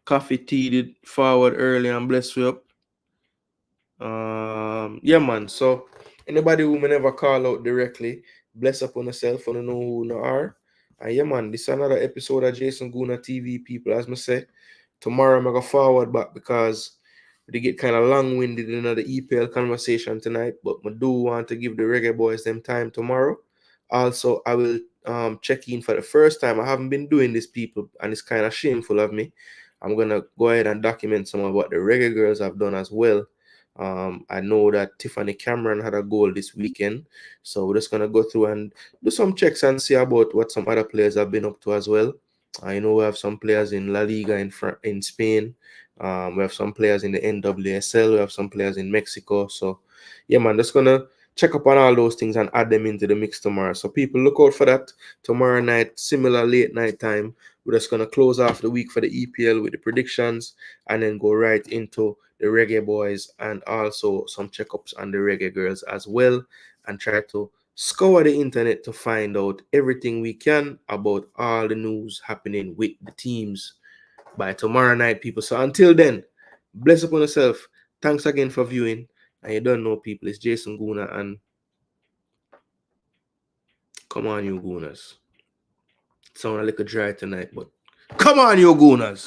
Coffee Tea did forward early and bless you up. Yeah, man. So anybody who may never call out directly, bless up on yourself. Want to know who you are. And yeah, man, this is another episode of Jason Gooner TV, people. As I say, tomorrow I'm gonna forward back because they get kind of long-winded in the EPL conversation tonight. But I do want to give the reggae boys them time tomorrow. Also, I will check in for the first time. I haven't been doing this, people, and it's kind of shameful of me. I'm gonna go ahead and document some of what the reggae girls have done as well. I know that Tiffany Cameron had a goal this weekend, so we're just gonna go through and do some checks and see about what some other players have been up to as well. I know we have some players in La Liga in Spain. We have some players in the NWSL. We have some players in Mexico. So, yeah, man, just gonna check up on all those things and add them into the mix tomorrow. So, people, look out for that tomorrow night, similar late night time. We're just gonna close off the week for the EPL with the predictions and then go right into the reggae boys and also some checkups on the reggae girls as well, and try to scour the internet to find out everything we can about all the news happening with the teams by tomorrow night, people. So until then, bless upon yourself. Thanks again for viewing. And you don't know, people, it's Jason Gooner, and come on, you Gooners. Sound a little dry tonight, but come on, you Gooners.